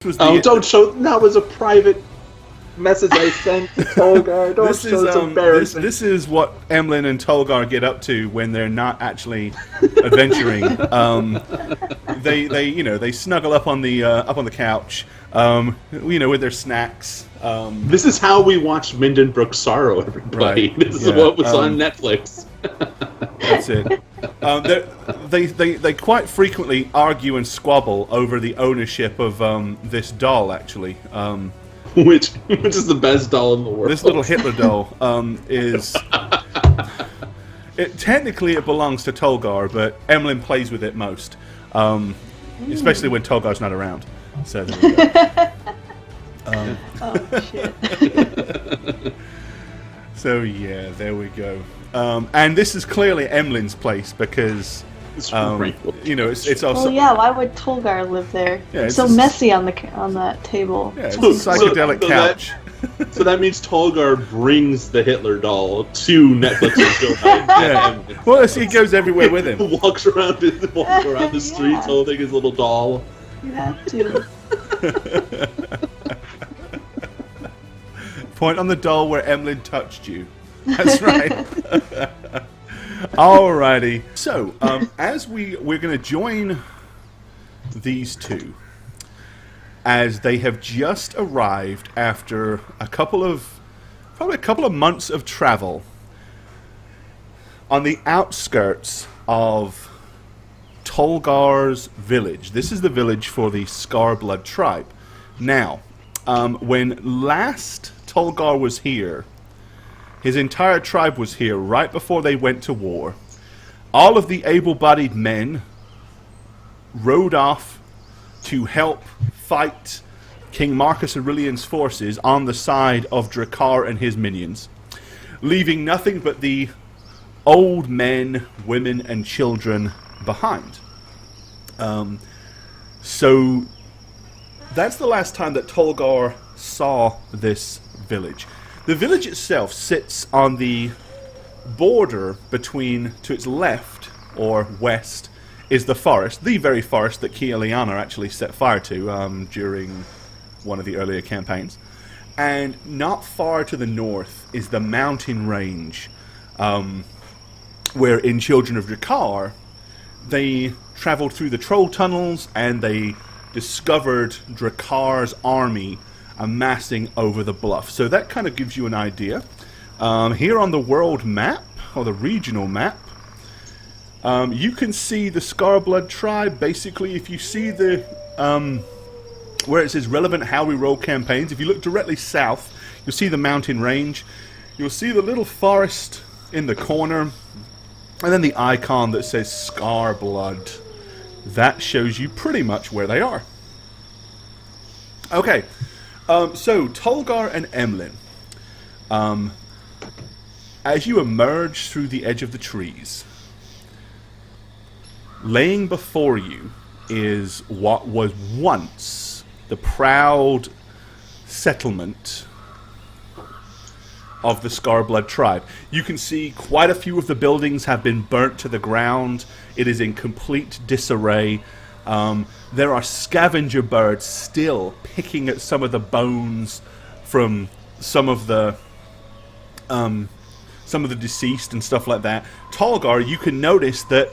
was Oh, don't show. That was a private message I sent to Tolgar. Don't show. It's embarrassing. This is what Emlen and Tolgar get up to when they're not actually adventuring. They snuggle up on the couch, with their snacks. This is how we watch Mindenbrook's Sorrow, everybody. Right, This is what was on Netflix. That's it. They quite frequently argue and squabble over the ownership of this doll, actually. Which is the best doll in the world. This little Hitler doll is... Technically it belongs to Tolgar, but Emlen plays with it most. Especially when Tolgar's not around. So there we go. Oh, shit. So yeah, there we go. And this is clearly Emlen's place because it's also. Oh yeah, why would Tolgar live there? Yeah, it's so messy on that table. Yeah, it's a psychedelic couch. So that means Tolgar brings the Hitler doll to Netflix and Chill. Yeah. Well, he goes everywhere with him. Walks around the streets holding his little doll. You have to. Point on the doll where Emlen touched you. That's right. Alrighty. So, as we're going to join these two, as they have just arrived after probably a couple of months of travel on the outskirts of Tolgar's village. This is the village for the Scarblood tribe. Now, when last Tolgar was here, his entire tribe was here right before they went to war. All of the able-bodied men rode off to help fight King Marcus Aurelian's forces on the side of Drakkar and his minions, leaving nothing but the old men, women, and children behind. So that's the last time that Tolgar saw this village. The village itself sits on the border between, to its left or west, is the forest, the very forest that Kieliana actually set fire to during one of the earlier campaigns. And not far to the north is the mountain range, where in Children of Drakkar, they traveled through the troll tunnels and they discovered Drakkar's army amassing over the bluff. So that kind of gives you an idea. Here on the world map, or the regional map, you can see the Scarblood tribe. Basically, if you see the where it says relevant how we roll campaigns, if you look directly south, you'll see the mountain range. You'll see the little forest in the corner, and then the icon that says Scarblood. That shows you pretty much where they are. Okay. So, Tolgar and Emlen, as you emerge through the edge of the trees, laying before you is what was once the proud settlement of the Scarblood tribe. You can see quite a few of the buildings have been burnt to the ground. It is in complete disarray. There are scavenger birds still picking at some of the bones from some of the deceased and stuff like that. Tolgar, you can notice that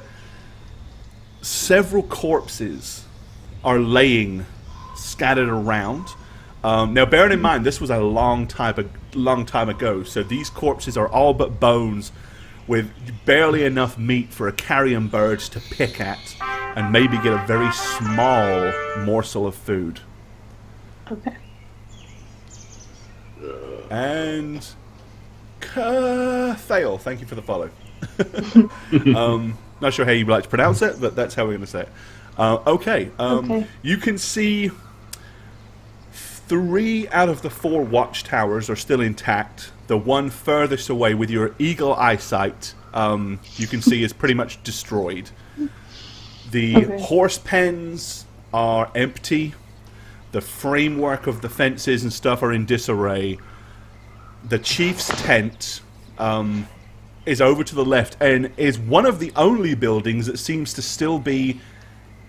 several corpses are laying scattered around. Now, bearing in mind, this was a long time ago, so these corpses are all but bones with barely enough meat for a carrion bird to pick at and maybe get a very small morsel of food. Okay. And Thale, thank you for the follow. Not sure how you would like to pronounce it, but that's how we're going to say it. Okay. You can see 3 out of the 4 watchtowers are still intact. The one furthest away with your eagle eyesight, you can see is pretty much destroyed. The horse pens are empty. The framework of the fences and stuff are in disarray. The chief's tent is over to the left and is one of the only buildings that seems to still be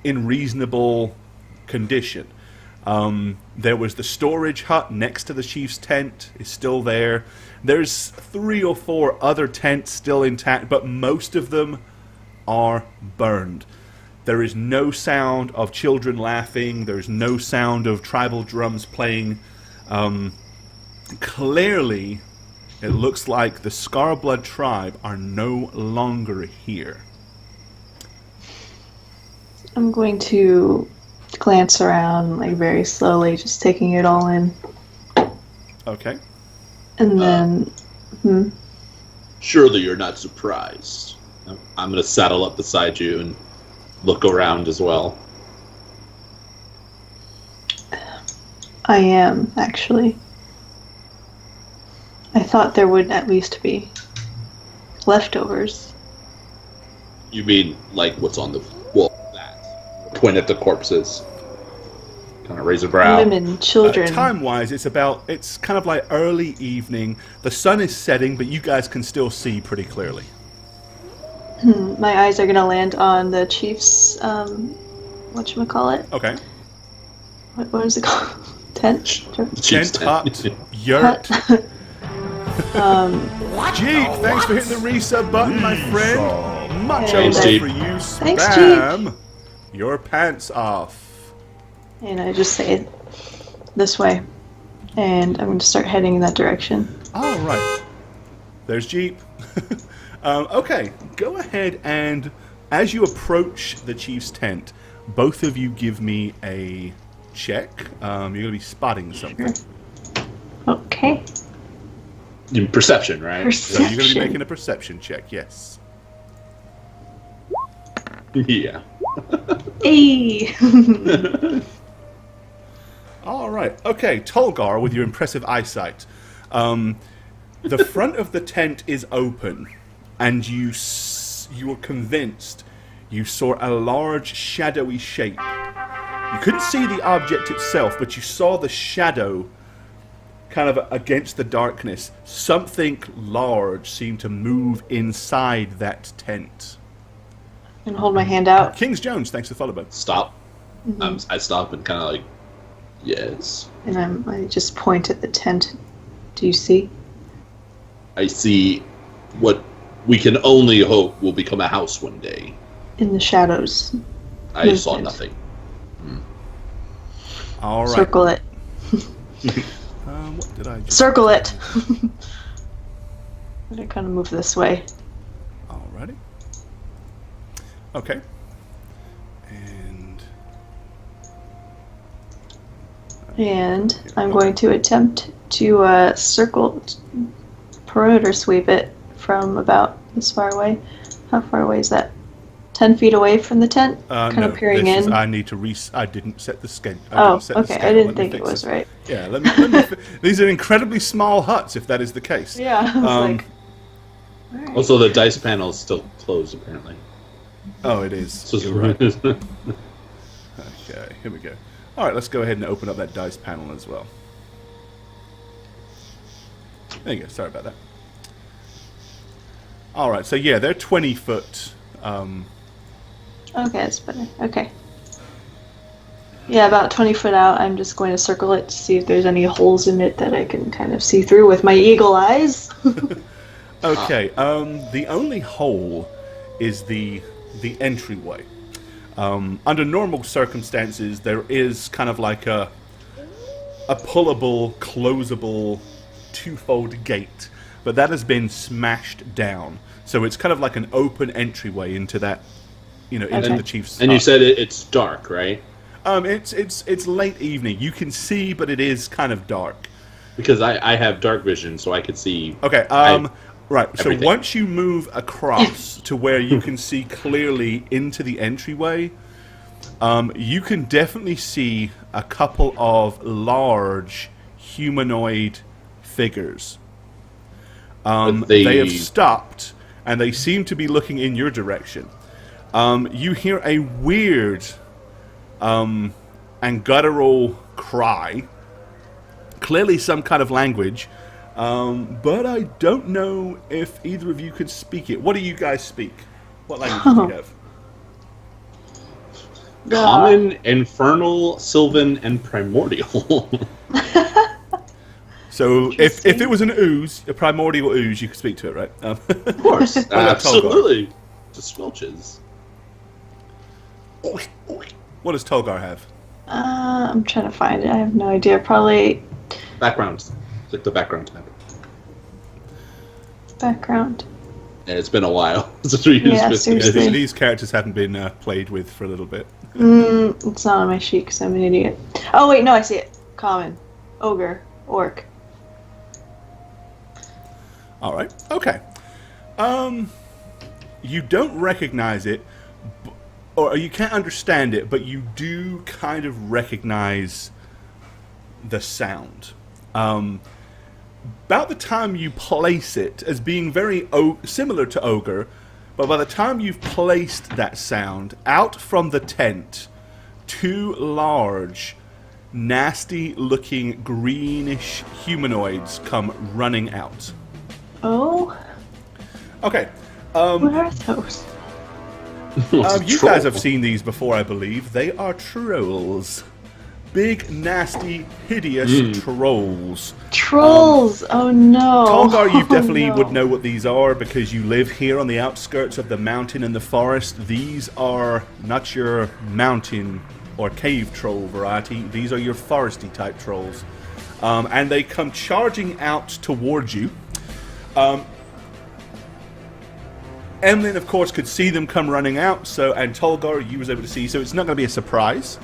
in reasonable condition. There was the storage hut next to the chief's tent, is still there. There's 3 or 4 other tents still intact, but most of them are burned. There is no sound of children laughing. There's no sound of tribal drums playing. Clearly, it looks like the Scarblood tribe are no longer here. I'm going to glance around, like, very slowly, just taking it all in. Okay. And then... Surely you're not surprised. I'm going to saddle up beside you and look around as well. I am, actually. I thought there would at least be leftovers. You mean like what's on the wall? That. Point at the corpses. Kind of raise a brow. Women, children. Time-wise, it's kind of like early evening. The sun is setting, but you guys can still see pretty clearly. My eyes are gonna land on the chief's, whatchamacallit? Okay. What is it called? Tent? Tent, hut, yurt. Jeep, thanks for hitting the resub button, my friend. Much Thanks, over Jeep. for you. Thanks, Spam your pants off. And I just say this way. And I'm going to start heading in that direction. All right. There's Jeep. Okay, go ahead and as you approach the chief's tent, both of you give me a check. You're going to be spotting something. Okay. In perception, right? So you're going to be Perception. making a perception check, yes. Yeah. Hey! All right. Okay, Tolgar, with your impressive eyesight. The front of the tent is open, and you were convinced you saw a large shadowy shape. You couldn't see the object itself, but you saw the shadow kind of against the darkness. Something large seemed to move inside that tent. And hold my hand out. Kings Jones, thanks for the follow, bud. Stop. I stop and kind of like, yes. And I just point at the tent. Do you see? I see what we can only hope will become a house one day. In the shadows. I saw Movement. nothing. All right. Circle it. What did I just... Circle it! I'm gonna kind of move this way. Alrighty. Okay. And I'm going to attempt to circle, perimeter sweep it from about this far away. How far away is that? 10 feet away from the tent? Kind no, of peering this is- in. I need to I didn't set the scale. Oh, okay. I didn't think it was right. Yeah, let me these are incredibly small huts, if that is the case. Yeah, I was like... Alright. Also, the dice panel is still closed, apparently. Oh, it is. So You're right. Okay, here we go. All right, let's go ahead and open up that dice panel as well. There you go. Sorry about that. All right, so yeah, they're 20-foot. Okay, that's better. Okay. Yeah, about 20 foot out, I'm just going to circle it to see if there's any holes in it that I can kind of see through with my eagle eyes. Okay, the only hole is the entryway. Under normal circumstances, there is kind of like a pullable, closable, twofold gate, but that has been smashed down. So it's kind of like an open entryway into that, into Okay. the chief's. And you hut. said it's dark, right? It's late evening. You can see, but it is kind of dark. Because I have dark vision, so I could see. Okay. Right. So everything. once you move across to where you can see clearly into the entryway, you can definitely see a couple of large humanoid figures. They have stopped, and they seem to be looking in your direction. You hear a weird and guttural cry, clearly some kind of language, but I don't know if either of you could speak it. What do you guys speak? What language do you have? Common, Infernal, Sylvan, and Primordial. So if it was an ooze, a primordial ooze, you could speak to it, right? Of course, absolutely. Just squelches. What does Tolgar have? I'm trying to find it. I have no idea. Probably Backgrounds. Click the background tab. background. Yeah, it's been a while since we used Yeah, this. seriously. These characters haven't been played with for a little bit. It's not on my sheet because I'm an idiot. Oh wait, no, I see it. Common, ogre, orc. All right. Okay. You don't recognize it, or you can't understand it, but you do kind of recognize the sound. About the time you place it as being very similar to ogre, but by the time you've placed that sound, out from the tent, two large, nasty-looking greenish humanoids come running out. Oh, Okay. what are those? You guys have seen these before, I believe. They are trolls. Big, nasty, hideous trolls. Trolls! Oh no! Tolgar, you definitely no. would know what these are because you live here on the outskirts of the mountain and the forest. These are not your mountain or cave troll variety. These are your foresty type trolls. And they come charging out towards you. Emlen, of course, could see them come running out, and Tolgar, you was able to see, so it's not going to be a surprise.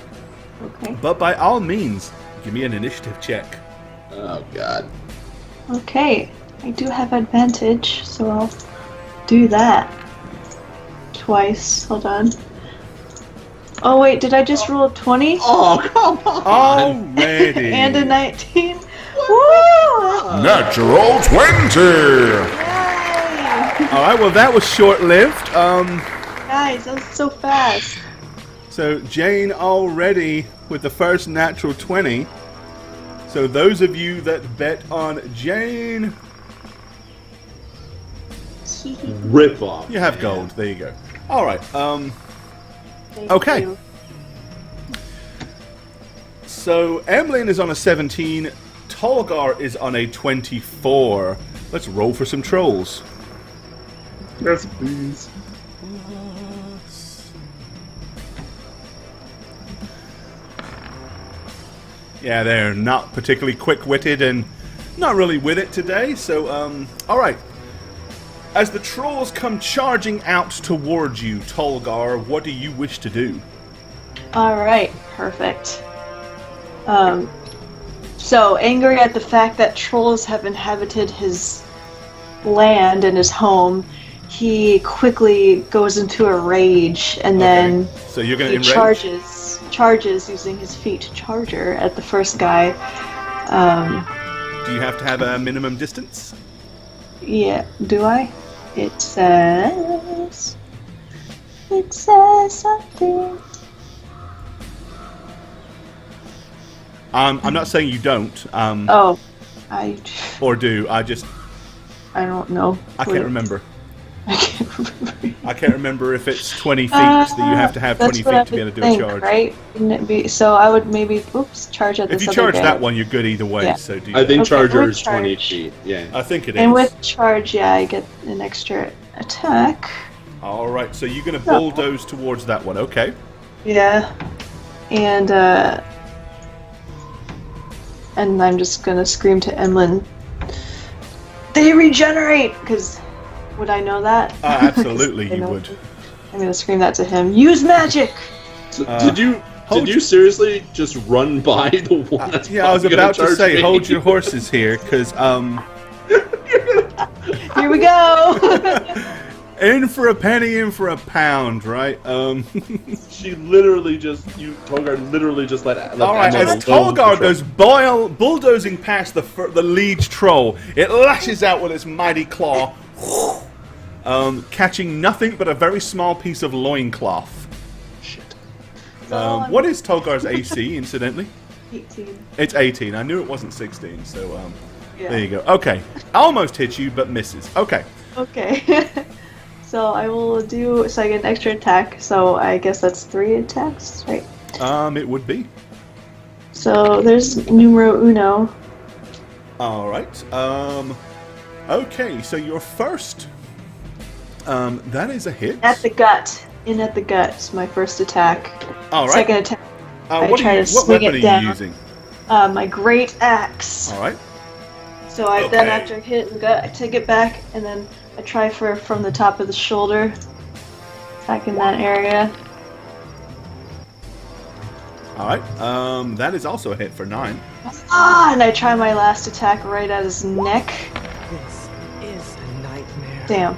Okay. But by all means, give me an initiative check. Oh, God. Okay. I do have advantage, so I'll do that. Twice. Hold on. Oh wait, did I just roll a 20? Oh, come on! Already! And a 19? Woo! Natural 20! Yay! Alright, well that was short-lived. Guys, that was so fast. So Jane already with the first natural 20. So those of you that bet on Jane, Rip off. you have man. gold. There you go. Alright, Thank Okay. you. so Emlen is on a 17, Tolgar is on a 24. Let's roll for some trolls. Yes, please. Yeah, they're not particularly quick-witted and not really with it today, so, alright. As the trolls come charging out towards you, Tolgar, what do you wish to do? Alright, perfect. So, angry at the fact that trolls have inhabited his land and his home, he quickly goes into a rage, and then So you're going he to enrage? charges using his feet charger at the first guy. Do you have to have a minimum distance? Yeah, do I? It says something. I'm not saying you don't, Oh, I or do. I don't know. can't remember. I can't remember. I can't remember if it's 20 feet that you have to have 20 That's what I feet to be able would to do think, a charge. right? Wouldn't it be? So I would maybe, charge at this If you other charge guy. that one, you're good either way. Yeah. So do I think Okay, Charger with is 20 charge. feet. Yeah. I think it is. And with charge, yeah, I get an extra attack. All right, so you're going to bulldoze towards that one. Okay. Yeah. And I'm just gonna scream to Emlen, they regenerate! Because would I know that? Absolutely, I you know. would. I'm gonna scream that to him. Use magic! So, did you hold- Did you seriously just run by the one that's Yeah, I was probably gonna about to charge say, me? hold your horses here, because Here we go! in for a penny, in for a pound, right? She literally just, Tolgar literally just let All right, Emlen as alone Tolgar control. goes bulldozing past the lead troll, it lashes out with its mighty claw, catching nothing but a very small piece of loincloth. Shit. What is Tolgar's AC, incidentally? 18. It's 18. I knew it wasn't 16, so Yeah. there you go. Okay, almost hits you, but misses. Okay. Okay. So I will do, so I get an extra attack, so I guess that's 3 attacks, right? It would be. So there's numero uno. Alright. Okay, so your first... that is a hit. At the gut. In at the gut is my first attack. Alright. Second attack, I what try to what swing weapon it are down. you using? My great axe. Alright. So then after I hit it in the gut, I take it back, and then I try from the top of the shoulder. Attack in that area. Alright. That is also a hit for 9. And I try my last attack right at his neck. This is a nightmare. Damn.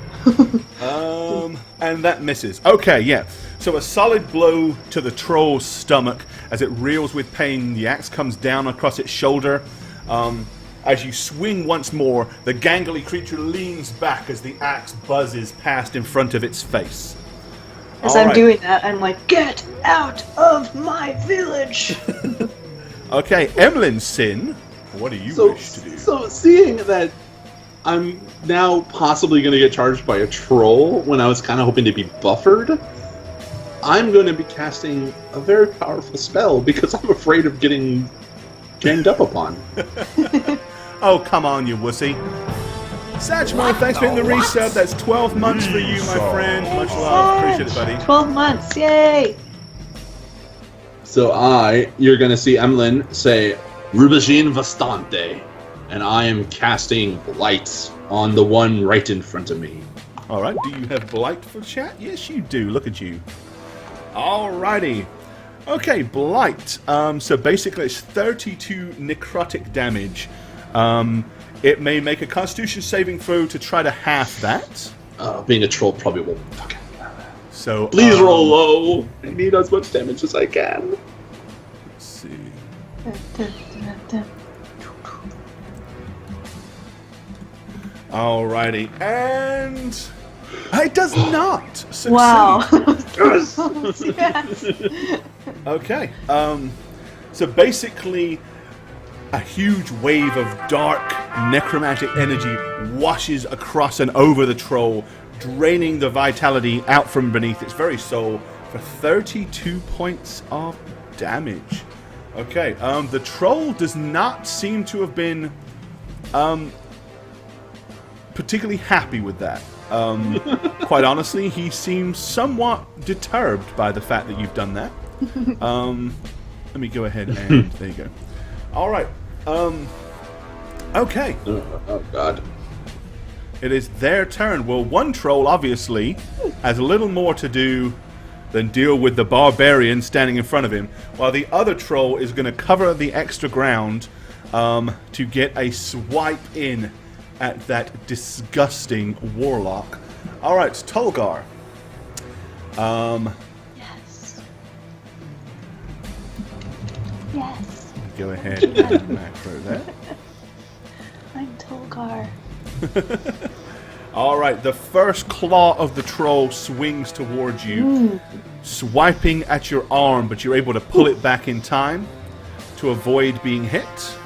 And that misses. Okay, yeah. So a solid blow to the troll's stomach as it reels with pain. The axe comes down across its shoulder. As you swing once more, the gangly creature leans back as the axe buzzes past in front of its face. As I'm doing that, I'm like, get out of my village! Okay, Emlen Sin, what do you wish to do? So, seeing that I'm now possibly going to get charged by a troll when I was kind of hoping to be buffered, I'm going to be casting a very powerful spell because I'm afraid of getting ganged up upon. Oh, come on, you wussy. Satchmo, thanks for hitting the resub. That's 12 months for you, my friend. Much love. Appreciate it, buddy. 12 months, yay! So you're going to see Emlen say, Rubagine Vastante, and I am casting Blight on the one right in front of me. Alright, do you have Blight for chat? Yes, you do. Look at you. Alrighty. Okay, Blight. So basically it's 32 necrotic damage. It may make a Constitution saving throw to try to half that. Being a troll probably won't fucking. So please roll low. I need as much damage as I can. Let's see. Alrighty, and it does not succeed. Wow. Yes. Okay. So basically, a huge wave of dark necromantic energy washes across and over the troll, draining the vitality out from beneath its very soul for 32 points of damage. Okay. The troll does not seem to have been particularly happy with that. Quite honestly, he seems somewhat disturbed by the fact that you've done that. Let me go ahead and there you go. All right. Okay. Oh God. It is their turn. Well, one troll obviously has a little more to do than deal with the barbarian standing in front of him, while the other troll is going to cover the extra ground to get a swipe in at that disgusting warlock. All right, Tolgar. Yes. Yes. Go ahead and macro that. I'm Tolgar. All right, the first claw of the troll swings towards you, swiping at your arm, but you're able to pull it back in time to avoid being hit.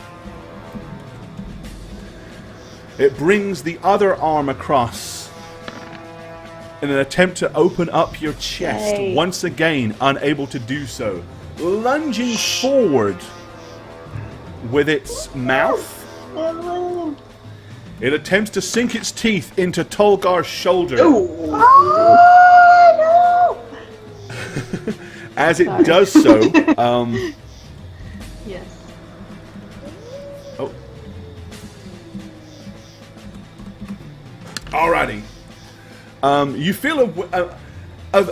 It brings the other arm across in an attempt to open up your chest, Yay. once again unable to do so. Lunging forward with its mouth, it attempts to sink its teeth into Tolgar's shoulder. As it does so, Yes. oh. Alrighty. You feel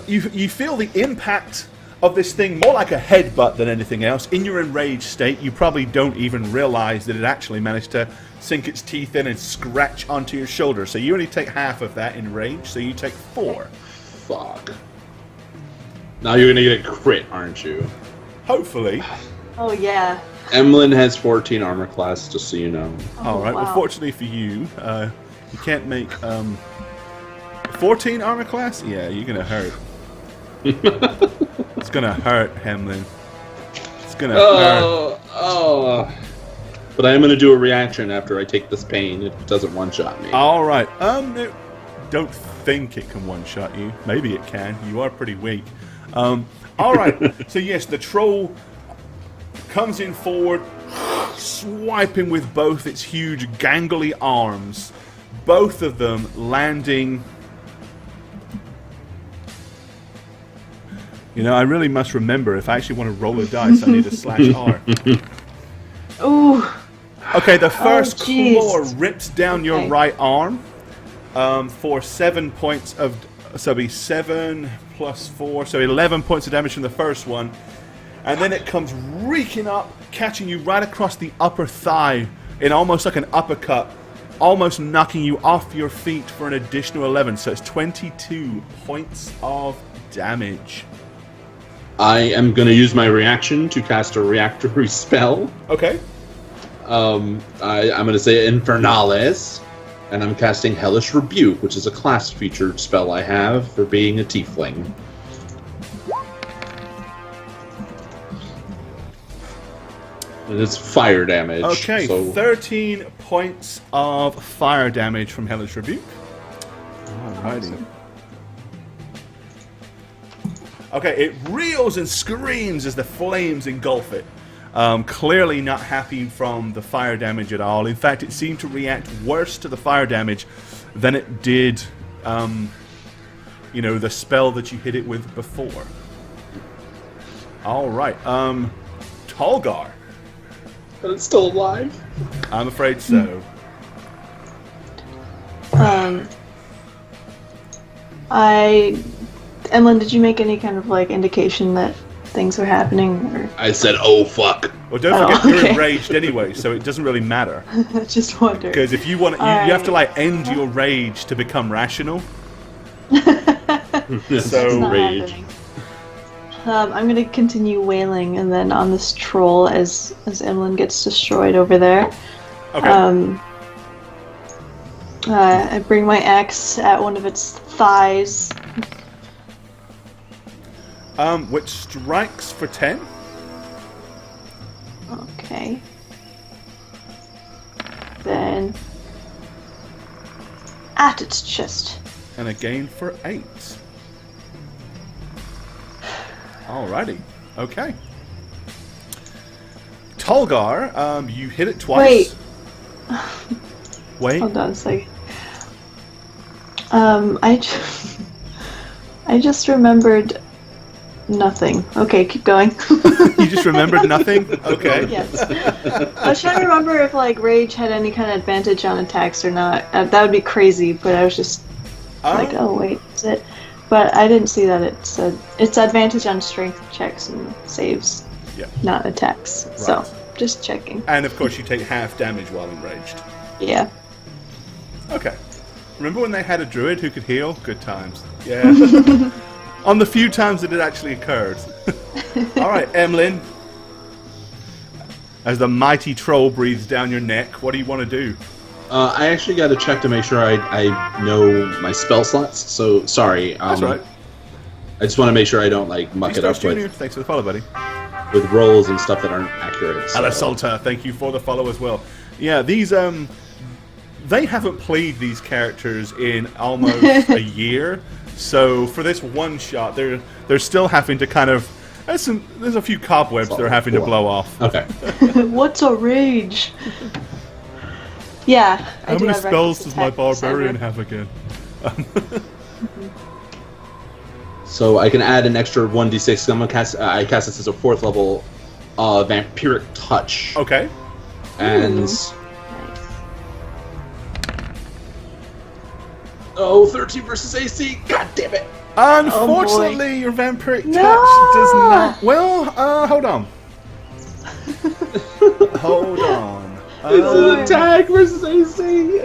you feel the impact of this thing more like a headbutt than anything else. In your enraged state, you probably don't even realize that it actually managed to sink its teeth in and scratch onto your shoulder. So you only take half of that in rage, so you take 4. Fuck. Now you're gonna get a crit, aren't you? Hopefully. Oh, yeah. Emlen has 14 armor class, just so you know. Alright, well wow. fortunately for you, you can't make 14 armor class? Yeah, you're gonna hurt. It's gonna hurt, Emlen. It's gonna hurt. Oh. But I am gonna do a reaction after I take this pain. It doesn't one-shot me. Alright, don't think it can one-shot you. Maybe it can. You are pretty weak. Alright, so yes, the troll comes in forward, swiping with both its huge gangly arms. Both of them landing... You know, I really must remember, if I actually want to roll a dice, I need a /R. Ooh. Okay, the first jeez. claw rips down your right arm for 7 points of... So it'll be 7 plus 4, so 11 points of damage from the first one. And then it comes reeking up, catching you right across the upper thigh in almost like an uppercut, almost knocking you off your feet for an additional 11. So it's 22 points of damage. I am going to use my reaction to cast a reactory spell. Okay. I'm going to say Infernales, and I'm casting Hellish Rebuke, which is a class-featured spell I have for being a tiefling. And it's fire damage. Okay, so 13 points of fire damage from Hellish Rebuke. Alrighty. Okay, it reels and screams as the flames engulf it. Clearly not happy from the fire damage at all. In fact, it seemed to react worse to the fire damage than it did, you know, the spell that you hit it with before. Alright, Tolgar. But it's still alive? I'm afraid so. Emlen, did you make any kind of like indication that things are happening? Or? I said, oh fuck. Well, don't forget you're enraged anyway, so it doesn't really matter. Just wondering. Because if you want, you have to like end your rage to become rational. So rage. Happening. I'm gonna continue wailing, and then on this troll as Emlen gets destroyed over there. Okay. I bring my axe at one of its thighs. Which strikes for 10. Okay. Then at its chest. And again for 8. Alrighty. Okay. Tolgar, you hit it twice. Wait. Hold on a second. I just remembered nothing. Okay, keep going. You just remembered nothing? Okay. Yes. I was trying to remember if like rage had any kind of advantage on attacks or not. That would be crazy, but I was just like, oh wait, is it? But I didn't see that it said it's advantage on strength checks and saves, not attacks. Right. So just checking. And of course, you take half damage while enraged. Yeah. Okay. Remember when they had a druid who could heal? Good times. Yeah. On the few times that it actually occurred. Alright, Emlen. As the mighty troll breathes down your neck, what do you want to do? I actually got to check to make sure I know my spell slots, so sorry. That's right. I just want to make sure I don't like muck it up Junior. Thanks for the follow, buddy. With rolls and stuff that aren't accurate. So. Alasalta, thank you for the follow as well. Yeah, these they haven't played these characters in almost a year, so for this one shot, they're still having to kind of there's a few cobwebs they're having to blow off. Okay. What's a rage? Yeah. How many spells does my barbarian have again? So I can add an extra 1d6. I'm gonna cast. I cast this as a 4th level, vampiric touch. Okay. And. Nice. Oh, 13 versus AC. God damn it. Unfortunately, your vampiric touch does not. Well, hold on. Hold on. It's an attack versus AC.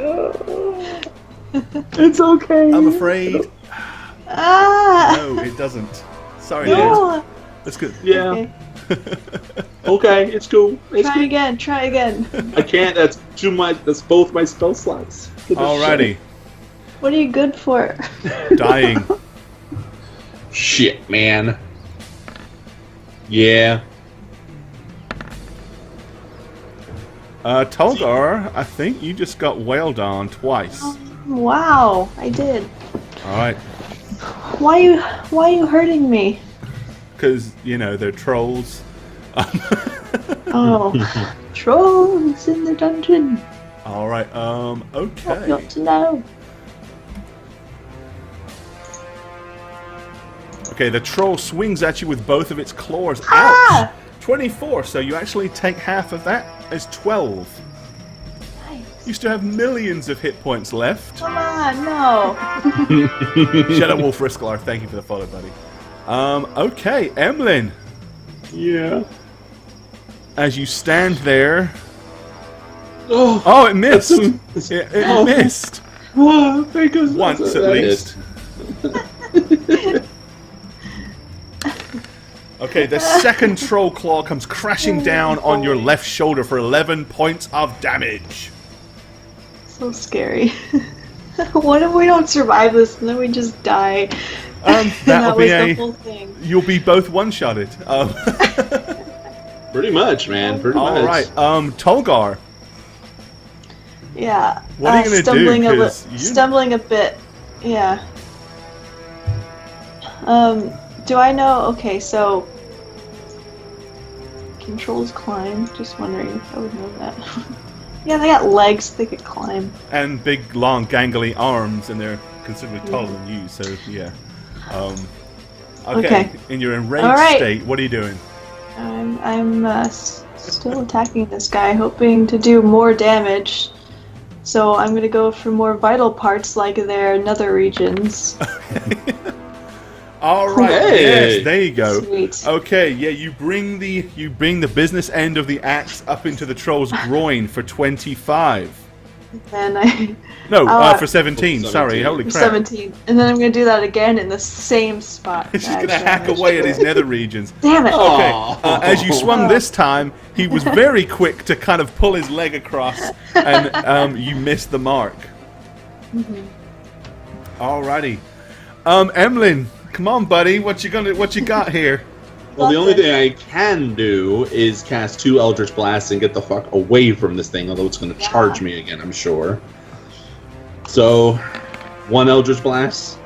It's okay. I'm afraid. No, it doesn't. Sorry, dude. That's good. Yeah. Okay. Okay, it's cool. Try again. I can't. That's both my spell slots. Alrighty. What are you good for? Dying. Shit, man. Yeah. Tolgar, I think you just got wailed on twice. Wow, I did. All right. Why are you hurting me? Because, you know, they're trolls. Oh, trolls in the dungeon. All right. What Okay. you want to know? Okay, the troll swings at you with both of its claws. Ah! Ouch! 24, so you actually take half of that as 12. Nice. You still have millions of hit points left. Come on, no. Shadow Wolf Risklar, thank you for the follow, buddy. Okay, Emlen, Yeah. as you stand there... Oh, Oh, it missed! that's It missed! oh, thank goodness. Once, at That least. Okay, the second troll claw comes crashing down on your left shoulder for 11 points of damage. So scary. What if we don't survive this and then we just die? That'll be was the a... whole thing. You'll be both one-shotted. Pretty much, man. Pretty much. Alright, Tolgar. Yeah. What are you gonna do? stumbling 'Cause you- stumbling a bit. Yeah. Do I know? Okay, so controls climb. Just wondering if I would know that. Yeah, they got legs. They could climb. And big, long, gangly arms, and they're considerably taller than you, so yeah. Okay, in your enraged Alright. state, what are you doing? I'm still attacking this guy, hoping to do more damage. So I'm gonna go for more vital parts, like their nether regions. Alright, Hey. yes, there you go. Sweet. Okay, yeah, you bring the business end of the axe up into the troll's groin for 25. And I No, Oh, for 17, sorry, 17. holy crap. 17, and then I'm gonna do that again in the same spot. She's gonna Actually, hack I'm away at sure. his nether regions. Damn it! Okay, Aw. as you swung this time, he was very quick to kind of pull his leg across, and you missed the mark. Alrighty, Emlen, come on, buddy, what you got here? Well, the only thing I can do is cast 2 Eldritch Blasts and get the fuck away from this thing, although it's going to charge me again, I'm sure. So, 1 Eldritch Blast,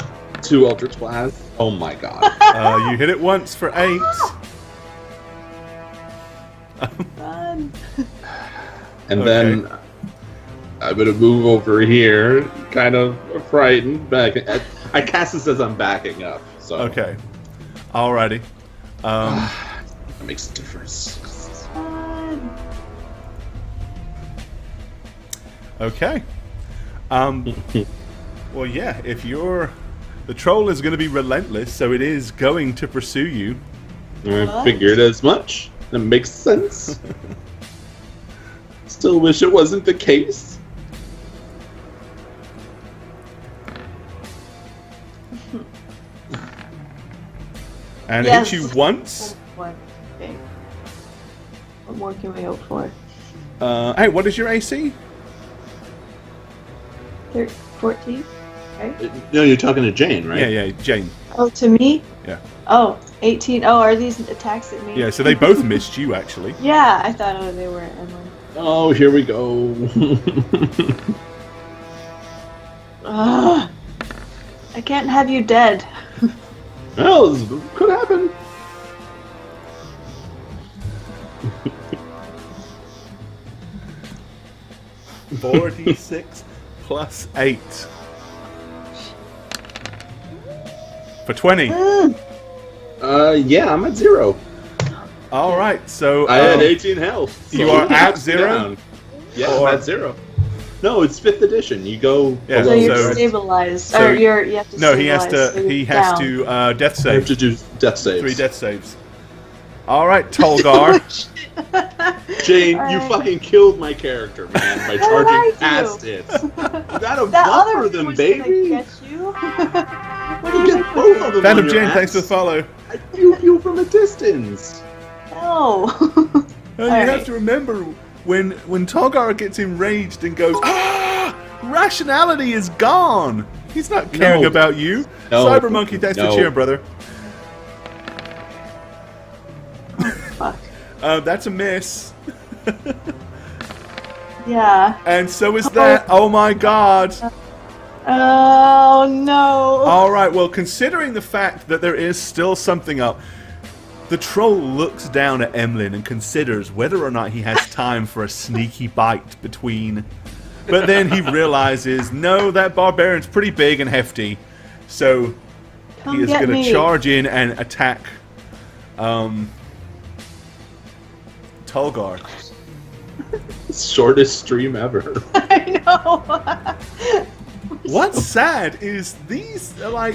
2 Eldritch Blasts. Oh my god. You hit it once for 8. Run. And Okay. then I'm going to move over here, kind of frightened. Back. I cast this as I'm backing up, so Okay, alrighty. that makes a difference. Run. Okay. Well, yeah, if you're... The troll is going to be relentless, so it is going to pursue you. I What? figured as much. That makes sense. Still wish it wasn't the case. And Yes. hit you once. One. Okay. What more can we hope for? Hey, what is your AC? 14? Right? No, you're talking to Jane, right? Yeah, Jane. Oh, to me? Yeah. Oh, 18. Oh, are these attacks at me? Yeah, so they both missed you, actually. Yeah, I thought they were Emlen. Oh, here we go. Ugh. I can't have you dead. Well, this could happen. $46 plus 8. For 20. Yeah, I'm at 0. Alright, so... I had 18 health. you so are it at knocks me 0? down. Yeah, Or- I'm at 0. No, it's 5th edition. You go Yeah, So below you're so- stabilized. so- or you have to No, he has stabilize, to... so He you're has down. to death I have save. to do death saves. 3 death saves. Alright, Tolgar. Jane, you Alright. fucking killed my character, man, by What did I charging do? past it. You gotta That other buffer thing them, was baby. gonna get you. What You do you get both of them Phantom on Jane, your thanks for the ass. follow. I pew pew from a distance. No. You have Alright. to remember, when Tolgar gets enraged and goes, ah! Rationality is gone! He's not caring No. about you. No. Cyber Monkey, thanks for No. cheering, brother. Fuck. That's a miss. Yeah. And so is that. Oh my god. Oh no! All right. Well, considering the fact that there is still something up, the troll looks down at Emlen and considers whether or not he has time for a sneaky bite between. But then he realizes, no, that barbarian's pretty big and hefty, so he is going to charge in and attack Tolgar. Shortest stream ever. I know. What's sad is these are like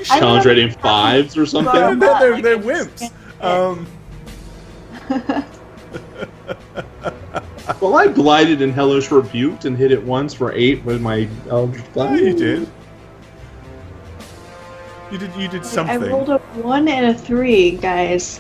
Challenge rating 5s or something. they're wimps. Well, I glided in Hellish Rebuked and hit it once for 8 with my Eldritch Blast. Oh, you did. You did something. I rolled a 1 and a 3, guys.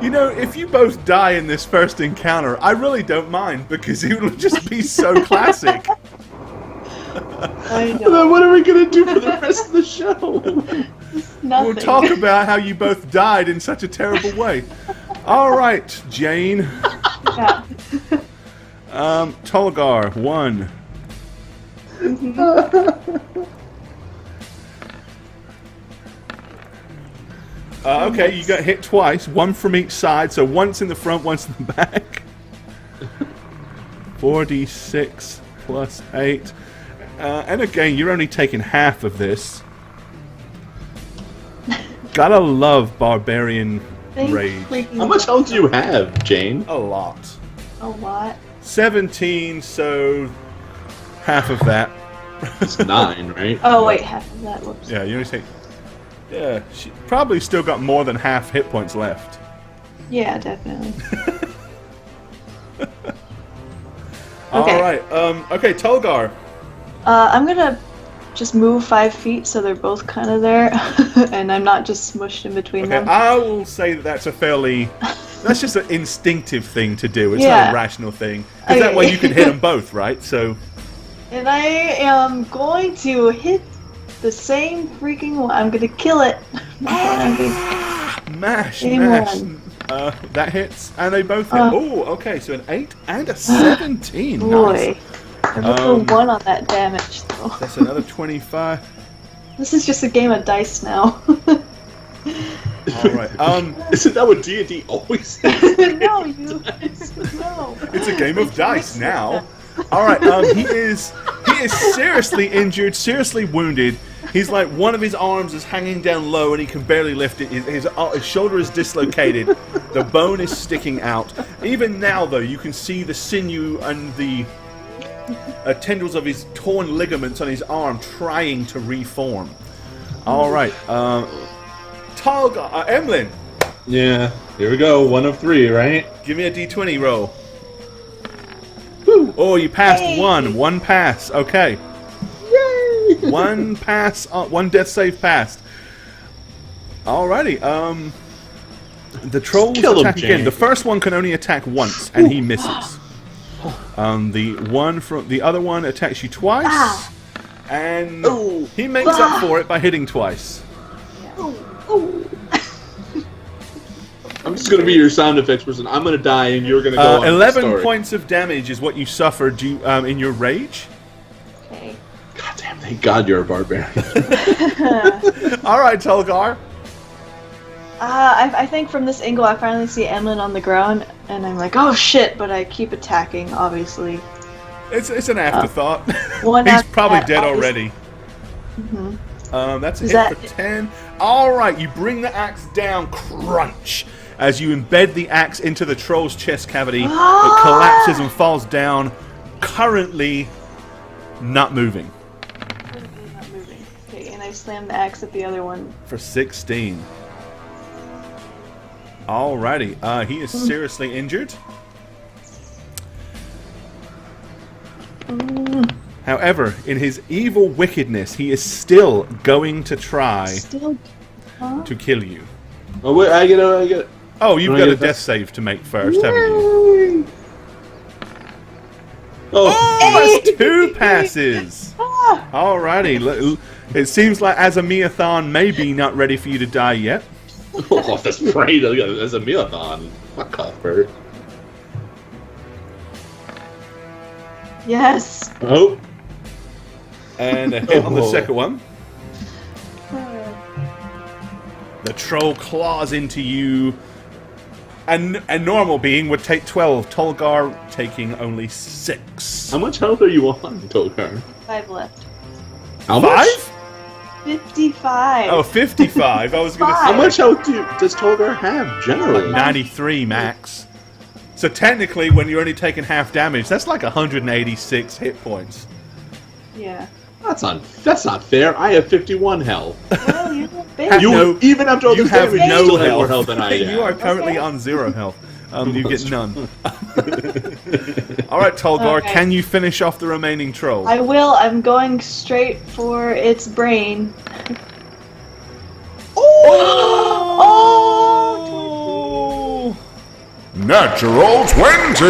You know, if you both die in this first encounter, I really don't mind because it will just be so classic. I And know. then what are we gonna do for the rest of the show? Nothing. We'll talk about how you both died in such a terrible way. All right, Jane. Yeah. Tolgar, 1. Okay, you got hit twice, 1 from each side, so once in the front, once in the back. 4d6 plus 8. And again, you're only taking half of this. Gotta love barbarian rage. How much health do you have, Jane? A lot. A lot. 17, so half of that. It's 9, right? Oh wait, half of that. Whoops. Yeah, you only take. Yeah, she probably still got more than half hit points left. Yeah, definitely. All right. Okay, Tolgar. I'm gonna just move 5 feet so they're both kind of there, and I'm not just smushed in between Okay, them. I will say that that's a fairly. That's just an instinctive thing to do. It's not Yeah. a rational thing. Because that Okay. way you can hit them both, right? So. And I am going to hit the same freaking one. I'm gonna kill it. Mash, Aim mash. one. That hits, and they both hit. Oh, okay, so an 8 and a 17. Boy. Nice. I rolled a 1 on that damage, though. That's another 25. This is just a game of dice now. All right. Isn't that what D&D always says? No, you. No. It's a game of dice now. All right. He is seriously injured, seriously wounded. He's like one of his arms is hanging down low and he can barely lift it. His shoulder is dislocated. The bone is sticking out. Even now, though, you can see the sinew and the tendrils of his torn ligaments on his arm trying to reform. All right. Tolgar, Emlen, Yeah, here we go. 1 of 3, right? give me a d20 roll. Oh, you passed one. One pass. Okay. Yay! One pass. One death save passed. Alrighty. The trolls Kill him, attack again. Jane. The first one can only attack once, and he misses. The other one attacks you twice, and he makes up for it by hitting twice. I'm just gonna be your sound effects person. I'm gonna die, and you're gonna go on 11 the story. points of damage is what you suffered in your rage. Okay. God damn! Thank God you're a barbarian. All right, Tolgar. I think from this angle I finally see Emlen on the ground, and I'm like, oh shit, but I keep attacking, obviously. It's an afterthought. One He's after probably that, dead obviously. already. That's a Is hit that- for 10. All right, you bring the axe down, crunch. As you embed the axe into the troll's chest cavity, it collapses and falls down, currently not moving. Not moving. Okay, and I slam the axe at the other one. For 16. Alrighty, he is seriously injured. However, in his evil wickedness, he is still going to try Still. to kill you. Oh wait, I get it. Oh, you've Wanna got a get that? death save to make first, haven't you? Oh, Oh, that's 2 passes. Alrighty, It seems like Azamiathon may be not ready for you to die yet. Oh, that's right. That's a mealathon. Fuck Cuthbert. Yes. Oh. And a hit on the second one. The troll claws into you. And a normal being would take 12. Tolgar taking only 6. How much health are you on, Tolgar? 5 left. How much? 5? 55. Oh, 55. I was going to say. How much health does Tolgar have, generally? 93 max. So technically, when you're only taking half damage, that's like 186 hit points. Yeah. That's not fair. I have 51 health. Well, you're a big. Even after all You this have damage, you no still have health. more health than I have. You are currently on 0 health. You get none. All right, Tolgar, Okay. can you finish off the remaining troll? I will. I'm going straight for its brain. Oh! Natural 20!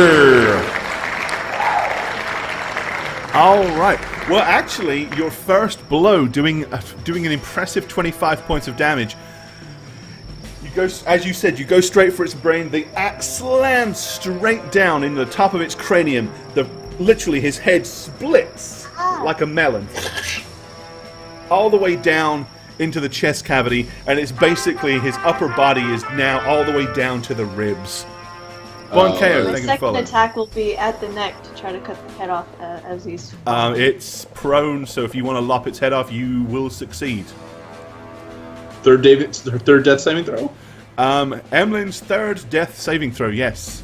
All right. Well, actually, your first blow doing an impressive 25 points of damage. You go, as you said, you go straight for its brain. The axe slams straight down in the top of its cranium. Literally, his head splits like a melon, all the way down into the chest cavity, and it's basically his upper body is now all the way down to the ribs. Bon KO, My thank you for second following. attack will be at the neck to try to cut the head off as he's. It's prone, so if you want to lop its head off, you will succeed. Third death saving throw? Emlen's third death saving throw, yes.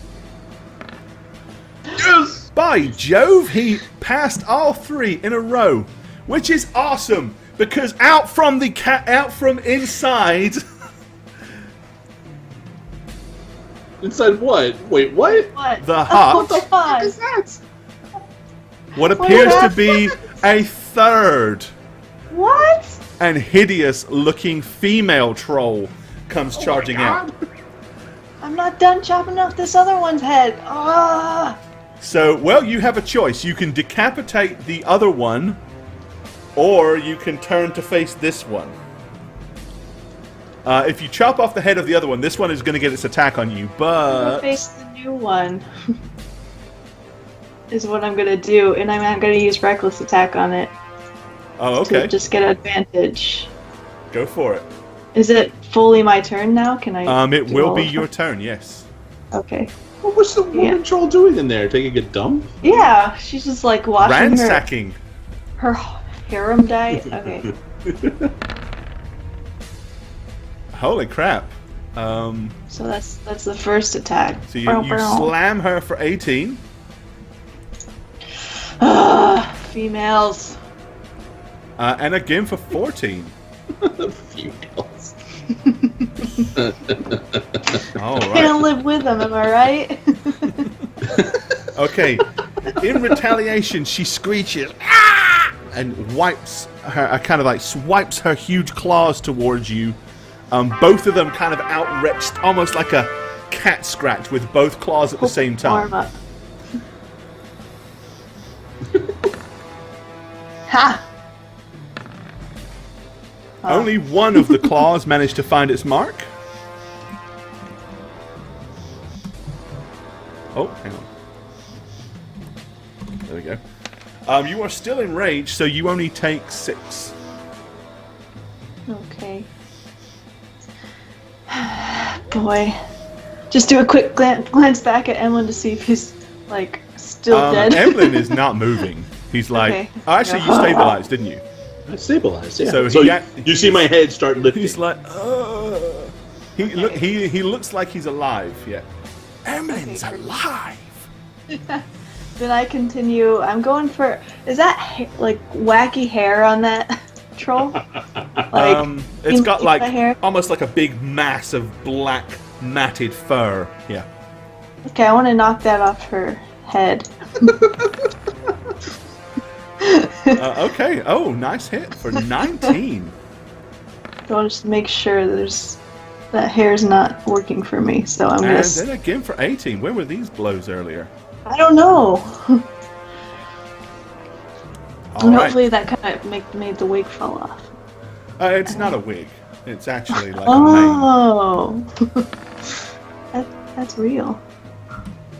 Yes! By Jove, he passed all 3 in a row, which is awesome, because out from inside... Inside what? Wait, what? What? The hut. What the fuck? Is that? what appears to be a third What? and hideous-looking female troll comes charging out. I'm not done chopping off this other one's head. Ah! So, well, you have a choice. You can decapitate the other one, or you can turn to face this one. If you chop off the head of the other one, this one is going to get its attack on you, I'm but... gonna face the new one. Is what I'm gonna do, and I'm not gonna use reckless attack on it Oh, okay. to just get advantage. Go for it. Is it fully my turn now? Can I? It do will all be of your them? turn, yes. Okay. What was the woman Yeah. troll doing in there? Taking a dump? Yeah, she's just like washing Ransacking. her harem diet. Okay. Holy crap. So that's the first attack. So you slam her for 18. Females. And again for 14. Females. All I right. don't live with them, am I right? Okay. In retaliation, she screeches "Ah!" and wipes her, swipes her huge claws towards you. Both of them kind of outstretched, almost like a cat scratch, with both claws at the same time. Arm up. Ha! Only one of the claws managed to find its mark. Oh, hang on. There we go. You are still enraged, so you only take 6. Okay. Boy. Just do a quick glance back at Emlen to see if he's, like, still dead. Emlen is not moving. He's like... Okay. Oh, actually, you stabilized, didn't you? I stabilized, yeah. So So, he you see my head start lifting. He's like... He looks like he's alive, yeah. Emlen's Okay, great. alive! Then I continue. I'm going for... Is that, like, wacky hair on that troll? Like, It's got keep like my hair? almost like a big mass of black matted fur. Yeah. Okay, I want to knock that off her head. Okay. Oh, nice hit for 19. I want to just make sure that hair's not working for me. So I'm And gonna. then again for 18. Where were these blows earlier? I don't know. All And right. hopefully that kind of made the wig fall off. It's not a wig. It's actually like a mane. Oh, that's real.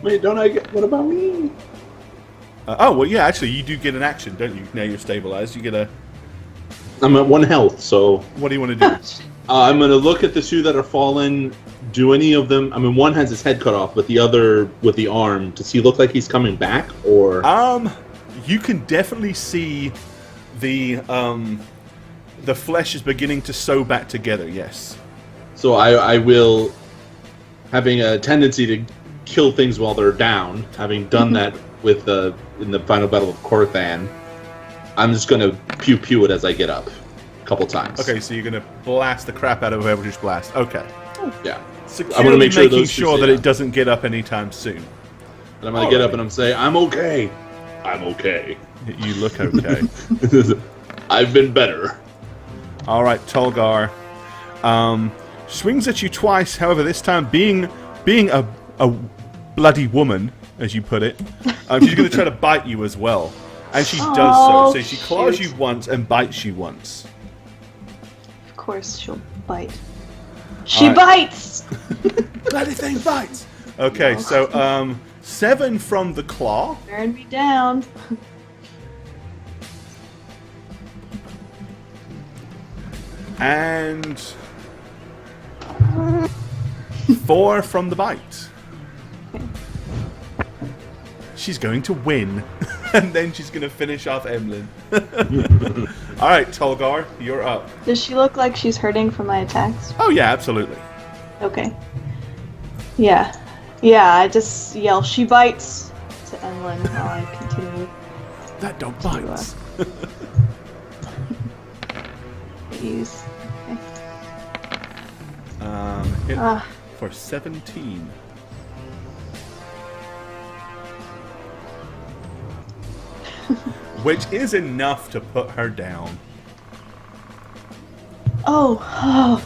Wait, don't I get... What about me? Well, yeah, actually, you do get an action, don't you? Now you're stabilized. You get a... I'm at 1 health, so... What do you want to do? I'm going to look at the 2 that are fallen. Do any of them... I mean, one has his head cut off, but the other with the arm. Does he look like he's coming back, or... You can definitely see the flesh is beginning to sew back together, yes. So I will... Having a tendency to kill things while they're down, having done that with in the final battle of Korthan, I'm just going to pew-pew it as I get up. A couple times. Okay, so you're going to blast the crap out of whoever just blast. Okay. Yeah. Securely I'm gonna make sure making those two sure stay that down. it doesn't get up anytime soon. And I'm going to get up and I'm saying, I'm okay. I'm okay. You look okay. I've been better. All right, Tolgar swings at you twice. However, this time being a bloody woman, as you put it, she's going to try to bite you as well, and she does so. So she claws you once and bites you once. Of course, she'll bite. She bites. Bloody thing bites. Okay, so 7 from the claw. Bearing me down. And 4 from the bite. She's going to win. And then she's going to finish off Emlen. Alright, Tolgar, you're up. Does she look like she's hurting from my attacks? Oh yeah, absolutely. Okay. Yeah. Yeah, I just yell, she bites to Emlen while I continue. That dog bites. Use. Hit for 17. Which is enough to put her down. Oh.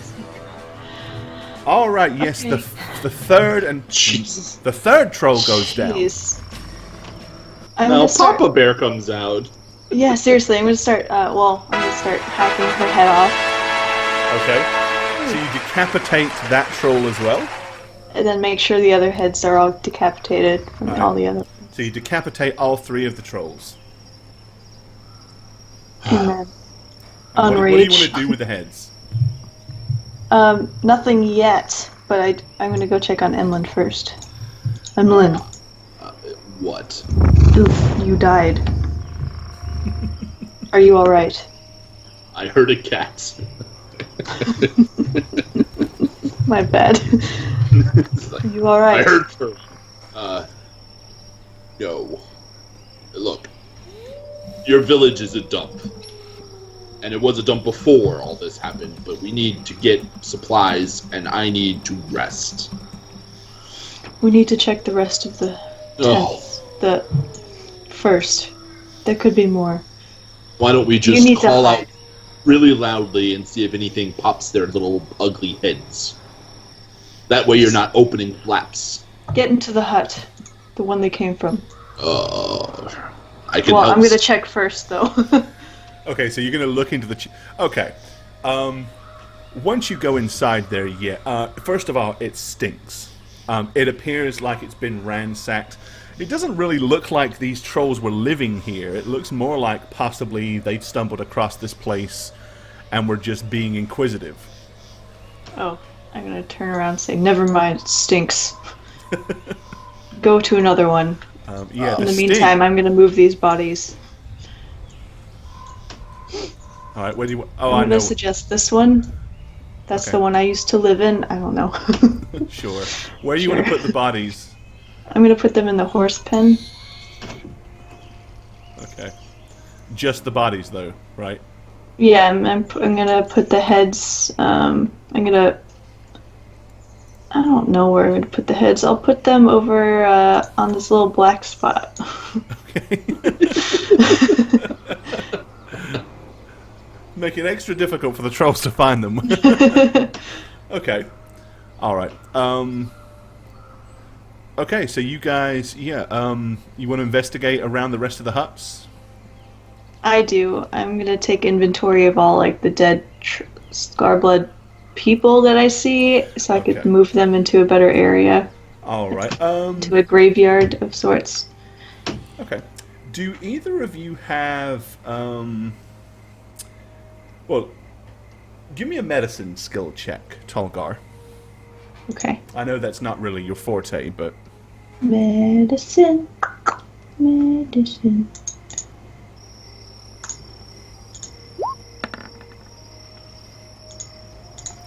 All right, yes, Okay. the third and Jesus. the third troll goes down. Jeez. I'm Now gonna start. Papa Bear comes out. Yeah, seriously, I'm gonna start. I'm gonna start hacking her head off, Okay, so you decapitate that troll as well. and then make sure the other heads are all decapitated from all the other. So you decapitate all 3 of the trolls. And then What do you enrage. want to do with the heads? Nothing yet, but I'm gonna go check on Emlen first. Emlen, What? oof, you died. Are you alright? I heard a cat. My bad. It's like, Are you alright? I heard her. No. Look, your village is a dump. And it was a dump before all this happened, but we need to get supplies, and I need to rest. We need to check the rest of the Oh. tents. The first. There could be more. Why don't we You just need to call out hide. really loudly and see if anything pops their little ugly heads? That way you're not opening flaps. Get into the hut. The one they came from. I can Well, help. I'm gonna check first, though. Okay, so you're going to look into the... Okay. Once you go inside there, first of all, it stinks. It appears like it's been ransacked. It doesn't really look like these trolls were living here. It looks more like possibly they'd stumbled across this place and were just being inquisitive. Oh, I'm gonna turn around and say, never mind, it stinks. Go to another one. Yeah, In the stink. meantime, I'm gonna move these bodies. All right, where do you... Oh, I'm I gonna know. suggest this one. That's Okay. the one I used to live in. I don't know. Sure. Where do you want to Sure. put the bodies? I'm gonna put them in the horse pen. Okay. Just the bodies, though, right? Yeah, I'm gonna put the heads. I don't know where I'm gonna put the heads. I'll put them over on this little black spot. Okay. Make it extra difficult for the trolls to find them. Okay. All right. Okay, so you guys, you want to investigate around the rest of the huts? I do. I'm gonna take inventory of all like the dead Scarblood people that I see, so I could Okay. move them into a better area, All right. to a graveyard of sorts. Okay. Do either of you have well, give me a medicine skill check, Tolgar. Okay. I know that's not really your forte, but Medicine. Medicine.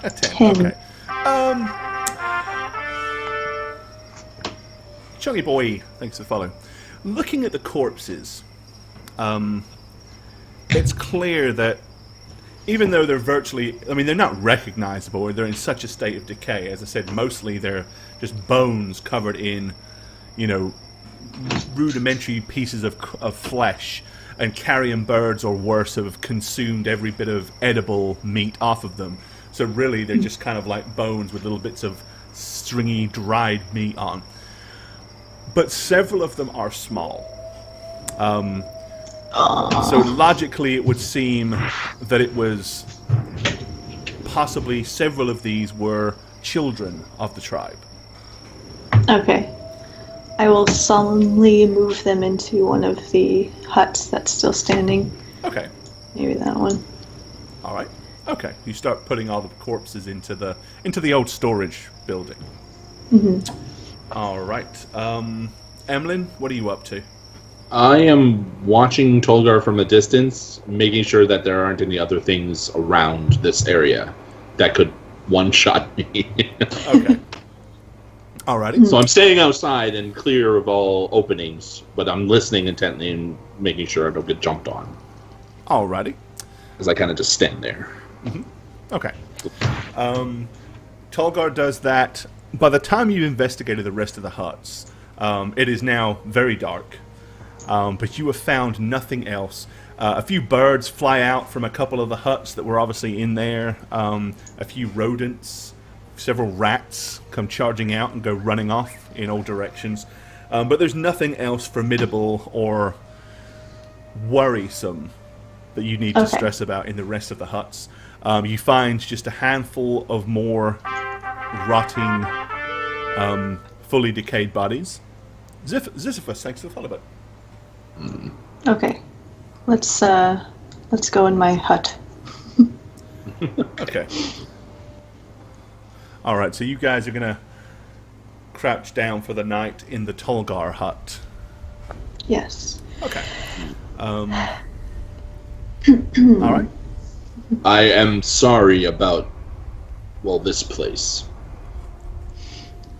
a 10. 10. Okay. Chunky boy, thanks for the follow. Looking at the corpses, it's clear that even though they're virtually, I mean, they're not recognizable, or they're in such a state of decay. As I said, mostly they're just bones covered in, rudimentary pieces of flesh, and carrion birds or worse have consumed every bit of edible meat off of them. So really, they're just kind of like bones with little bits of stringy, dried meat on. But several of them are small. So logically, it would seem that it was possibly several of these were children of the tribe. Okay. I will solemnly move them into one of the huts that's still standing. Okay. Maybe that one. All right. Okay. You start putting all the corpses into the old storage building. Mm-hmm. All right. Emlen, what are you up to? I am watching Tolgar from a distance, making sure that there aren't any other things around this area that could one-shot me. Okay. Alrighty. So I'm staying outside and clear of all openings, but I'm listening intently and making sure I don't get jumped on. Alrighty. As I kind of just stand there. Okay. Tolgar does that. By the time you've investigated the rest of the huts, it is now very dark. But you have found nothing else. A few birds fly out from a couple of the huts that were obviously in there. A few rodents, several rats come charging out and go running off in all directions. But there's nothing else formidable or worrisome that you need to stress about in the rest of the huts. You find just a handful of more rotting, fully decayed bodies. Sisyphus, thanks for the follow button. Okay. Let's go in my hut. Okay. Alright, so you guys are gonna crouch down for the night in the Tolgar hut. Yes. Okay. Alright. I am sorry about, this place.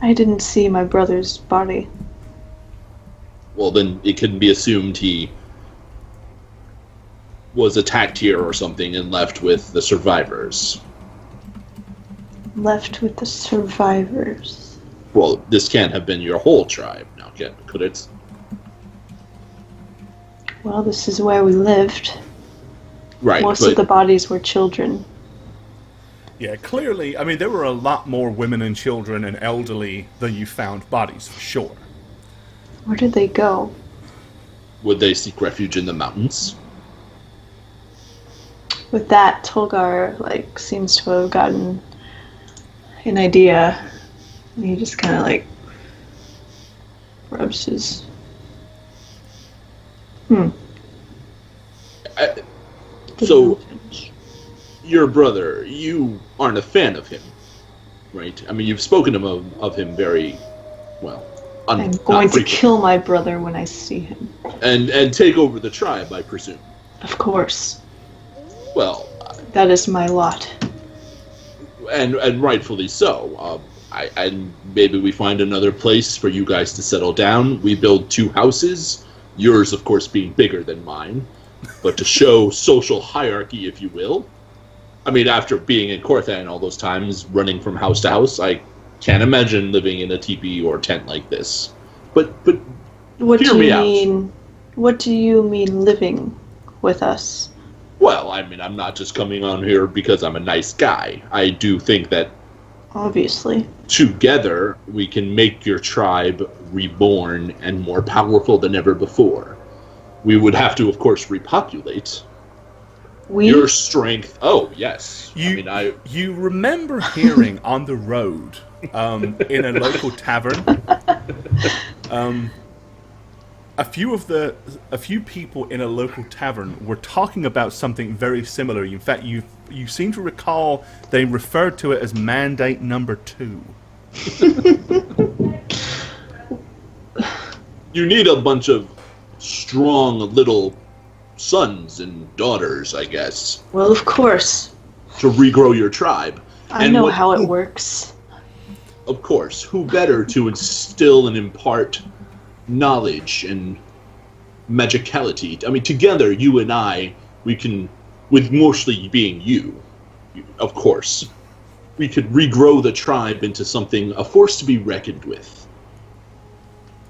I didn't see my brother's body. Well, then it can be assumed he was attacked here or something and left with the survivors. Left with the survivors. Well, this can't have been your whole tribe, now, could it? Well, this is where we lived. Right, Most but of the bodies were children. Yeah, clearly, I mean, there were a lot more women and children and elderly than you found bodies, for sure. Where did they go? would they seek refuge in the mountains? With that, Tolgar seems to have gotten an idea. And he just kind of rubs his. So, your brother, you aren't a fan of him, right? I mean, you've spoken of him very well. I'm going to kill my brother when I see him. And take over the tribe, I presume. Of course. Well, that is my lot. And rightfully so. And maybe we find another place for you guys to settle down. We build 2 houses, yours, of course, being bigger than mine, but to show social hierarchy, if you will. I mean, after being in Korthan all those times, running from house to house, I can't imagine living in a teepee or tent like this. But what hear do me you out. mean? What do you mean living with us? Well, I mean, I'm not just coming on here because I'm a nice guy. I do think that Obviously. together we can make your tribe reborn and more powerful than ever before. We would have to, of course, repopulate. Your strength. Oh, yes. You remember hearing on the road, in a local tavern, a few people in a local tavern were talking about something very similar. In fact, you seem to recall they referred to it as Mandate Number 2. You need a bunch of strong little sons and daughters, I guess. Well, of course. To regrow your tribe. I know how it works. Of course. Who better to instill and impart knowledge and magicality? I mean, together, you and I, we can, with mostly being you, of course, we could regrow the tribe into something, a force to be reckoned with.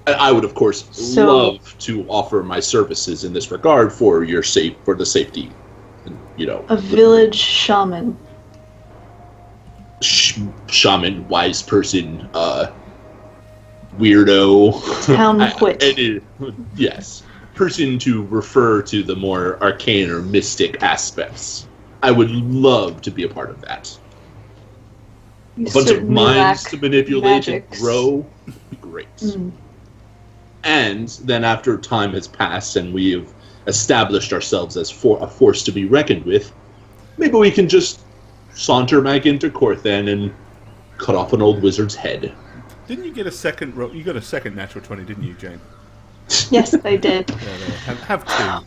I would, of course, love to offer my services in this regard for the safety, a village shaman. Shaman, wise person, weirdo. Town quit. Yes. Person to refer to the more arcane or mystic aspects. I would love to be a part of that. You a bunch of minds to manipulate magics. And grow. Great. Mm. And then after time has passed and we have established ourselves as a force to be reckoned with, maybe we can just saunter back into Corthan and cut off an old wizard's head. Didn't you get a second? You got a second natural 20, didn't you, Jane? Yes, I did. Have two.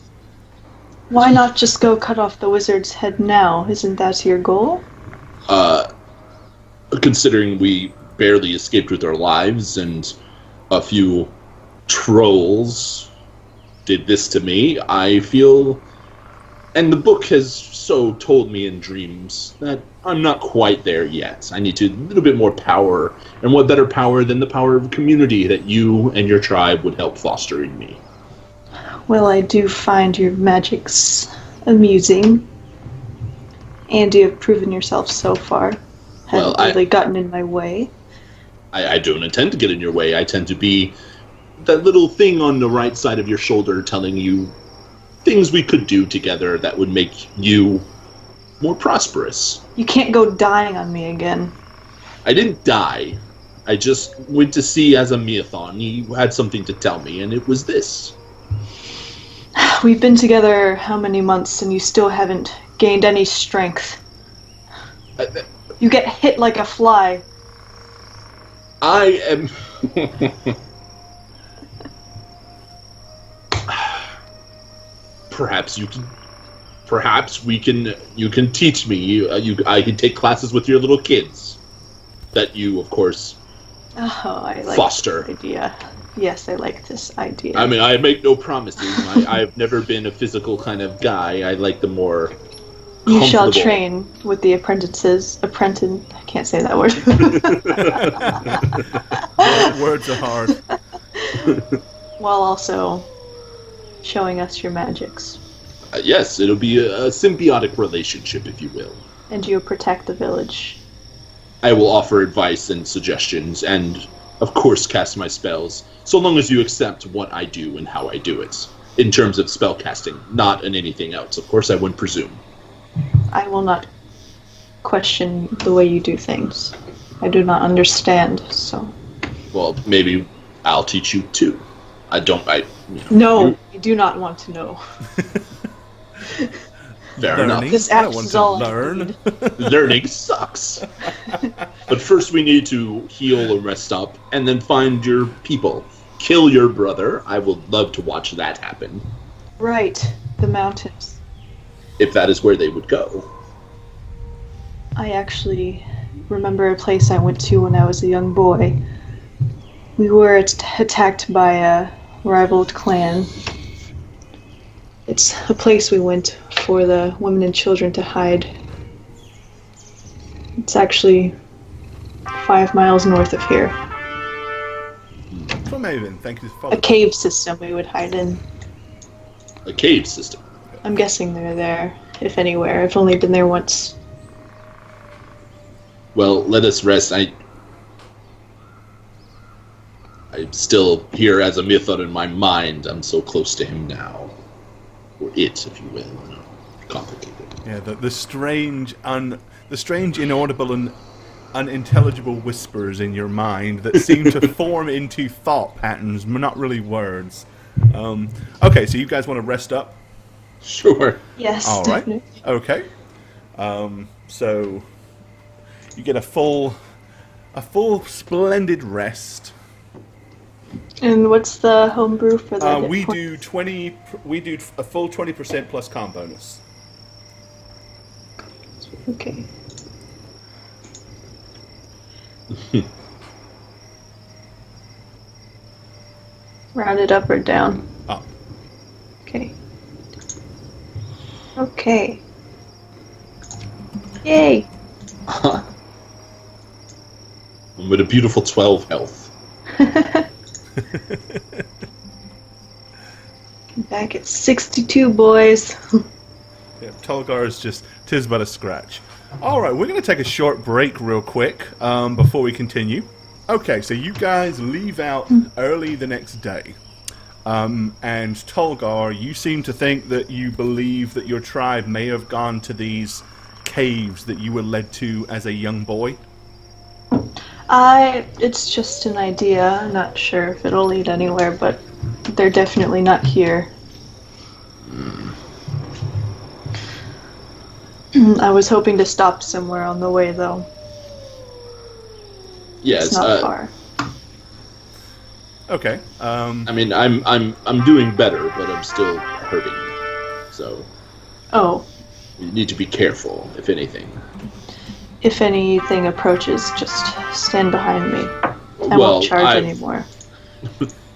Why not just go cut off the wizard's head now? Isn't that your goal? Considering we barely escaped with our lives and a few trolls did this to me, I feel, and the book has so told me in dreams, that I'm not quite there yet. I need a little bit more power, and what better power than the power of community that you and your tribe would help foster in me. Well, I do find your magics amusing, and you have proven yourself so far. Haven't really gotten in my way. I don't intend to get in your way. I tend to be that little thing on the right side of your shoulder telling you things we could do together that would make you more prosperous. You can't go dying on me again. I didn't die. I just went to see Azamiathon. He had something to tell me, and it was this. We've been together how many months, and you still haven't gained any strength. You get hit like a fly. I am... Perhaps you can teach me. I can take classes with your little kids that you, of course, I like foster. This idea. Yes, I like this idea. I mean, I make no promises. I've never been a physical kind of guy. I like the more You shall train with the apprentices. I can't say that word. Words are hard. While also showing us your magics. Yes, it'll be a symbiotic relationship, if you will. And you'll protect the village. I will offer advice and suggestions, and, of course, cast my spells, so long as you accept what I do and how I do it. In terms of spell casting, not in anything else. Of course, I wouldn't presume. I will not question the way you do things. I do not understand, so... Well, maybe I'll teach you, too. No, I do not want to know. Fair enough. This app is all I need. Learning sucks. But first we need to heal and rest up, and then find your people. Kill your brother. I would love to watch that happen. Right. The mountains. If that is where they would go. I actually remember a place I went to when I was a young boy. We were attacked by a rival clan. It's a place we went for the women and children to hide. It's actually 5 miles north of here. So Maven, thank you for a cave system we would hide in. A cave system? I'm guessing they're there, if anywhere. I've only been there once. Well, let us rest. I'm still here as a mythod in my mind. I'm so close to him now. Or it, if you will. Complicated. Yeah, the strange, inaudible and unintelligible whispers in your mind that seem to form into thought patterns, not really words. Okay, so you guys want to rest up? Sure. Yes, All right. definitely. Okay. So you get a full splendid rest. And what's the homebrew for that? We do a full 20% plus con bonus. Okay. Round it up or down? Up. Okay. Okay. Yay! I'm with a beautiful 12 health. Back at 62, boys. Yeah, Tolgar is just, 'tis but a scratch. Alright, we're going to take a short break real quick before we continue. Okay, so you guys leave out early the next day. And Tolgar, you seem to think that you believe that your tribe may have gone to these caves that you were led to as a young boy. It's just an idea. I'm not sure if it'll lead anywhere, but they're definitely not here. I was hoping to stop somewhere on the way, though. Yes, It's not far. Okay. I mean, I'm doing better, but I'm still hurting. So Oh, you need to be careful, if anything. if anything approaches, just stand behind me. I Well, won't charge anymore.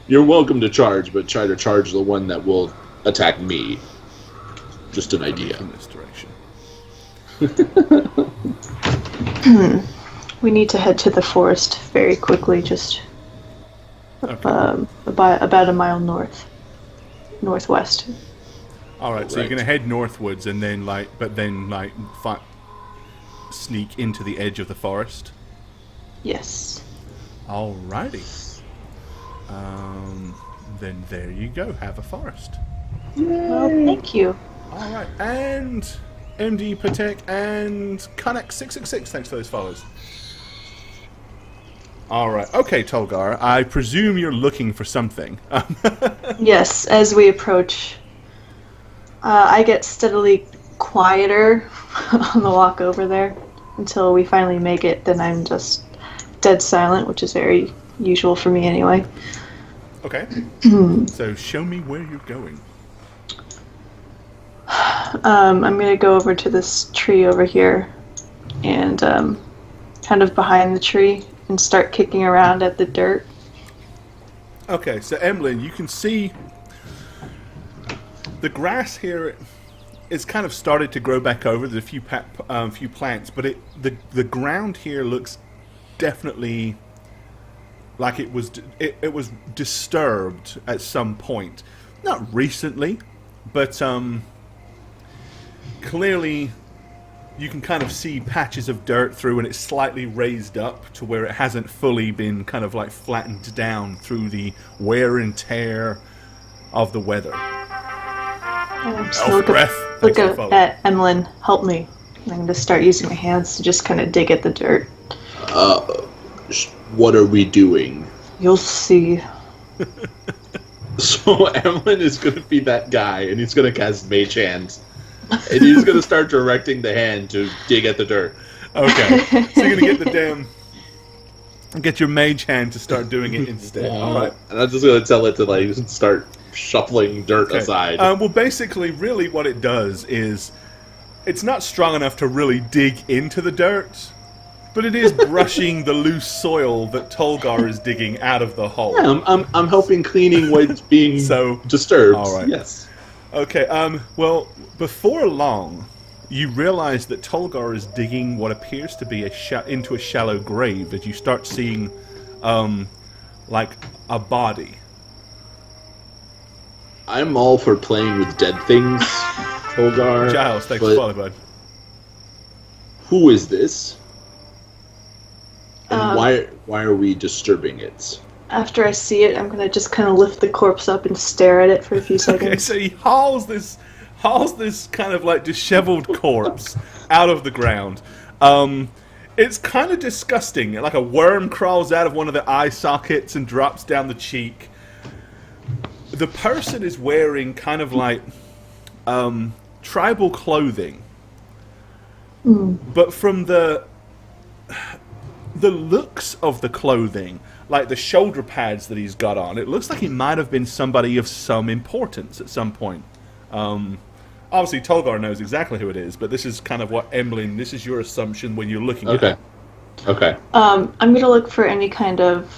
You're welcome to charge, but try to charge the one that will attack me. Just an idea. In this direction. We need to head to the forest very quickly, just Okay. about a mile northwest. Alright, so you're Right. going to head northwards and then, sneak into the edge of the forest. Yes. Alrighty. Then there you go. Have a forest. Well, thank you. Alright, and MD Patek and Connect666, thanks for those follows. Alright, okay, Tolgar, I presume you're looking for something. Yes, as we approach, I get steadily quieter on the walk over there until we finally make it. Then I'm just dead silent, which is very usual for me anyway. Okay. So show me where you're going. I'm going to go over to this tree over here and kind of behind the tree and start kicking around at the dirt. Okay, so Emlen, you can see the grass here is kind of started to grow back over. There's a few plants, but the ground here looks definitely like it was disturbed at some point. Not recently, but clearly you can kind of see patches of dirt through, and it's slightly raised up to where it hasn't fully been kind of like flattened down through the wear and tear of the weather. So breath. Look Thanks for the follow. at Emlen. Help me. I'm going to start using my hands to just kind of dig at the dirt. What are we doing? You'll see. So Emlen is going to be that guy, and he's going to cast Mage Hand. And he's going to start directing the hand to dig at the dirt. Okay, so you're gonna get your mage hand to start doing it instead. All right. And I'm just going to tell it to like start shuffling dirt Okay. aside. Well, basically, really, what it does is it's not strong enough to really dig into the dirt, but it is brushing the loose soil that Tolgar is digging out of the hole. Yeah, I'm helping cleaning what's being So- disturbed. all right. Yes. Okay. Well, before long, you realize that Tolgar is digging what appears to be into a shallow grave as you start seeing, like a body. I'm all for playing with dead things, Tolgar. Giles, thanks but for following, bud. who is this? And Um, why are we disturbing it? After I see it, I'm going to just kind of lift the corpse up and stare at it for a few Okay, seconds. so he hauls this hauls this kind of like disheveled corpse out of the ground. It's kind of disgusting. Like a worm crawls out of one of the eye sockets and drops down the cheek. The person is wearing kind of like tribal clothing. But from the looks of the clothing, like the shoulder pads that he's got on, it looks like he might have been somebody of some importance at some point. Obviously, Tolgar knows exactly who it is, but this is kind of what Emlen, this is your assumption when you're looking at it. Okay. I'm going to look for any kind of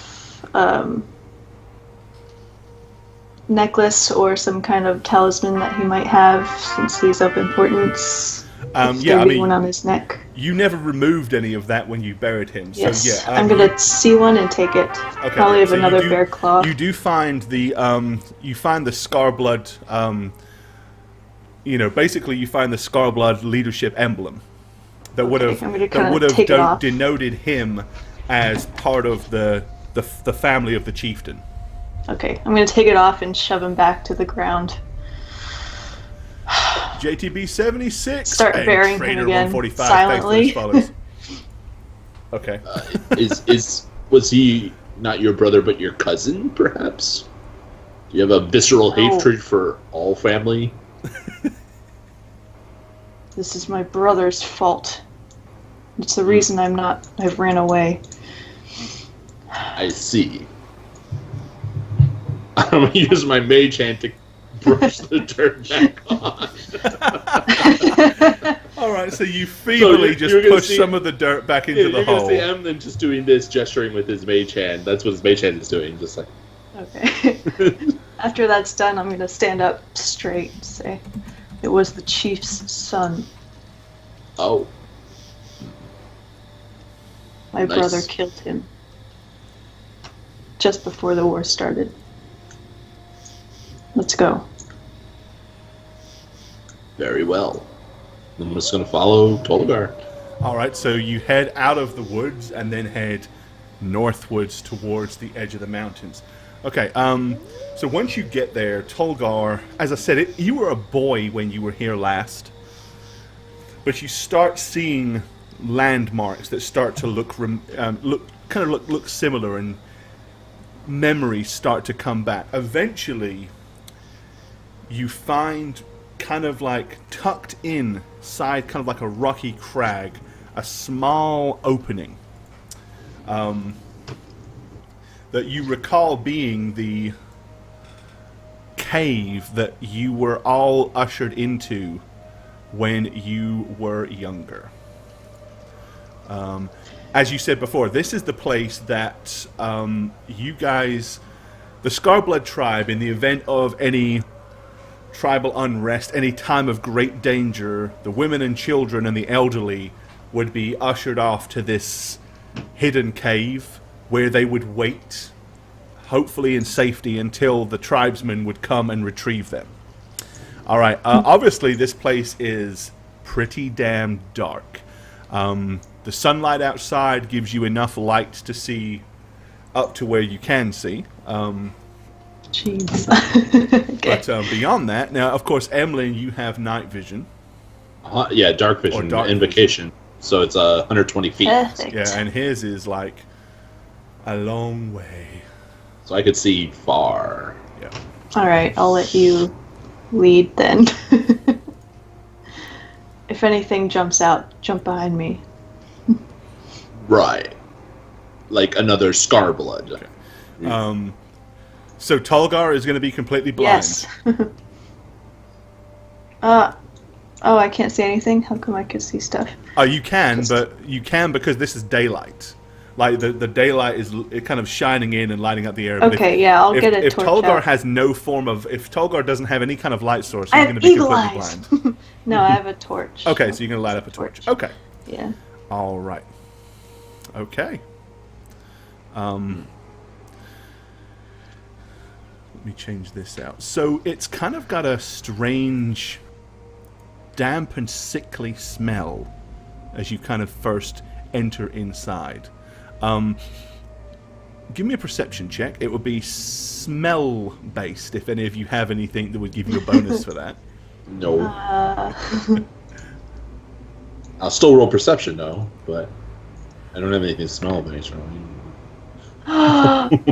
necklace or some kind of talisman that he might have, since he's of importance. One on his neck. You never removed any of that when you buried him. Yes, so yeah. I'm going to see one and take it. Okay, Probably have so another bear claw. You do find the Scarblood. Basically, you find the Scarblood leadership emblem that would have denoted him as part of the family of the chieftain. Okay, I'm going to take it off and shove him back to the ground. JTB 76. Start burying him again 145. silently. Okay. Was he not your brother but your cousin, perhaps? Do you have a visceral hatred for all family? This is my brother's fault. It's the reason I've ran away. I see. I'm going to use my mage hand to brush the dirt back on. Alright, so you feebly push some of the dirt back into the hole. You're going to see Emlen just doing this, gesturing with his mage hand. That's what his mage hand is doing, just like... Okay. After that's done, I'm going to stand up straight and say, it was the chief's son. Oh. My brother killed him. Just before the war started. Let's go. Very well. I'm just going to follow Tolgar. Alright, so you head out of the woods and then head northwards towards the edge of the mountains. Okay, so once you get there, Tolgar, as I said, you were a boy when you were here last, but you start seeing landmarks that start to look similar, and memories start to come back. Eventually, you find kind of like tucked inside, kind of like a rocky crag, a small opening. That you recall being the cave that you were all ushered into when you were younger. As you said before, this is the place that you guys, the Scarblood tribe, in the event of any tribal unrest, any time of great danger, the women and children and the elderly would be ushered off to this hidden cave, where they would wait, hopefully in safety, until the tribesmen would come and retrieve them. Alright, obviously this place is pretty damn dark. The sunlight outside gives you enough light to see up to where you can see. Jeez. Okay. But beyond that, now of course, Emlen, you have night vision. Yeah, dark vision, invocation. So it's 120 feet. Perfect. Yeah, and his is like a long way. So I could see far. Yeah. Alright, I'll let you lead then. If anything jumps out, jump behind me. Right. Like another Scarblood. Okay. So Tolgar is going to be completely blind. Yes. I can't see anything? How come I can see stuff? Oh, you can, but you can because this is daylight. Like, the daylight is kind of shining in and lighting up the air. Okay, I'll get a torch. If Tolgar out. has no form of... If Tolgar doesn't have any kind of light source, I he's have going to be eagle completely eyes. blind. No, I have a torch. Okay, so you're going to light up a torch. Okay. Yeah. All right. Okay. Let me change this out. So it's kind of got a strange, damp and sickly smell as you kind of first enter inside. Give me a perception check. It would be smell-based, if any of you have anything that would give you a bonus for that. No. Uh, I'll still roll perception though, but I don't have anything to smell of any sort.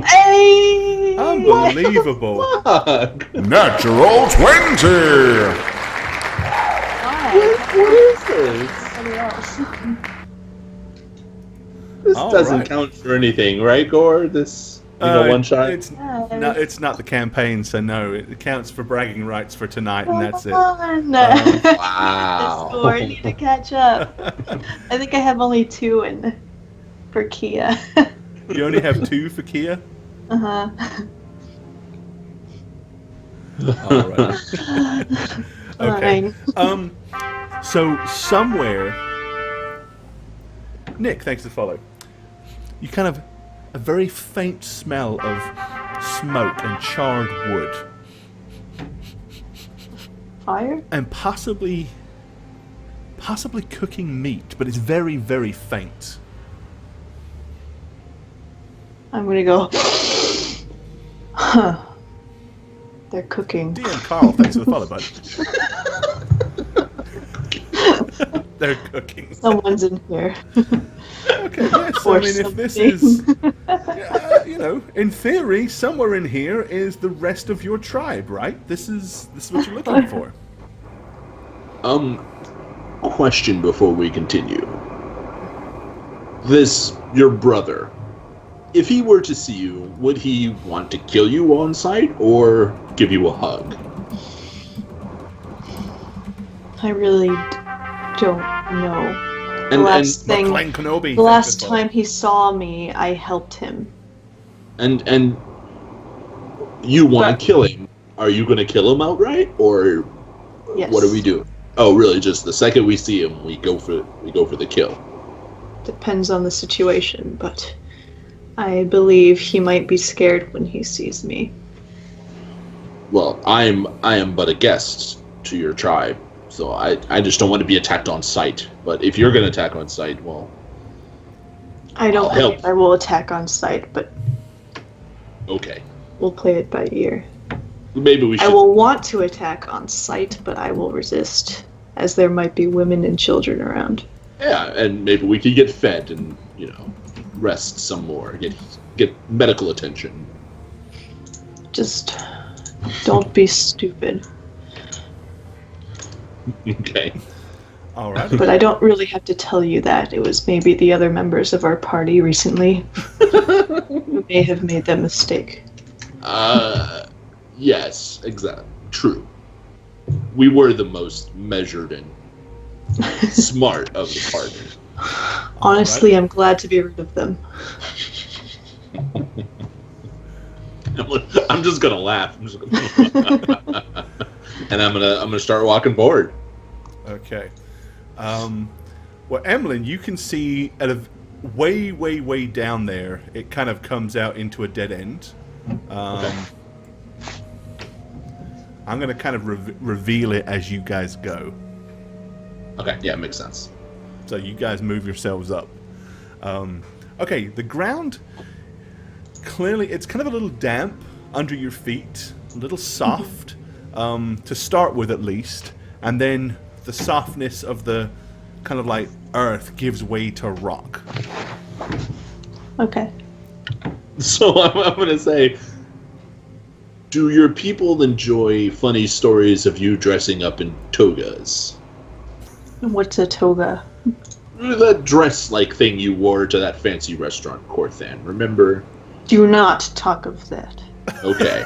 hey! Unbelievable. Fuck! Natural 20! Why? What is this? Somebody else. This All doesn't right. count for anything, right, Gore? This one shot. It's not the campaign, so no. It counts for bragging rights for tonight, and that's it. Wow. Score, I need to catch up. I think I have only 2 in for Kia. You only have 2 for Kia? Uh-huh. All right. Okay. Fine. So somewhere, Nick, thanks for the follow. You kind of a very faint smell of smoke and charred wood, Fire? and possibly cooking meat, but it's very, very faint. I'm gonna go. Huh. They're cooking. DM Carl, thanks for the follow, bud. They're cooking. Someone's in here. Okay, yes. Or I mean, if this something. is, in theory, somewhere in here is the rest of your tribe, right? This is what you're looking for. Question before we continue. Your brother, if he were to see you, would he want to kill you on sight or give you a hug? I really don't know. And McLean Kenobi. The last thanks for the follow. time he saw me, I helped him. and you want But- to kill him. Are you going to kill him outright, or Yes. what do we do? Oh, really? Just the second we see him, we go for the kill. Depends on the situation, but I believe he might be scared when he sees me. Well, I am but a guest to your tribe, so I just don't want to be attacked on sight. But if you're going to attack on sight, well, I don't I'll help. believe I will attack on sight, but okay. we'll play it by ear. Maybe we should. I will want to attack on sight, but I will resist, as there might be women and children around. Yeah, and maybe we could get fed and rest some more, get medical attention. Just don't be stupid. Okay. All right. But I don't really have to tell you that. It was maybe the other members of our party recently who may have made that mistake. Yes, exactly. True. We were the most measured and smart of the party. Honestly, I'm glad to be rid of them. I'm just gonna laugh. And I'm gonna start walking forward. Okay. Well, Emlen, you can see at a way, way, way down there, it kind of comes out into a dead end. Okay. I'm going to kind of reveal it as you guys go. Okay, yeah, makes sense. So you guys move yourselves up. Okay, the ground, clearly, it's kind of a little damp under your feet, a little soft, to start with at least, and then the softness of the kind of like earth gives way to rock. Okay. So I'm gonna say, do your people enjoy funny stories of you dressing up in togas? What's a toga? That dress-like thing you wore to that fancy restaurant, Corthan. Remember? Do not talk of that. Okay.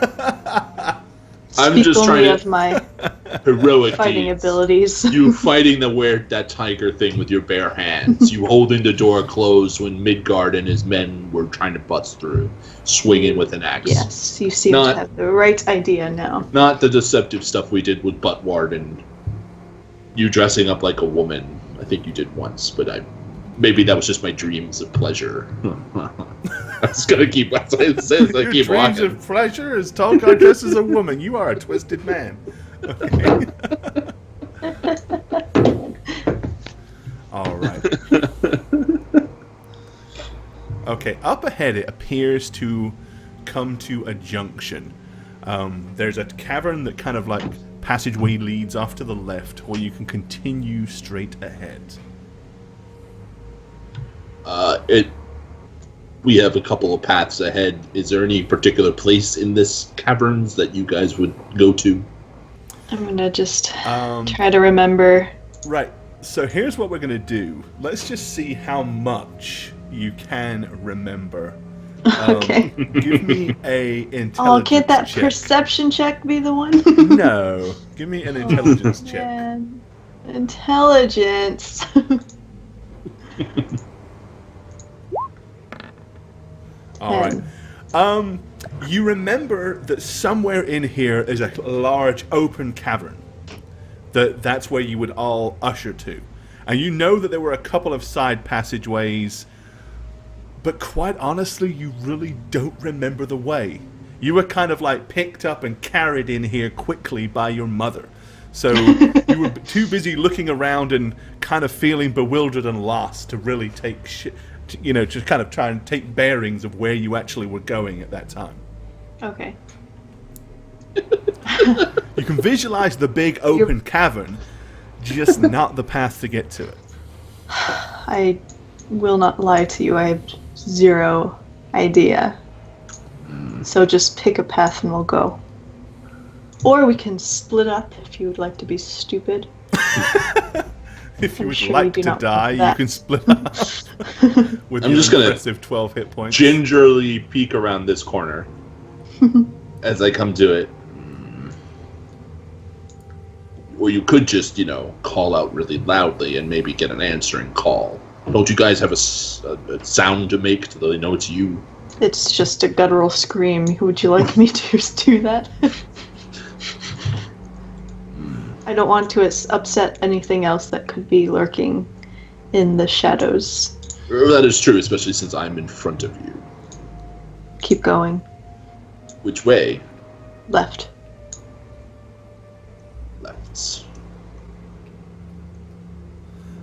I'm Speak just only trying to of my heroic fighting deeds. abilities. You fighting that tiger thing with your bare hands. You holding the door closed when Midgard and his men were trying to bust through, swinging with an axe. Yes, you seem Not- to have the right idea now. Not the deceptive stuff we did with Buttward and you dressing up like a woman. I think you did once, but maybe that was just my dreams of pleasure. I was gonna keep. As I said, I Your keep dreams walking. of pleasure as Tolgar dresses a woman. You are a twisted man. Okay. All right. Okay, up ahead it appears to come to a junction. There's a cavern that kind of like passageway leads off to the left, or you can continue straight ahead. We have a couple of paths ahead. Is there any particular place in this caverns that you guys would go to? I'm gonna just try to remember. Right. So here's what we're gonna do. Let's just see how much you can remember. Okay. Give me a intelligence Oh, can't that check. perception check be the one? No. Give me an intelligence check. Man. Intelligence. All right. You remember that somewhere in here is a large open cavern. That's where you would all usher to. And you know that there were a couple of side passageways, but quite honestly, you really don't remember the way. You were kind of like picked up and carried in here quickly by your mother. So you were too busy looking around and kind of feeling bewildered and lost to really take to kind of try and take bearings of where you actually were going at that time. Okay. You can visualize the big open cavern, just not the path to get to it. I will not lie to you. I have zero idea. So just pick a path and we'll go. Or we can split up if you would like to be stupid. If you I'm would sure like you do to not die, want you that. can split up with I'm your just gonna impressive 12 hit points. Gingerly peek around this corner as I come to it. Or you could just, call out really loudly and maybe get an answering call. Don't you guys have a sound to make so they know it's you? It's just a guttural scream. Would you like me to do that? I don't want to upset anything else that could be lurking in the shadows. That is true, especially since I'm in front of you. Keep going. Which way? Left. Left.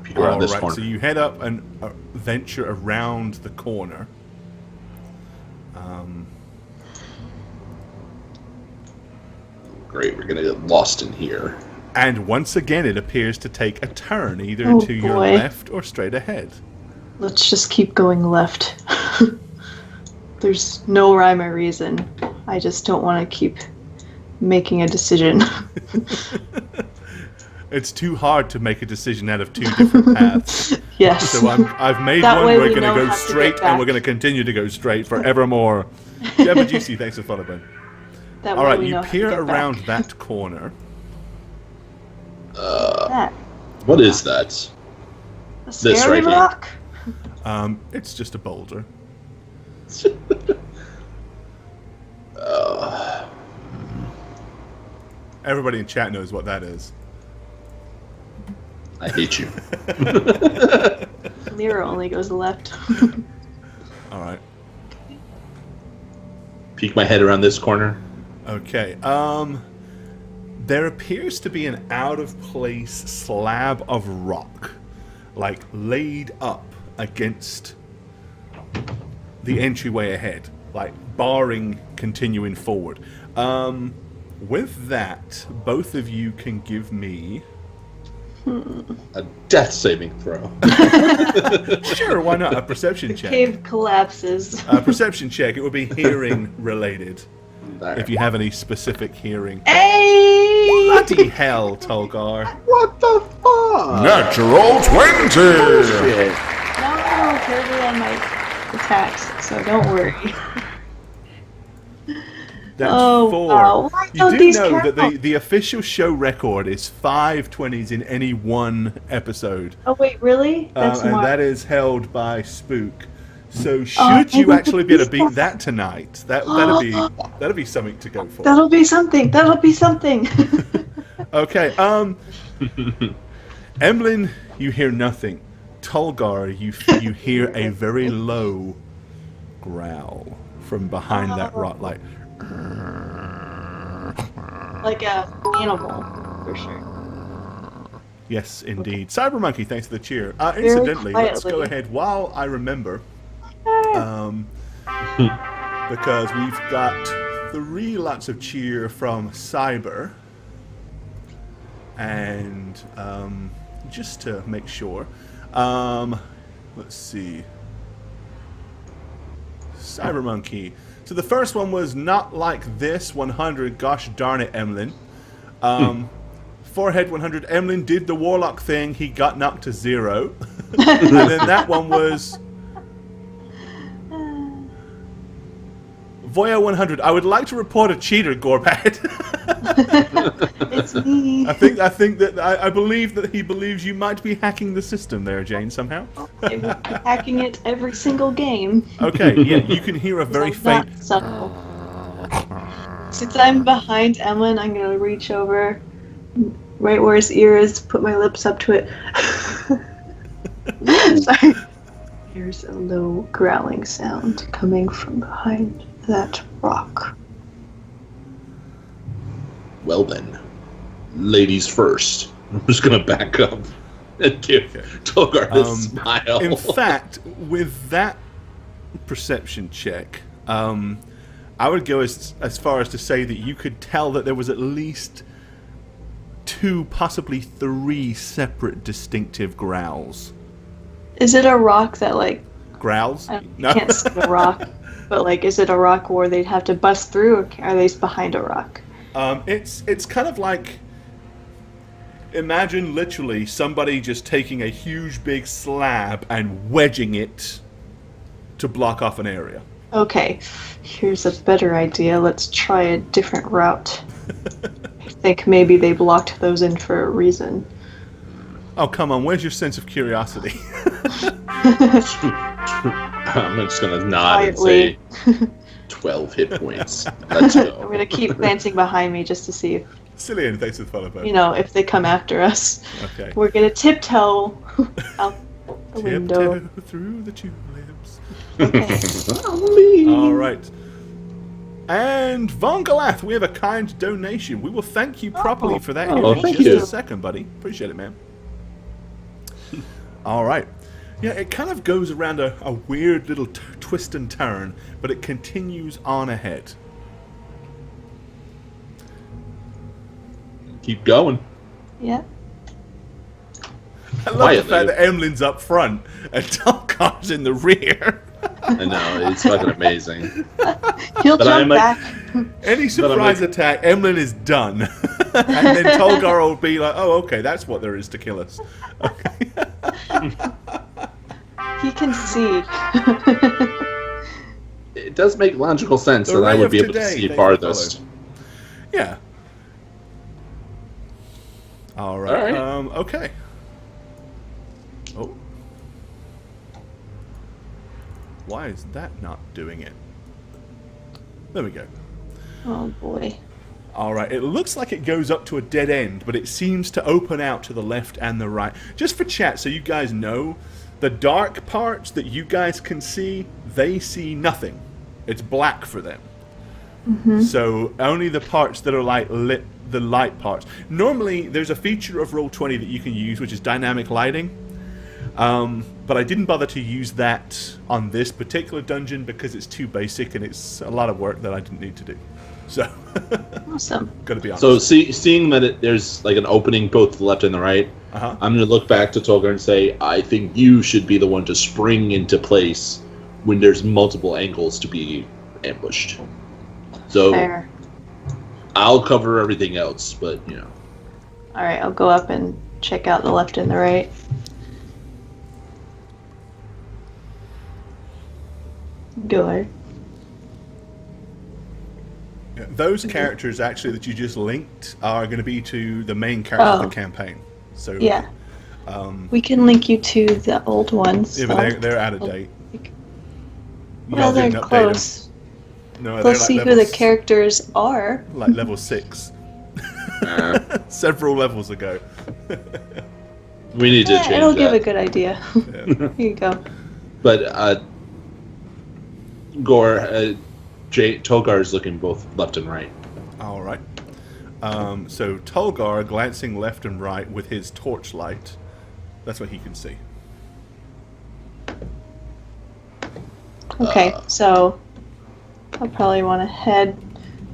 Peek around this Alright, corner. so you head up and venture around the corner. Great, we're gonna get lost in here. And once again, it appears to take a turn, either Oh, to your boy. left or straight ahead. Let's just keep going left. There's no rhyme or reason. I just don't want to keep making a decision. It's too hard to make a decision out of two different paths. Yes. So I've made That one. way We're we going know to go how to straight, get and we're back. going to continue to go straight forevermore. Jabba Juicy, thanks for following. That All way right, we you know how to peer get around back. that corner. That. What is that? A scary right here. rock? It's just a boulder. Everybody in chat knows what that is. I hate you. Mirror only goes left. All right. Peek my head around this corner. Okay. There appears to be an out-of-place slab of rock, like laid up against the entryway ahead, like barring continuing forward. With that, both of you can give me... A death saving throw. Sure, why not? A perception check. Cave collapses. A perception check. It would be hearing related. There. If you have any specific hearing. Hey! Bloody hell, Tolgar. What the fuck? Natural 20! Bullshit. No, I roll terribly on my attacks, so don't worry. That's Oh, 4. wow. Why You don't do these know that count? the official show record is 5 20s in any one episode. Oh wait, really? That's And more. that is held by Spook. So Oh, should you maybe actually be able to these beat that tonight, that'd be something to go for. That'll be something. That'll be something. Okay, Emlen, you hear nothing. Tolgar, you hear a very low growl from behind that rock, like Like a animal, for sure. yes, indeed. Cyber Monkey, thanks for the cheer. Incidentally, let's go quietly. ahead while I remember, because we've got 3 lots of cheer from Cyber. And just to make sure, let's see. Cyber Monkey. So the first one was not like this 100. Gosh darn it, Emlen. Forehead 100. Emlen did the Warlock thing. He got knocked to 0. And then that one was Voya 100. I would like to report a cheater, Gorbad. It's me. I think that I believe that he believes you might be hacking the system there, Jane, somehow. I will be hacking it every single game. Okay, yeah, you can hear a very faint. Not subtle. Since I'm behind Emlen, I'm gonna reach over, right where his ear is, put my lips up to it. Sorry. Here's a low growling sound coming from behind that rock. Well then, ladies first. I'm just gonna back up and give Tolgar a smile. In fact, with that perception check, I would go as far as to say that you could tell that there was at least 2, possibly 3 separate distinctive growls. Is it a rock that, like... Growls? I can't see a rock, but, like, is it a rock where they'd have to bust through, or are they behind a rock? It's kind of like... Imagine literally somebody just taking a huge big slab and wedging it to block off an area. Okay, here's a better idea. Let's try a different route. I think maybe they blocked those in for a reason. Oh, come on, where's your sense of curiosity? I'm just gonna nod and say 12 hit points. Let's go. I'm gonna keep glancing behind me just to see if, Cillian, thanks for the follow, bud. if they come after us. Okay. We're gonna tiptoe out the window. Tiptoe through the tulips. Okay. All right. And Von Galath, we have a kind donation. We will thank you properly for that here in thank just you. a second, buddy. Appreciate it, man. All right. Yeah, it kind of goes around a weird little twist and turn, but it continues on ahead. Keep going. Yeah. I love Quietly. the fact that Emlen's up front and Tolgar's in the rear. I know, it's fucking amazing. He'll But jump I'm like- back. Any surprise attack, Emlen is done. And then Tolgar will be like, oh, okay, that's what there is to kill us. Okay. He can see. It does make logical sense The that I ray would of be able to today, see they farthest. follow. Yeah. All right. All right. Okay. Oh. Why is that not doing it? There we go. Oh boy. All right. It looks like it goes up to a dead end, but it seems to open out to the left and the right. Just for chat, so you guys know, the dark parts that you guys can see, they see nothing. It's black for them. Mm-hmm. So only the parts that are like lit, the light parts. Normally, there's a feature of Roll20 that you can use, which is dynamic lighting. But I didn't bother to use that on this particular dungeon because it's too basic and it's a lot of work that I didn't need to do. So, Awesome. gotta be honest. So seeing that there's like an opening both to the left and the right, Uh-huh. I'm going to look back to Tolgar and say, I think you should be the one to spring into place when there's multiple angles to be ambushed. So Fair. I'll cover everything else, but Alright, I'll go up and check out the left and the right. Go ahead. Yeah, those characters actually that you just linked are going to be to the main character of Oh. the campaign. So Yeah. We can link you to the old ones. yeah, but they're out of date. Well, Y'all they're didn't update close. them. No, We'll they're see like who the levels- characters are. like level 6. Several levels ago. we need to Yeah, change it'll that. give a good idea. Yeah. Here you go. But Gore, Tolgar is looking both left and right. All right. So Tolgar glancing left and right with his torchlight. That's what he can see. Okay, so I'll probably want to head.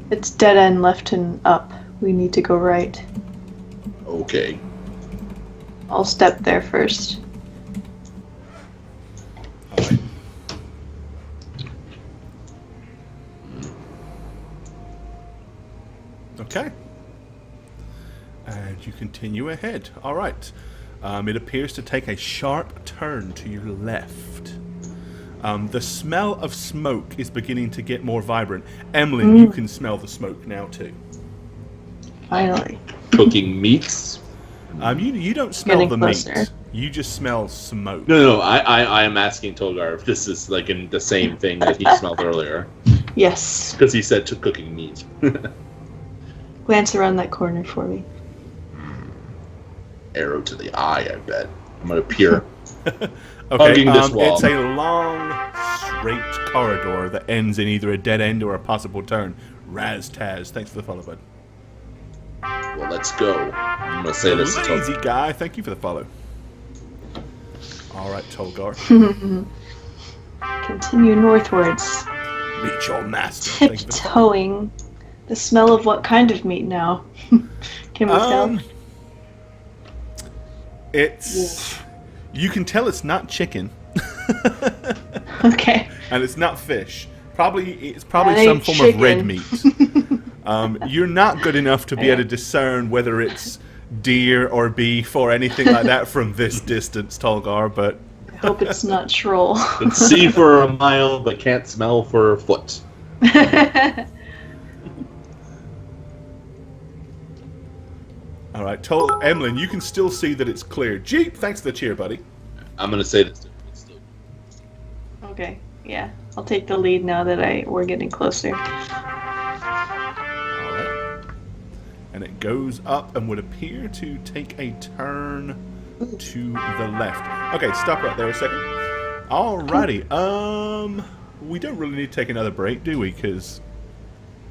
It's dead end left and up. We need to go right. Okay. I'll step there first. All right. Okay. And you continue ahead. All right. It appears to take a sharp turn to your left. The smell of smoke is beginning to get more vibrant. Emlen, you can smell the smoke now too. Finally. Cooking meats? You don't smell Getting the closer. meat. You just smell smoke. No. I am asking Tolgar if this is like in the same thing that he smelled earlier. Yes. Because he said to cooking meat. Glance around that corner for me. Arrow to the eye, I bet. I'm gonna peer. Okay, Hugging this wall. it's a long, straight corridor that ends in either a dead end or a possible turn. Raz-Taz, thanks for the follow, bud. Well, let's go. I'm gonna say this to Lazy Tolgar. guy, thank you for the follow. All right, Tolgar. Continue northwards. Meet your master. Thank you for the follow. Tiptoeing. The smell of what kind of meat now? Can we tell? It's... You can tell it's not chicken. Okay. And it's not fish. It's That probably some ain't form of red chicken. meat. You're not good enough to be able to discern whether it's deer or beef or anything like that from this distance, Tolgar, but... I hope it's not troll. Can see for a mile, but can't smell for a foot. All right, Emlen, you can still see that it's clear. Jeep, thanks for the cheer, buddy. I'm gonna say this to him. It's still... Okay, yeah. I'll take the lead now that we're getting closer. All right. And it goes up and would appear to take a turn to the left. Okay, stop right there a second. Alrighty. We don't really need to take another break, do we? Because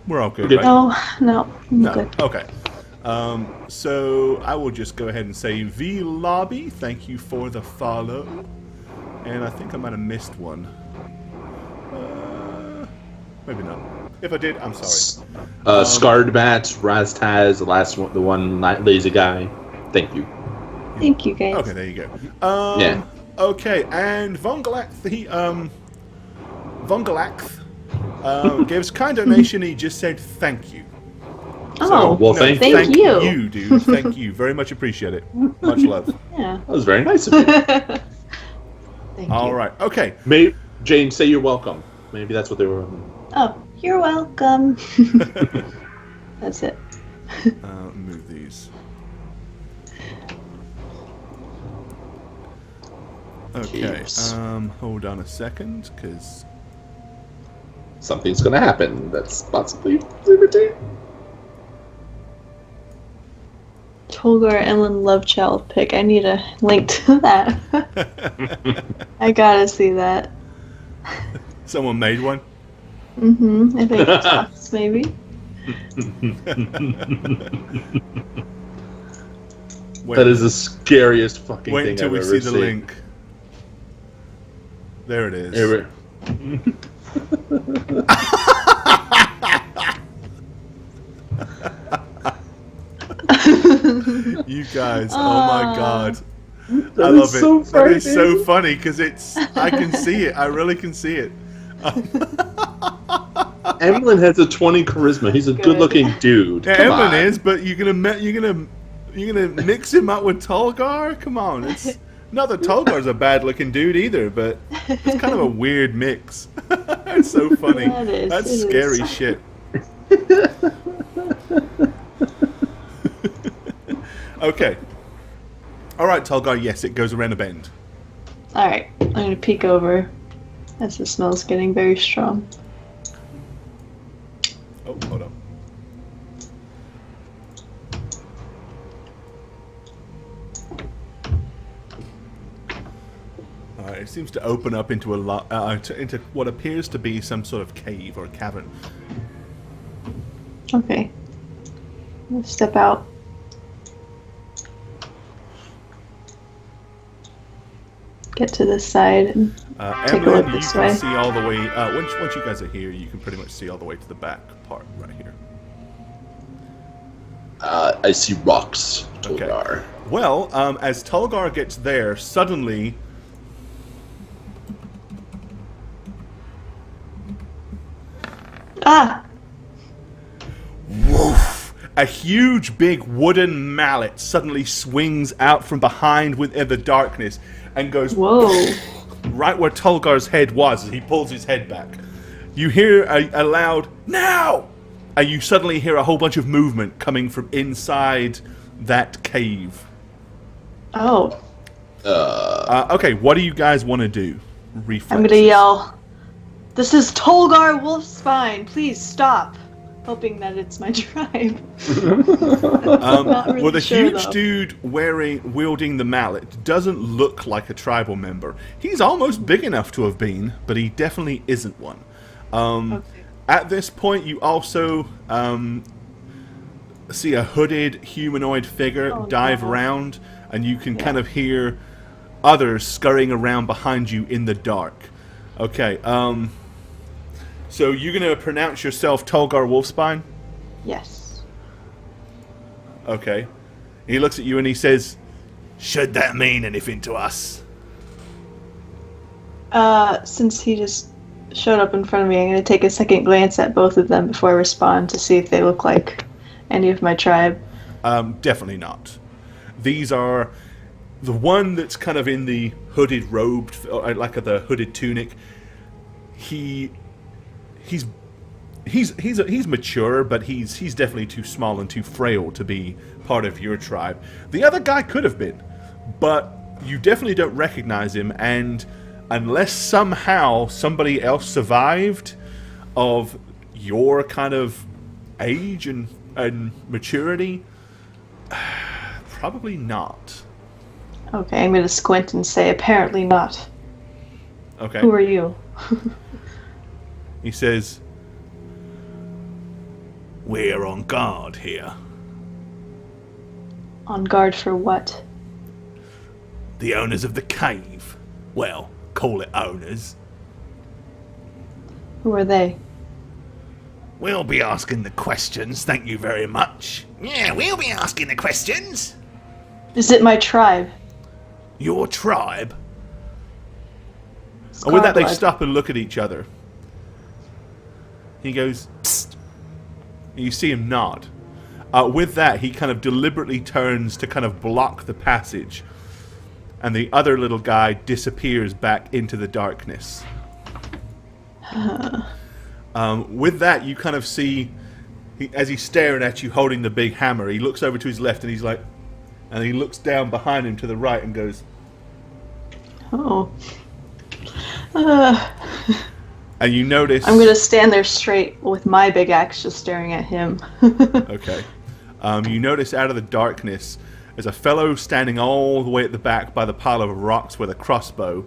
we're all good, Good. right? No, I'm No. good. Okay. So I will just go ahead and say V Lobby, thank you for the follow. And I think I might have missed one. Maybe not. If I did, I'm sorry. Scarred Bats, Raz-Taz, the last one, the one lazy guy. Thank you. Thank you, guys. Okay, there you go. Yeah. Okay, and Vongalax, gives kind donation. He just said thank you. Oh, well, thank thank you. you, dude. Thank you. Very much appreciate it. Much love. Yeah. That was very nice of you. Thank you. All right. Okay. Maybe, Jane, say you're welcome. Maybe that's what they were. Oh, you're welcome. That's it. Move these. Okay. Caves. Hold on a second, because Something's gonna happen. That's possibly liberty. Tolgar Emlen love child pick. I need a link to that. I gotta see that. someone made one. I think it's Fox, maybe. That is the scariest fucking Wait thing until I've we ever see the seen. link. There it is. Here You guys, oh my god. That I is love it. so That is so frightening. funny because I can see it. I really can see it. Emlen has a 20 charisma. He's a Good. good-looking dude. Yeah, Come Emlen on. is, but you're gonna mix him up with Tolgar? Come on, it's not that Tolgar's a bad-looking dude either, but it's kind of a weird mix. It's so funny. That is, That's it scary is. shit. Okay. All right, Tolgar. Yes, it goes around a bend. Alright, I'm gonna peek over as the smell's getting very strong. Oh, hold on. It seems to open up into into what appears to be some sort of cave or cavern. Okay. Let's step out. Get to this side and take a look Emlen, you this can way. see all the way. Once you guys are here, you can pretty much see all the way to the back part right here. I see rocks, Tolgar. Okay. Well, as Tolgar gets there, suddenly... Ah! Woof! A huge, big wooden mallet suddenly swings out from behind within the darkness and goes... Whoa. Right where Tolgar's head was as he pulls his head back. You hear a loud, "Now!" And you suddenly hear a whole bunch of movement coming from inside that cave. Oh. Okay, what do you guys want to do? Reflexes. I'm gonna yell, "This is Tolgar Wolfspine! Please stop!" Hoping that it's my tribe. Not really Well, the sure, huge though. dude wielding the mallet doesn't look like a tribal member. He's almost big enough to have been, but he definitely isn't one. Okay. At this point, you also see a hooded humanoid figure dive no. around, and you can kind of hear others scurrying around behind you in the dark. Okay, so you're going to pronounce yourself Tolgar Wolfspine? Yes. Okay. He looks at you and he says, "Should that mean anything to us?" Since he just showed up in front of me, I'm gonna take a second glance at both of them before I respond to see if they look like any of my tribe. Definitely not. These are the one that's kind of in the hooded robe, like the hooded tunic. He's mature, but he's definitely too small and too frail to be part of your tribe. The other guy could have been, but you definitely don't recognize him, and unless somehow somebody else survived of your kind of age and maturity, probably not. Okay, I'm gonna squint and say, apparently not. Okay. Who are you? He says, "We're on guard here. On guard for what? The owners of the cave. Well, call it owners. Who are they? We'll be asking the questions, thank you very much." "Yeah, we'll be asking the questions." Is it my tribe? "Your tribe?" And with that, they Scarblood. stop and look at each other. He goes, "Psst." You see him nod. With that, he kind of deliberately turns to kind of block the passage. And the other little guy disappears back into the darkness. With that, you kind of see, as he's staring at you holding the big hammer, he looks over to his left and he's like, and he looks down behind him to the right and goes, Oh. and you notice... I'm gonna stand there straight with my big axe just staring at him. Okay. You notice out of the darkness, there's a fellow standing all the way at the back by the pile of rocks with a crossbow,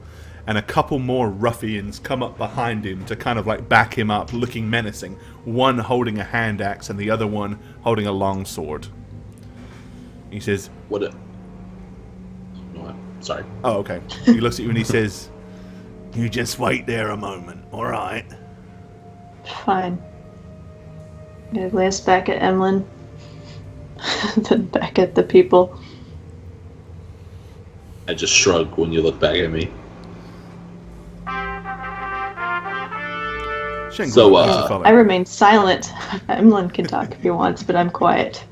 and a couple more ruffians come up behind him to kind of like back him up, looking menacing. One holding a hand axe and the other one holding a long sword. He says, What a... No, sorry. "Oh, okay." He looks at you and he says, "You just wait there a moment, alright?" Fine. I'm gonna glance back at Emlen. Then back at the people. I just shrug when you look back at me. So, I remain silent. Emlen can talk if he wants, but I'm quiet.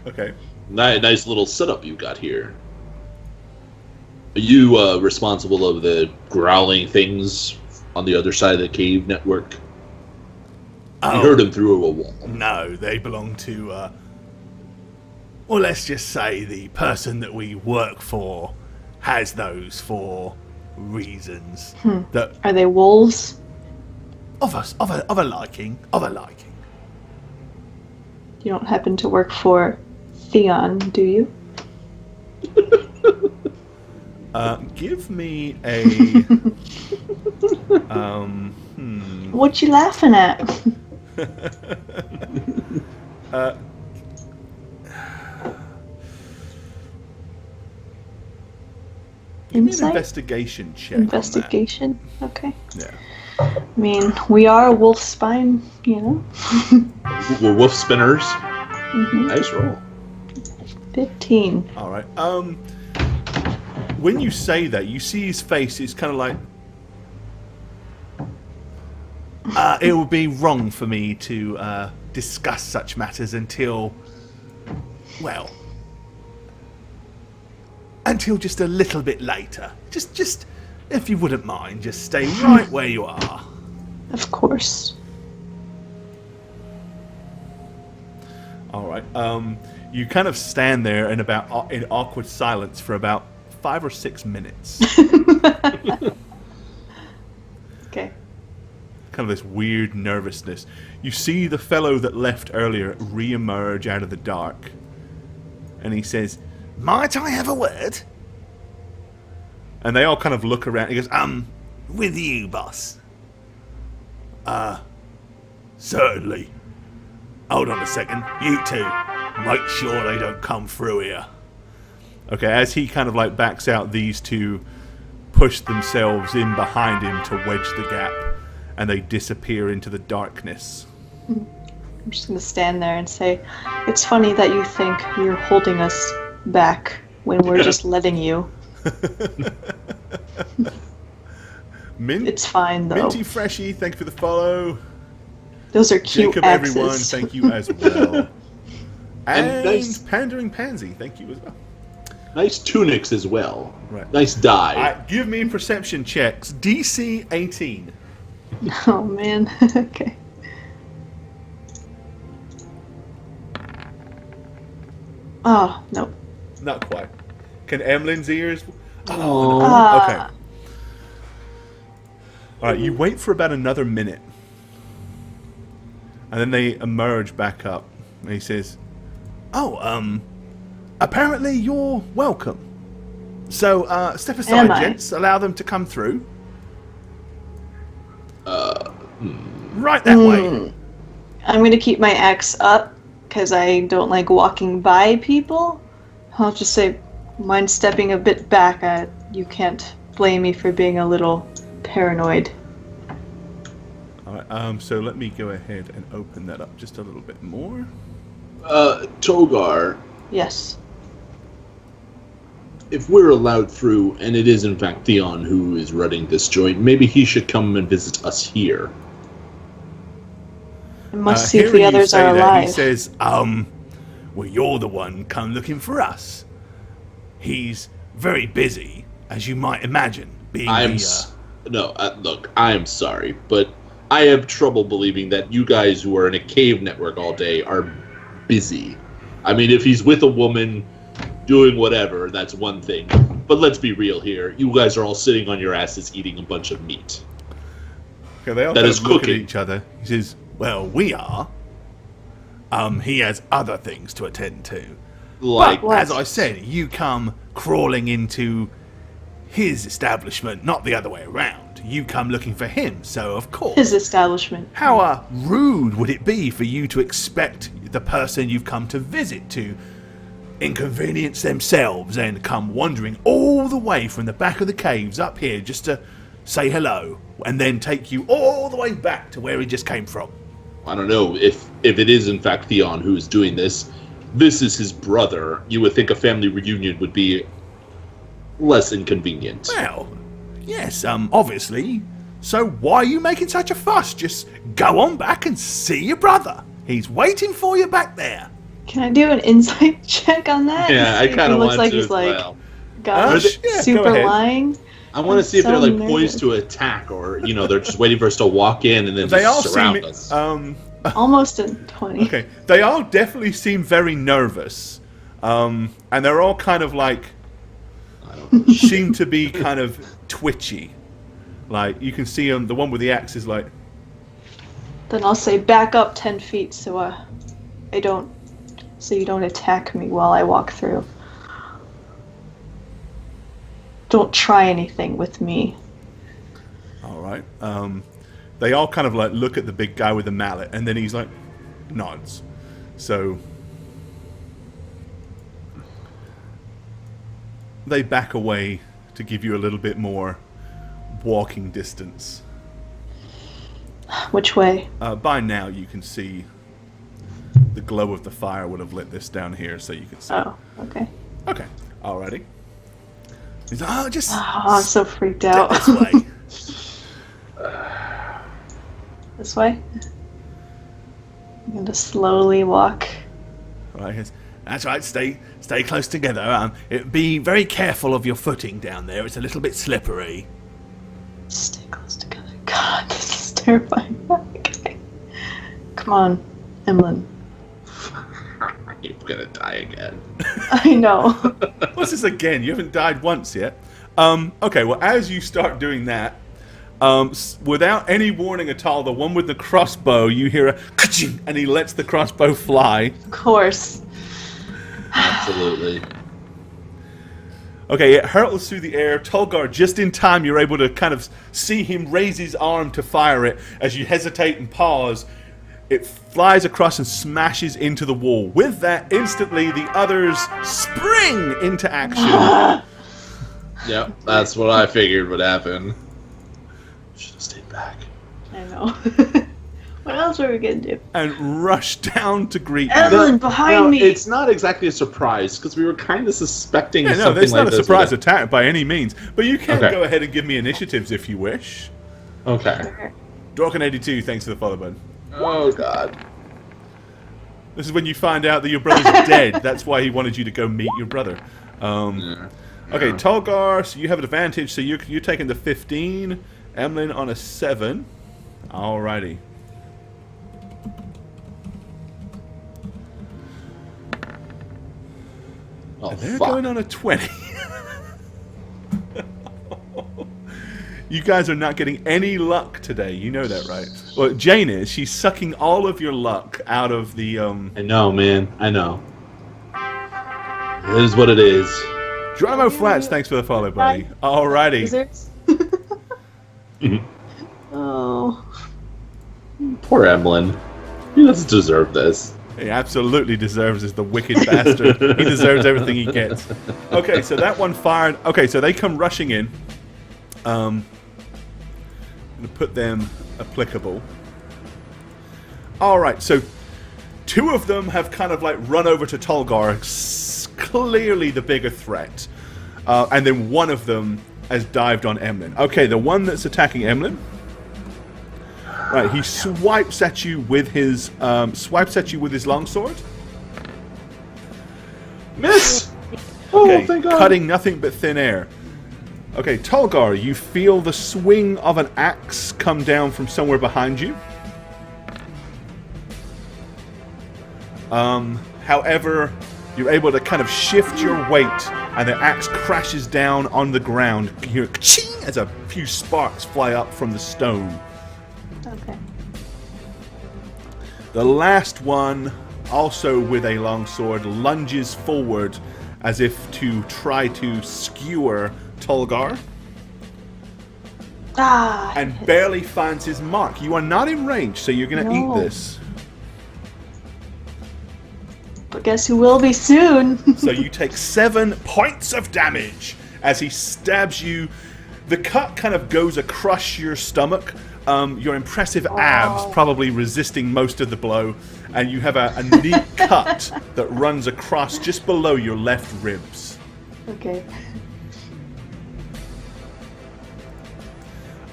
Okay. Nice little setup you got here. Are you responsible of the growling things on the other side of the cave network? You heard them through a wall. No, they belong to, well, let's just say the person that we work for has those for reasons that Are they wolves? of a liking. You don't happen to work for Theon, do you? Give me a What you laughing at? give me an Insight? investigation check. Investigation? Okay. On that. I mean, we are Wolfspine, you know? We're wolf spinners. Mhm. Nice roll. 17. All right. When you say that, you see his face is kind of like, it would be wrong for me to discuss such matters until just a little bit later. Just if you wouldn't mind, just stay right where you are. Of course. All right. You kind of stand there in awkward silence for about 5 or 6 minutes. Okay. Kind of this weird nervousness. You see the fellow that left earlier re-emerge out of the dark, and he says, "Might I have a word?" And they all kind of look around. He goes, "With you, boss." Certainly. Hold on a second. You two, make sure they don't come through here. Okay, as he kind of like backs out, these two push themselves in behind him to wedge the gap, and they disappear into the darkness. I'm just going to stand there and say, it's funny that you think you're holding us back when we're just letting you. It's fine, though. Minty Freshy, thank you for the follow. Those are cute Jacob, axes. everyone, thank you as well. and nice. Pandering Pansy, thank you as well. Nice tunics as well. Right. Nice dye. Give me perception checks. DC 18. Oh, man. Okay. Oh, no. Not quite. Can Emlen's ears... Oh. Okay. Alright, you wait for about another minute. And then they emerge back up. And he says, apparently you're welcome. So, step aside, gents. Allow them to come through. Right that way. I'm going to keep my axe up, because I don't like walking by people. I'll just say, mind stepping a bit back. You can't blame me for being a little paranoid. Alright, so let me go ahead and open that up just a little bit more. Tolgar, Yes. if we're allowed through, and it is in fact Theon who is running this joint, maybe he should come and visit us here. I must see if Hearing the you others say are that, alive. he says, well, you're the one come looking for us. He's very busy, as you might imagine, being Look, I am sorry, but I have trouble believing that you guys who are in a cave network all day are busy. I mean, if he's with a woman doing whatever, that's one thing. But let's be real here. You guys are all sitting on your asses eating a bunch of meat. Okay, they all That kind is of look cooking. at each other. He says, well, we are. He has other things to attend to. Like, But, as I said, you come crawling into his establishment, not the other way around. You come looking for him, so of course. His establishment. How rude would it be for you to expect the person you've come to visit to inconvenience themselves and come wandering all the way from the back of the caves up here just to say hello, and then take you all the way back to where he just came from? I don't know, if it is in fact Theon who is doing this, this is his brother. You would think a family reunion would be less inconvenient. Well, yes, obviously. So why are you making such a fuss? Just go on back and see your brother. He's waiting for you back there. Can I do an insight check on that? Yeah, See I if kind he of looks want like to he's as like, well. gosh, Yeah, go super ahead. lying. I want to see if so they're like nervous. poised to attack, or they're just waiting for us to walk in and then They all just surround seem us. Almost a 20. okay. They all definitely seem very nervous, and they're all kind of like seem to be kind of twitchy. Like you can see them. The one with the axe is like. Then I'll say back up 10 feet so you don't attack me while I walk through. Don't try anything with me. All right. They all kind of like look at the big guy with the mallet, and then he's like nods. So they back away to give you a little bit more walking distance. Which way? By now you can see the glow of the fire would have lit this down here, so you can see. Oh, okay. Okay. Alrighty. He's like, oh, just I'm so freaked out. this way. This way? I'm going to slowly walk. Right. That's right. Stay close together. Be very careful of your footing down there. It's a little bit slippery. Stay close together. God, this is terrifying. Okay. Come on, Emlen. You're gonna die again. I know. What's this again? You haven't died once yet. Okay. Well, as you start doing that, without any warning at all, the one with the crossbow, you hear a ka-ching, and he lets the crossbow fly. Of course. Absolutely. Okay, it hurtles through the air. Tolgar, just in time, you're able to kind of see him raise his arm to fire it. As you hesitate and pause, it flies across and smashes into the wall. With that, instantly, the others spring into action. Yep, that's what I figured would happen. Should have stayed back. I know. What else are we going to do? And rush down to greet you. Emlen, behind me! It's not exactly a surprise, because we were kind of suspecting Yeah, no, something it's like not a this surprise would- attack by any means. But you can Okay. go ahead and give me initiatives if you wish. Okay. Dorkin82, thanks for the follow button. Oh, God. This is when you find out that your brother's dead. That's why he wanted you to go meet your brother. Okay, Tolgar, so you have an advantage, so you're taking the 15. Emlen on a 7. Alrighty. Oh, And they're fuck. going on a 20. You guys are not getting any luck today. You know that, right? Well, Jane is. She's sucking all of your luck out of the... I know, man. I know. It is what it is. Dramo Flats, thanks for the follow, buddy. Alrighty. Lizards? Oh. Poor Emlen. He doesn't deserve this. He absolutely deserves this, the wicked bastard. He deserves everything he gets. Okay, so that one fired. Okay, so they come rushing in. I'm going to put them applicable. Alright, so 2 of them have kind of like run over to Tolgar, clearly the bigger threat. And then one of them has dived on Emlen. Okay, the one that's attacking Emlen. Right, he swipes at you with his longsword. Miss! Okay, Oh, thank God. cutting nothing but thin air. Okay, Tolgar, you feel the swing of an axe come down from somewhere behind you. However, you're able to kind of shift your weight, and the axe crashes down on the ground. You hear ka-ching as a few sparks fly up from the stone. Okay. The last one, also with a longsword, lunges forward as if to try to skewer Tolgar, and barely finds his mark. You are not in range, so you're going to eat this. But guess who will be soon? So you take 7 points of damage as he stabs you. The cut kind of goes across your stomach. Your impressive abs probably resisting most of the blow, and you have a neat cut that runs across just below your left ribs. Okay.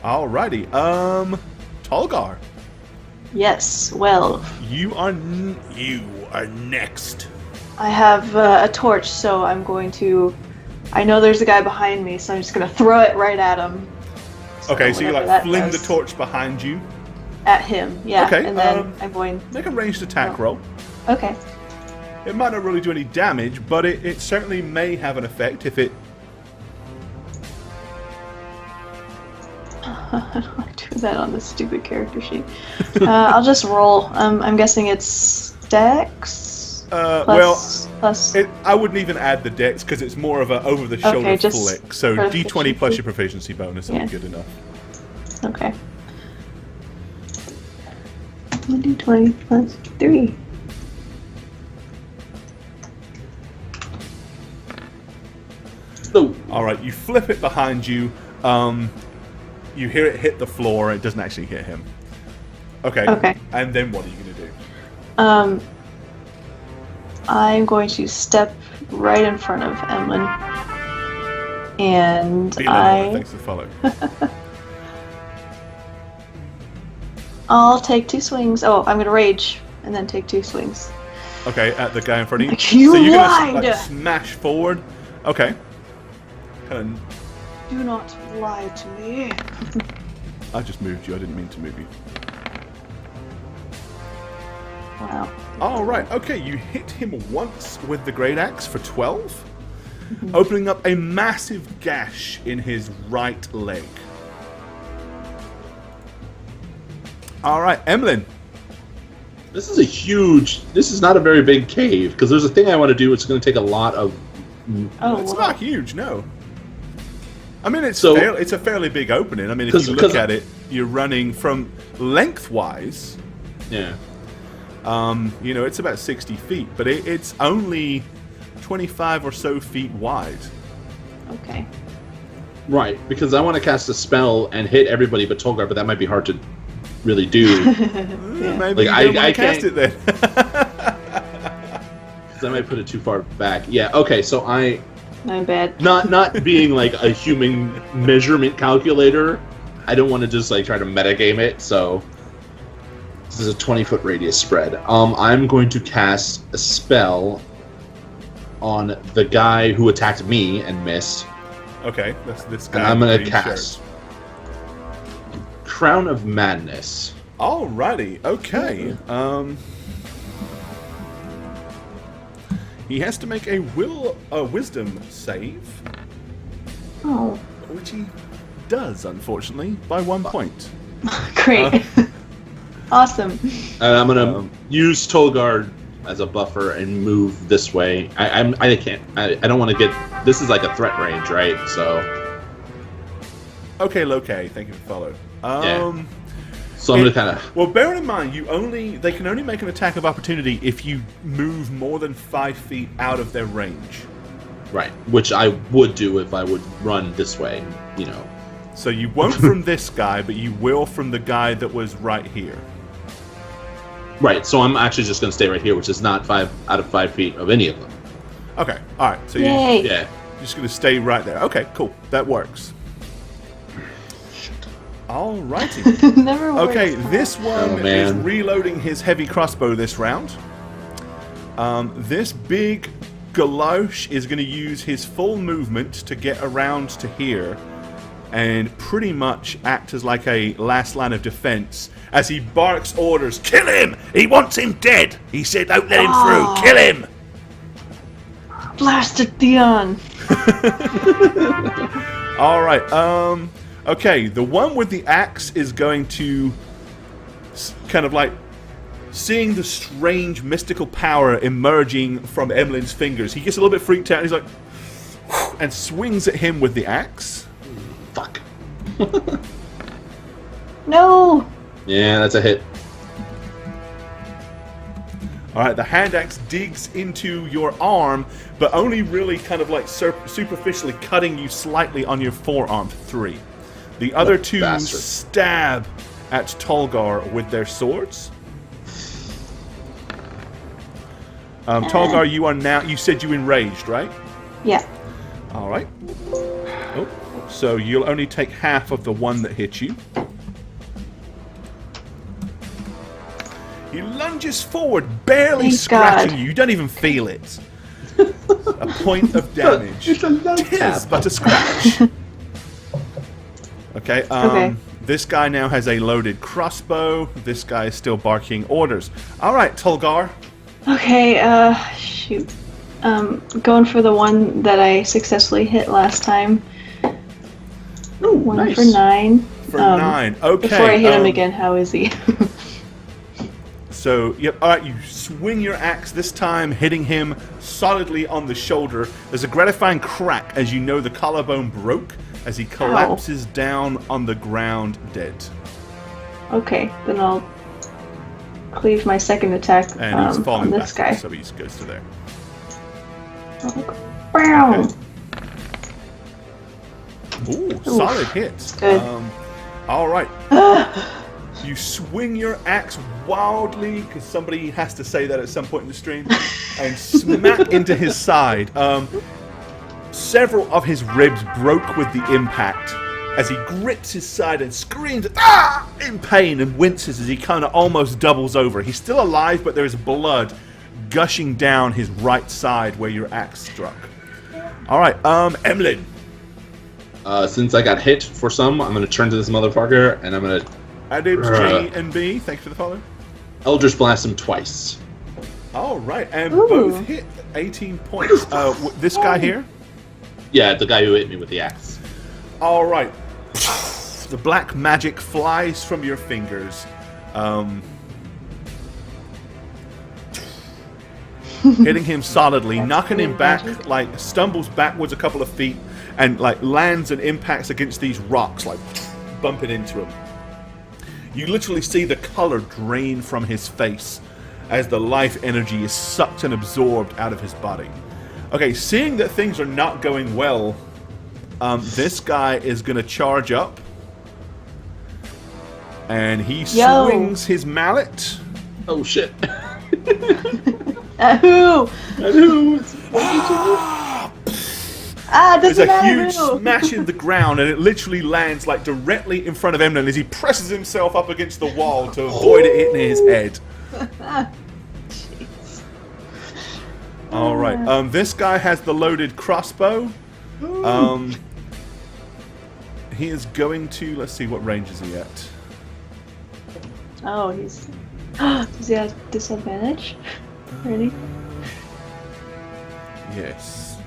Alrighty, Tolgar, Yes, well, you are next. I have a torch, so I'm going to... I know there's a guy behind me, so I'm just going to throw it right at him. Okay, so you whatever like that fling the does. torch behind you. At him, yeah. Okay, And then I'm going... Make a ranged attack Oh. roll. Okay. It might not really do any damage, but it certainly may have an effect if it... I don't want to do that on this stupid character sheet. I'll just roll. I'm guessing it's Dex? Plus... I wouldn't even add the dex because it's more of a over-the-shoulder Okay, just flick. So proficiency. d20 plus your proficiency bonus will Yeah. be good enough. Okay. 1d20 plus 3. No. Alright, you flip it behind you. You hear it hit the floor. It doesn't actually hit him. Okay. Okay. And then what are you going to do? I'm going to step right in front of Emlen. And Thanks for the follow. I'll take 2 swings. Oh, I'm gonna rage and then take 2 swings. Okay, at the guy in front of you. You so you're lied! gonna like, smash forward. Okay. Kind of. Do not lie to me. I just moved you. I didn't mean to move you. Wow. All right. Okay, you hit him once with the great axe for 12, opening up a massive gash in his right leg. All right, Emlen. This is this is not a very big cave, because there's a thing I want to do. It's going to take a lot of... Oh, It's wow. not huge, no. I mean, it's So- it's a fairly big opening. I mean, if you look at it, you're running from lengthwise. Yeah. It's about 60 feet, but it's only 25 or so feet wide. Okay. Right, because I want to cast a spell and hit everybody but Tolgar, but that might be hard to really do. Maybe Like, you don't want to cast can't- it then. Because I might put it too far back. Yeah, okay, so My bad. not being like a human measurement calculator, I don't want to just like try to metagame it, so this is a 20-foot radius spread. I'm going to cast a spell on the guy who attacked me and missed. Okay, that's this guy. And I'm going green to cast shirt. Crown of Madness. Alrighty, okay. He has to make a wisdom save, Oh, which he does, unfortunately, by 1 point. great. Awesome. And I'm going to use Tolgar as a buffer and move this way. I don't want to get... This is like a threat range, right? So... Okay, Loki, thank you for follow. So I'm going to kind of... Well, bear in mind, they can only make an attack of opportunity if you move more than 5 feet out of their range. Right, which I would do if I would run this way, you know. So you won't from this guy, but you will from the guy that was right here. Right, so I'm actually just going to stay right here, which is not 5 out of 5 feet of any of them. Okay, alright, so Yay. Yeah. you're just going to stay right there. Okay, cool, that works. Alrighty. Never works. Okay, this one Oh, is man. reloading his heavy crossbow this round. This big galosh is going to use his full movement to get around to here and pretty much act as like a last line of defense as he barks orders. Kill him! He wants him dead! He said don't let him through! Kill him! Blasted Theon. Alright, okay, the one with the axe is going to kind of like seeing the strange mystical power emerging from Emlen's fingers. He gets a little bit freaked out and he's like, and swings at him with the axe. Fuck. No. Yeah, that's a hit. Alright, the hand axe digs into your arm, but only really kind of like superficially cutting you slightly on your forearm. 3. The other 2 bastard. stab at Tolgar with their swords. Tolgar, you are now... You said you enraged, right? Yeah. Alright. Oh, so you'll only take half of the one that hit you. He lunges forward, barely Thank scratching God. you. You don't even feel it. A point of damage. It's a love Tis tap. but a scratch. Okay, Okay. This guy now has a loaded crossbow. This guy is still barking orders. Alright, Tolgar. Okay, shoot. Going for the one that I successfully hit last time. Ooh, One nice. for 9. For 9. Okay. Before I hit him again, how is he? So, yep, alright, you swing your axe, this time hitting him solidly on the shoulder. There's a gratifying crack as you know the collarbone broke as he collapses down on the ground dead. Okay, then I'll cleave my second attack And he's on falling this back, guy. so he just goes to there. Bow! Okay. Ooh, solid hit. good. Alright. You swing your axe wildly, because somebody has to say that at some point in the stream, and smack into his side. Several of his ribs broke with the impact as he grips his side and screams in pain and winces as he kind of almost doubles over. He's still alive, but there's blood gushing down his right side where your axe struck. All right, Emlen. Since I got hit for some, I'm going to turn to this motherfucker, and I'm going to... Adibs, J and B, thanks for the follow. Eldritch Blast him twice. All right, and both hit 18 points. This guy here? Yeah, the guy who hit me with the axe. All right. The black magic flies from your fingers. Hitting him solidly, knocking him back, like stumbles backwards a couple of feet, and like lands and impacts against these rocks, like bumping into him. You literally see the color drain from his face as the life energy is sucked and absorbed out of his body. Okay, seeing that things are not going well, this guy is going to charge up. And he swings his mallet. Oh, shit. At who? There's a huge smash in the ground, and it literally lands like directly in front of Emlen as he presses himself up against the wall to avoid it hitting his head. All right. This guy has the loaded crossbow. He is going to. Let's see, what range is he at? Oh, he's. Does he have disadvantage? Ready? Yes.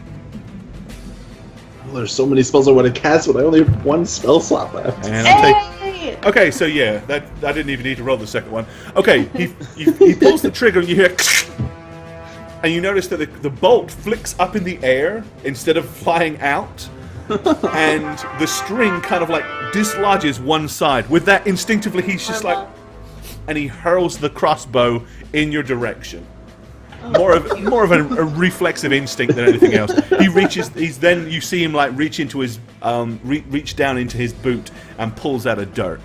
Oh, there's so many spells I want to cast, but I only have one spell slot left. And I'll okay, so yeah, that I didn't even need to roll the second one. Okay, he pulls the trigger, and you hear, and you notice that the bolt flicks up in the air instead of flying out, and the string kind of like dislodges one side. With that, instinctively, he's just like, and he hurls the crossbow in your direction. More of a reflexive instinct than anything else. He reaches. Then you see him like reach into his reach down into his boot and pulls out a dirk.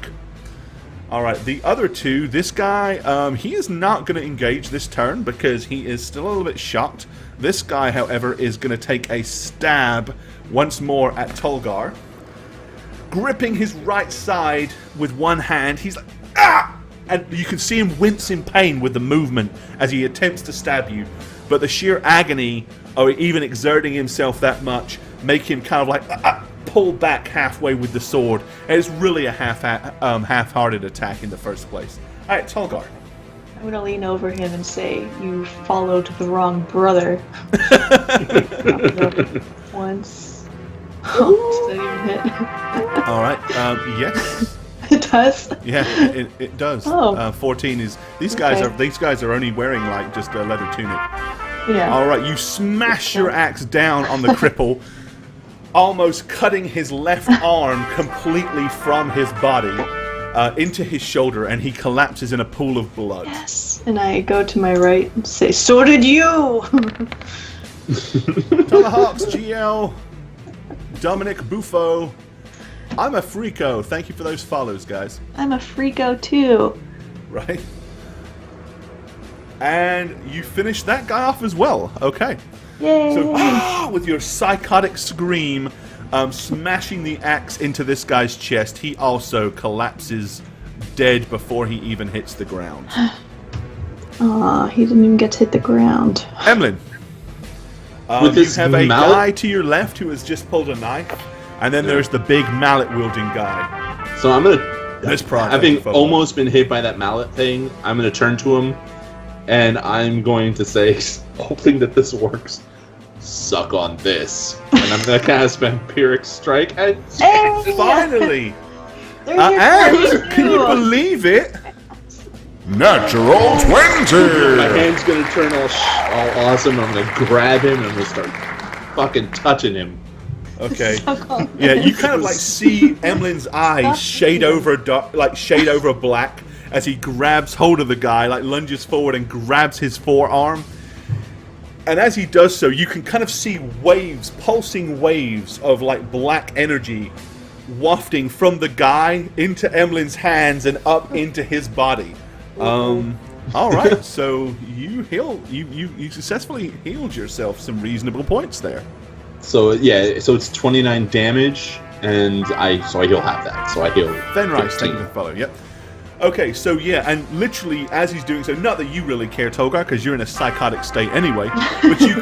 All right, the other two. This guy, he is not going to engage this turn because he is still a little bit shocked. This guy, however, is going to take a stab once more at Tolgar, gripping his right side with one hand. He's like, ah! And you can see him wince in pain with the movement as he attempts to stab you. But the sheer agony of even exerting himself that much make him kind of like pull back halfway with the sword. And it's really a half-hearted attack in the first place. All right, Tolgar. I'm going to lean over him and say, you followed the wrong brother. Once. Oh, does that even hit? All right, yes. It does. Yeah, it does. 14 is. These guys are only wearing like just a leather tunic. Yeah. All right, you smash your axe down on the cripple, almost cutting his left arm completely from his body into his shoulder, and he collapses in a pool of blood. Yes. And I go to my right and say, "So did you." Tomahawks, GL, Dominic Buffo. I'm a freako. Thank you for those follows, guys. I'm a freako too. Right. And you finish that guy off as well. Okay. Yay! So, with your psychotic scream, smashing the axe into this guy's chest, he also collapses dead before he even hits the ground. Aw, he didn't even get to hit the ground. Emlen. You have a guy to your left who has just pulled a knife. And then there's the big mallet-wielding guy. So I'm having almost been hit by that mallet thing, I'm going to turn to him, and I'm going to say, hoping that this works, suck on this. And I'm going to cast Vampiric Strike. And finally! And, can you believe it? Natural 20! My hand's going to turn all awesome, and I'm going to grab him, and I'm going to start fucking touching him. Okay. Yeah, you kind of like see Emlen's eyes shade over black as he grabs hold of the guy, like lunges forward and grabs his forearm. And as he does so, you can kind of see waves, pulsing waves of like black energy wafting from the guy into Emlen's hands and up into his body. All right, so you successfully healed yourself some reasonable points there. So it's 29 damage, and I he'll have that. So I heal. Fenris, thank you for the follow. Yep. Okay, so yeah, and literally as he's doing so, not that you really care, Tolgar, because you're in a psychotic state anyway, but you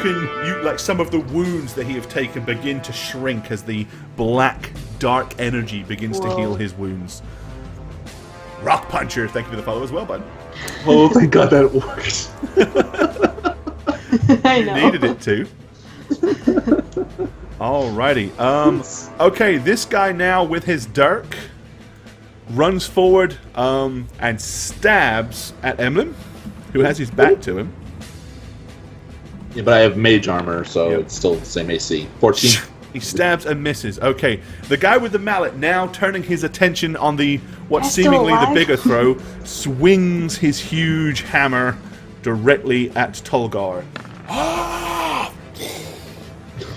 like some of the wounds that he have taken begin to shrink as the black, dark energy begins to heal his wounds. Rock Puncher, thank you for the follow as well, bud. Oh, thank God that worked. I know. Needed it to. Alrighty. Okay, this guy now with his dirk runs forward and stabs at Emlen, who has his back to him. Yeah, but I have mage armor, so it's still the same AC. 14. He stabs and misses. Okay, the guy with the mallet, now turning his attention on what's seemingly the bigger throw, swings his huge hammer directly at Tolgar.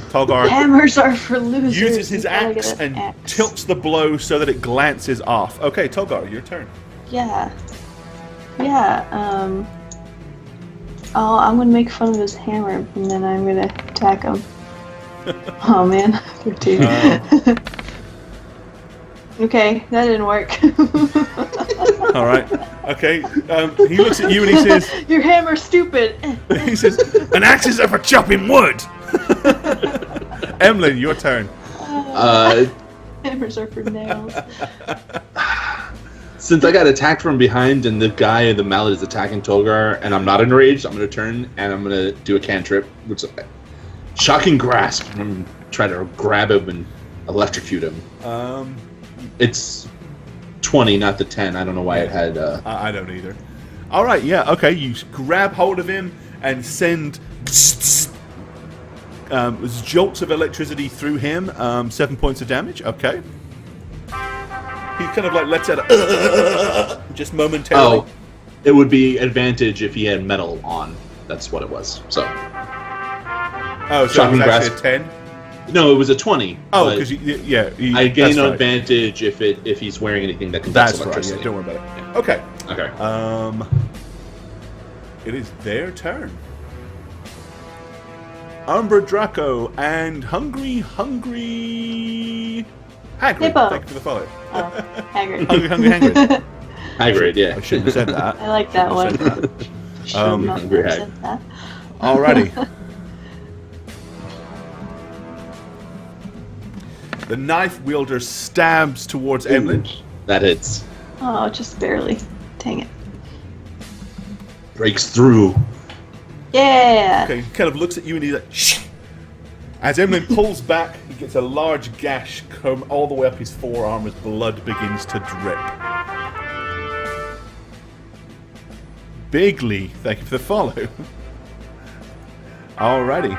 Tolgar Hammers are for losers. uses his You gotta axe get an and axe. tilts the blow so that it glances off. Okay, Tolgar, your turn. Yeah. I'm gonna make fun of his hammer, and then I'm gonna attack him. Oh man, 13. Okay, that didn't work. All right. Okay. He looks at you and he says, Your hammer's stupid. "He says, an axe is for chopping wood." Emlen, your turn. Hammers are for nails. Since I got attacked from behind and the guy in the mallet is attacking Tolgar, and I'm not enraged, I'm going to turn and I'm going to do a cantrip, which is Shocking Grasp. I'm going to try to grab him and electrocute him. It's 20, not the 10. I don't know why it had... I don't either. All right, yeah, okay. You grab hold of him and send jolts of electricity through him. 7 points of damage. Okay. He kind of like lets out a just momentarily. Oh, it would be advantage if he had metal on. That's what it was. So. Oh, so Shocking it was actually Grasp. a 10? No, it was a 20. Oh, because I gain an advantage if he's wearing anything that conducts That's right. electricity. Yeah, don't worry about it. Okay. Okay. It is their turn. Umbra Draco and Hungry Hagrid. Hippo. Thank you for the follow. Oh, Hagrid. Hungry Hagrid. Hagrid, yeah. I shouldn't have said that. I like that one. Shouldn't have Not Hungry have Hag. said that. Alrighty. The knife wielder stabs towards Emlen. That hits. Oh, just barely. Dang it. Breaks through. Yeah. Okay, he kind of looks at you and he's like, shh. As Emlen pulls back, he gets a large gash come all the way up his forearm as blood begins to drip. Bigly, thank you for the follow. Alrighty.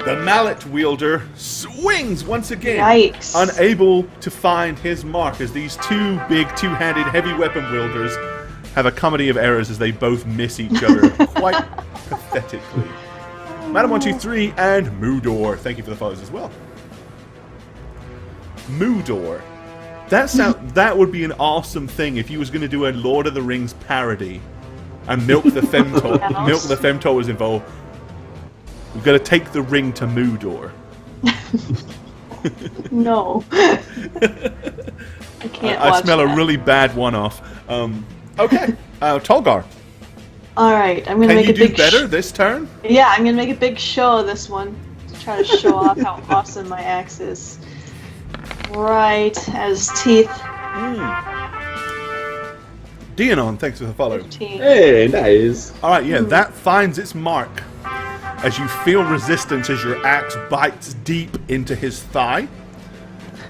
The mallet wielder swings once again, Yikes. unable to find his mark as these two big two-handed heavy weapon wielders have a comedy of errors as they both miss each other quite pathetically. Madam 123 and Moodor, thank you for the follows as well. Moodor. That would be an awesome thing if you was going to do a Lord of the Rings parody and Milk the Femtol was involved. We've got to take the ring to Moodor. No. I can't watch I smell that. a really bad one-off. Okay, Tolgar. Alright, I'm gonna Can make you a do big better this turn? Yeah, I'm gonna make a big show of this one to try to show off how awesome my axe is. Right, as teeth. Dianon, thanks for the follow. 15. Hey, nice. Alright, yeah, that finds its mark as you feel resistance as your axe bites deep into his thigh.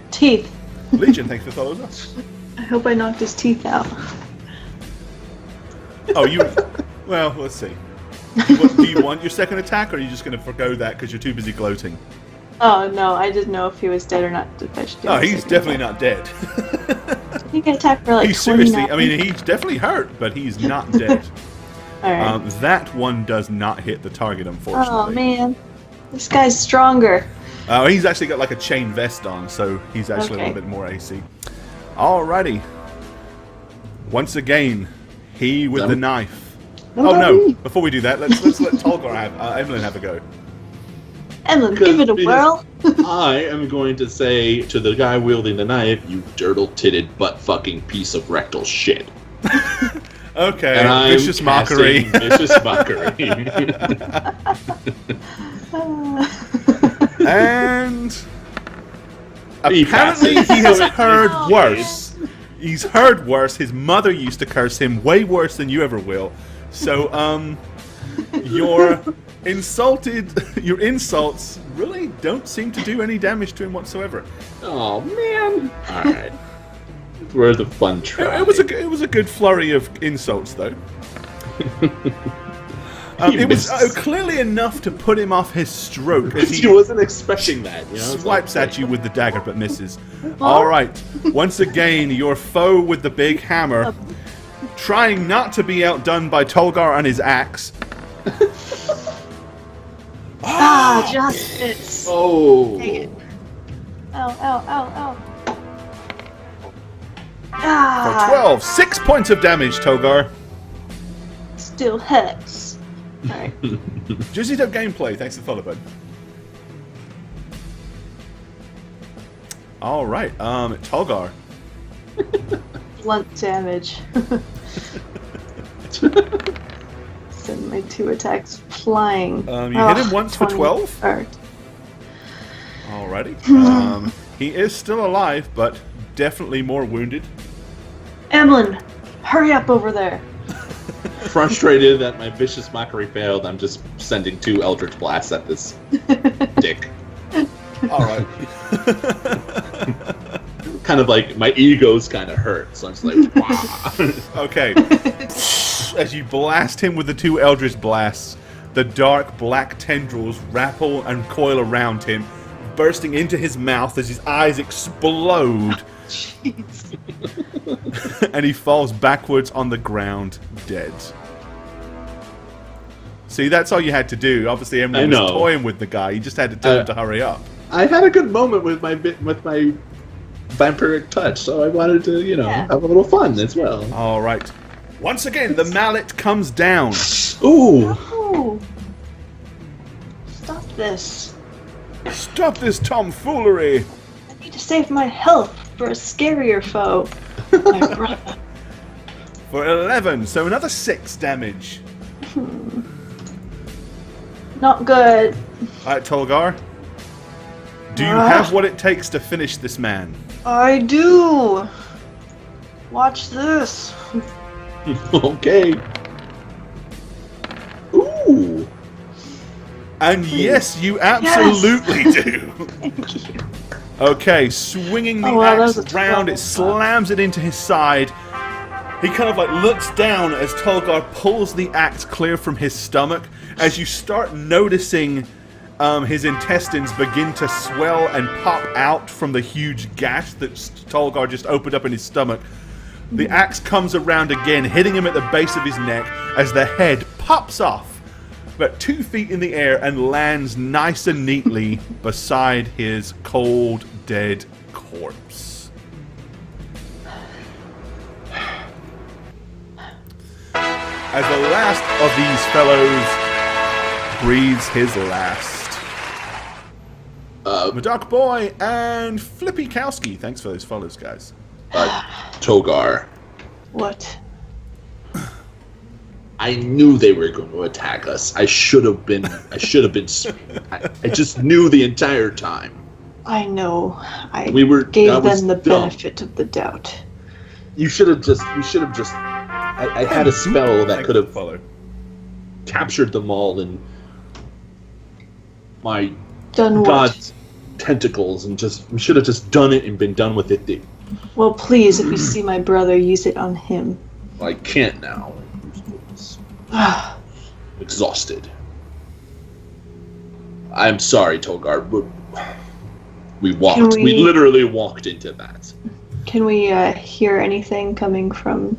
Teeth. Legion, thanks for the follow as well. I hope I knocked his teeth out. Oh, well, let's see. Do you want your second attack, or are you just going to forgo that because you're too busy gloating? Oh no, I didn't know if he was dead or not. If I should do Oh, a he's second definitely attack. not dead. I think I attacked for like He's seriously, 29. he's definitely hurt, but he's not dead. Alright. That one does not hit the target, unfortunately. Oh man, this guy's stronger. He's actually got like a chain vest on, so he's actually a little bit more AC. Alrighty. Once again, he with the knife. Oh no! Before we do that, let's let Tolgar have Emlen have a go. Emlen, give it a whirl. I am going to say to the guy wielding the knife, "You dirtle-titted butt-fucking piece of rectal shit." Okay, and vicious mockery. Vicious mockery. And apparently he has heard worse. He's heard worse. His mother used to curse him way worse than you ever will. So, your insults really don't seem to do any damage to him whatsoever. Oh man! All right, where the fun try. It was a good flurry of insults, though. It was clearly enough to put him off his stroke. As he wasn't expecting that. You know, swipes at you with the dagger but misses. All right. Once again, your foe with the big hammer, trying not to be outdone by Tolgar and his axe. Justice. Oh. Take it. Ow, ow, ow, ow. For 12. 6 points of damage, Tolgar. Still hex. Alright. Jizzito gameplay. Thanks for the follow, bud. Alright, Tolgar. Blunt damage. Send my 2 attacks flying. You hit him once for 12? Alrighty. He is still alive, but definitely more wounded. Emlen, hurry up over there. Frustrated that my vicious mockery failed, I'm just sending 2 Eldritch Blasts at this dick. Alright. Kind of like my ego's kind of hurt, so I'm just like, wow. Okay. As you blast him with the 2 Eldritch Blasts, the dark black tendrils wrapple and coil around him, bursting into his mouth as his eyes explode. Jeez. And he falls backwards on the ground, dead. See, that's all you had to do. Obviously, Emlen was toying with the guy. You just had to tell him to hurry up. I had a good moment with my vampiric touch, so I wanted to, have a little fun as well. All right. Once again, the mallet comes down. Ooh. Oh. Stop this. Stop this tomfoolery. I need to save my health for a scarier foe. My brother. For 11, so another 6 damage. Not good. Alright, Tolgar. Do you have what it takes to finish this man? I do. Watch this. Okay. Ooh. And yes, you absolutely do. Thank you. Okay, swinging the axe round, it slams it into his side. He kind of like looks down as Tolgar pulls the axe clear from his stomach. As you start noticing his intestines begin to swell and pop out from the huge gash that Tolgar just opened up in his stomach. The axe comes around again, hitting him at the base of his neck as the head pops off about 2 feet in the air and lands nice and neatly beside his cold, dead corpse. As the last of these fellows breathes his last. Madoc Boy and Flippy Kowski. Thanks for those follows, guys. Tolgar. What? I knew they were going to attack us. I just knew the entire time. I know. I gave them the benefit of the doubt. We should have just I had a spell that could have captured them all in my God's tentacles, and we should have just done it and been done with it. Well, please, if you see my brother, use it on him. I can't now. Exhausted. I'm sorry, Tolgar, but we literally walked into that. Can we hear anything coming from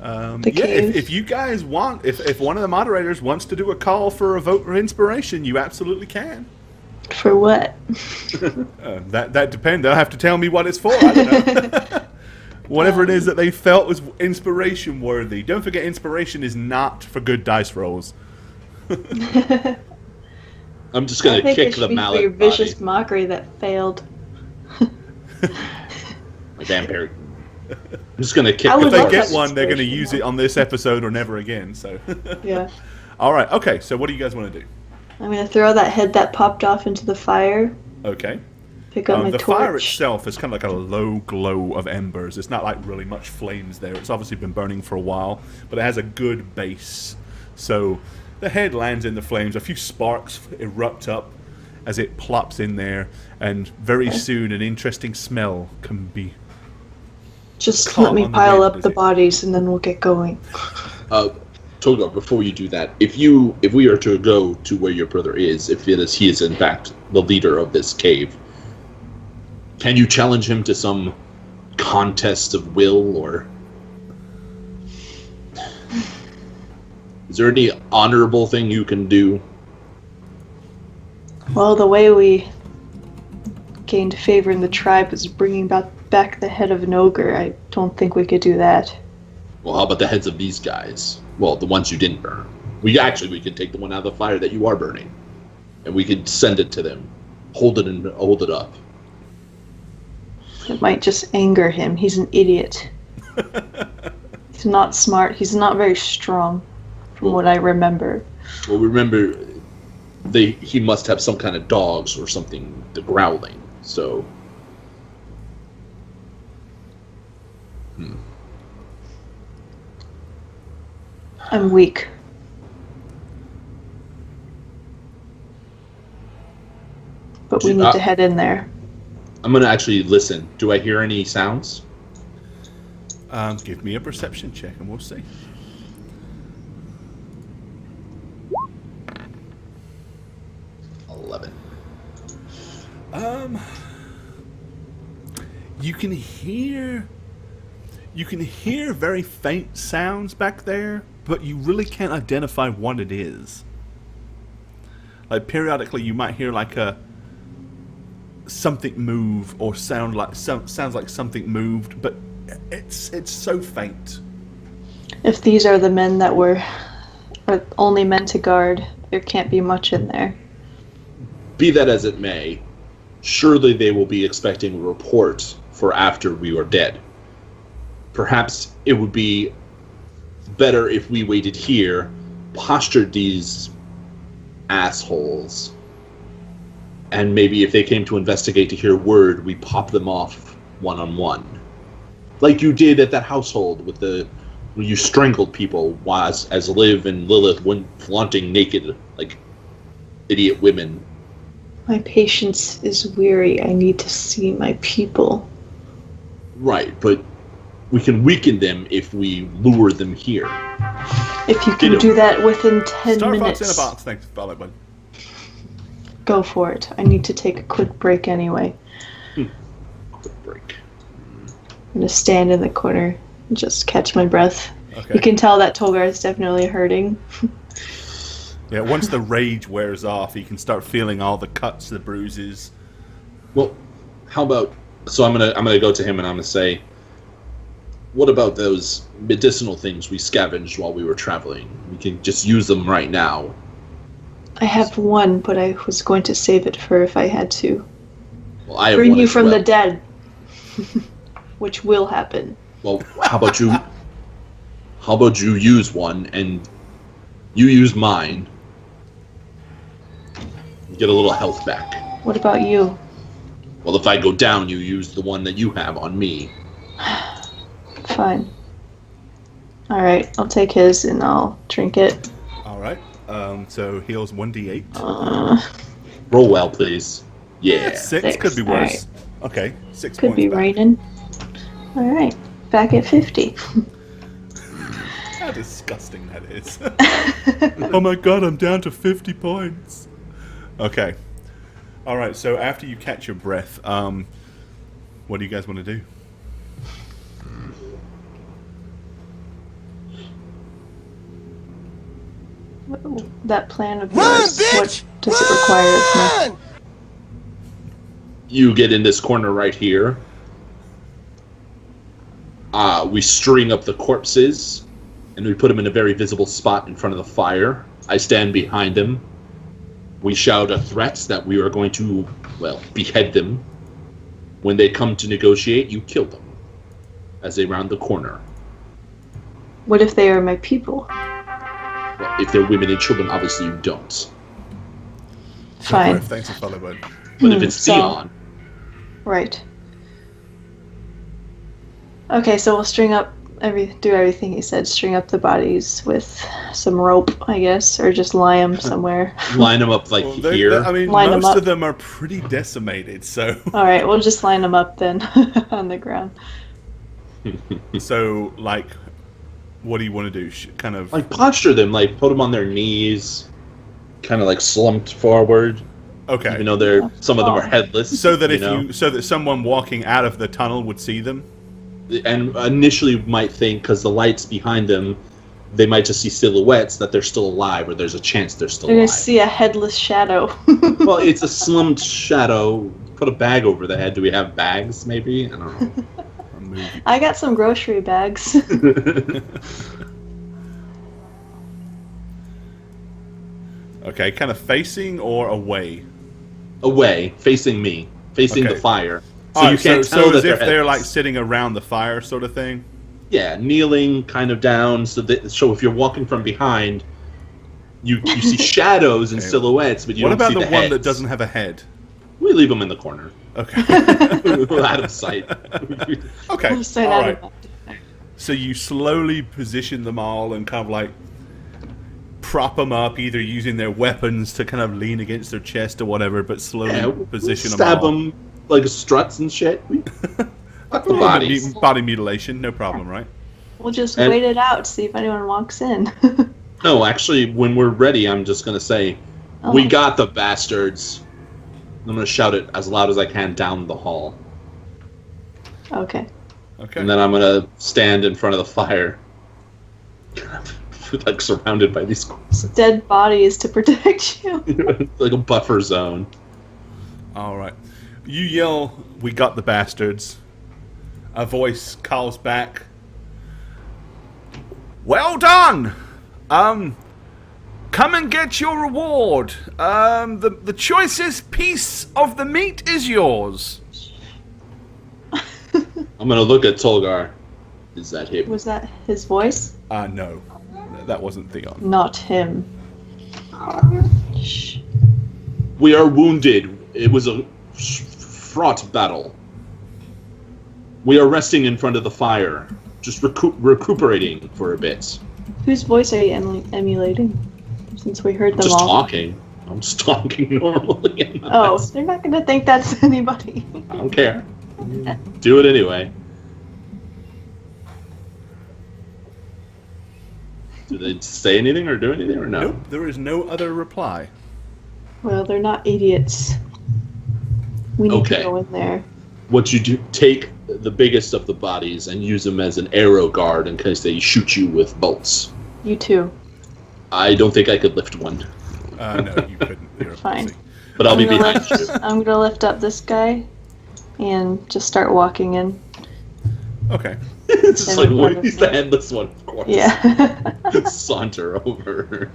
the cave? If you guys want, if one of the moderators wants to do a call for a vote for inspiration, you absolutely can. For what? That depends. They'll have to tell me what it's for. I don't know. Whatever it is that they felt was inspiration worthy. Don't forget, inspiration is not for good dice rolls. I'm just gonna kick the mallet. For your body. vicious mockery that failed. My damn parrot. I'm just gonna kick. I If would they love get that one, they're going to inspiration, use though. it on this episode or never again. So, Yeah. all right. Okay. So, what do you guys want to do? I'm gonna throw that head that popped off into the fire. Okay. Pick up my The torch. fire itself is kind of like a low glow of embers. It's not like really much flames there. It's obviously been burning for a while, but it has a good base. So the head lands in the flames. A few sparks erupt up as it plops in there, and very soon an interesting smell can be. Just Call let me on the pile wind, up is the it? bodies and then we'll get going. Tolgar, before you do that, if we are to go to where your brother is, if he is in fact the leader of this cave, can you challenge him to some contest of will, or is there any honorable thing you can do? Well, the way we gained favor in the tribe is bringing back the head of an ogre. I don't think we could do that. Well, how about the heads of these guys? Well, the ones you didn't burn. We could take the one out of the fire that you are burning, and we could send it to them. Hold it up. It might just anger him. He's an idiot. He's not smart. He's not very strong, from what I remember. Well, remember, he must have some kind of dogs or something. The growling. So. I'm weak. But we need to head in there. I'm gonna actually listen. Do I hear any sounds? Give me a perception check and we'll see. You can hear very faint sounds back there, but you really can't identify what it is. Like periodically you might hear like something move or sounds like something moved, but it's so faint. If these are the men that were only meant to guard, there can't be much in there. Be that as it may, surely they will be expecting a report for after we are dead. Perhaps it would be better if we waited here, postured these assholes, and maybe if they came to investigate to hear word, we pop them off one-on-one. Like you did at that household with when you strangled people as Liv and Lilith went flaunting naked like idiot women. My patience is weary. I need to see my people. Right, but we can weaken them if we lure them here. If you can do that within 10 Star minutes. Fox in a box, thanks, Violet Bud. Go for it. I need to take a quick break anyway. Quick break. I'm going to stand in the corner and just catch my breath. Okay. You can tell that Tolgar is definitely hurting. Yeah, once the rage wears off, you can start feeling all the cuts, the bruises. Well, how about? So I'm gonna go to him and I'm gonna say, what about those medicinal things we scavenged while we were traveling? We can just use them right now. I have one, but I was going to save it for if I had to. Well, I have Bring one you as from well. the dead. Which will happen. Well, how about you? How about you use one and you use mine? Get a little health back. What about you? Well, if I go down, you use the one that you have on me. Fine. Alright, I'll take his and I'll drink it. Alright, so heals 1d8. Roll well, please. Yeah. 6 could be worse. Okay, 6 Could points be back. raining. Alright, back at 50. How disgusting that is. Oh my god, I'm down to 50 points. Okay. Alright, so after you catch your breath, what do you guys want to do? That plan of yours, what does it require of me? You get in this corner right here. We string up the corpses, and we put them in a very visible spot in front of the fire. I stand behind them. We shout a threat that we are going to, well, behead them. When they come to negotiate, you kill them as they round the corner. What if they are my people? Well, if they're women and children, obviously you don't. Fine. Thanks for follow, bud. But if it's Theon... Right. Okay, so we'll string up do everything he said. String up the bodies with some rope, I guess, or just lie them somewhere. Line them up like here. I mean, Line 'em most up. of them are pretty decimated, so... All right, we'll just line them up then on the ground. So, like, what do you want to do? Kind of... Like, posture them, like, put them on their knees, kind of like slumped forward. Okay. Even though some of them are headless. So that you know? someone walking out of the tunnel would see them? And initially might think, because the light's behind them, they might just see silhouettes that they're still alive, or there's a chance they're still They're alive. gonna see a headless shadow. Well, it's a slumped shadow. Put a bag over the head. Do we have bags, maybe? I don't know. I got some grocery bags. Okay, kind of facing or away? Away, facing me. Facing Okay. the fire. So Alright, you can't tell so that as if they're like headless. sitting around the fire sort of thing? Yeah, kneeling kind of down, so if you're walking from behind, you see shadows and Okay. silhouettes, but you What don't about see the the one heads. that doesn't have a head? We leave them in the corner. Okay. Out of sight. Okay, I'm so all not right. about it. So you slowly position them all and kind of like prop them up, either using their weapons to kind of lean against their chest or whatever, but slowly position them all. Stab them like struts and shit. Fuck the bodies. Body mutilation, no problem, right? We'll just And- wait it out, see if anyone walks in. No, actually, when we're ready, I'm just gonna say, Oh. "We got the bastards." I'm gonna shout it as loud as I can down the hall, Okay. Okay. and then I'm gonna stand in front of the fire, like surrounded by these corpses, Dead bodies to protect you. like a buffer zone. All right. You yell, "We got the bastards." A voice calls back, "Well done! Come and get your reward. The choicest piece of the meat is yours." I'm gonna look at Tolgar. Is that him? Was that his voice? No. That wasn't Theon. Not him. Shh. We are wounded. It was a fraught battle. We are resting in front of the fire, just recuperating for a bit. Whose voice are you emulating? Since we heard them Just all. talking. I'm just talking normally. Oh, they're not gonna think that's anybody. I don't care. Do it anyway. Do they say anything or do anything or no? Nope, there is no other reply. Well, they're not idiots. We need Okay. to go in there. What you do, take the biggest of the bodies and use them as an arrow guard in case they shoot you with bolts. You too. I don't think I could lift one, No, you couldn't. You're a Fine. pussy. but I'll be I'm gonna behind you. I'm gonna lift up this guy and just start walking in. Okay. It's just And like, in what, front of he's me. the headless one, of course. Yeah. Saunter over.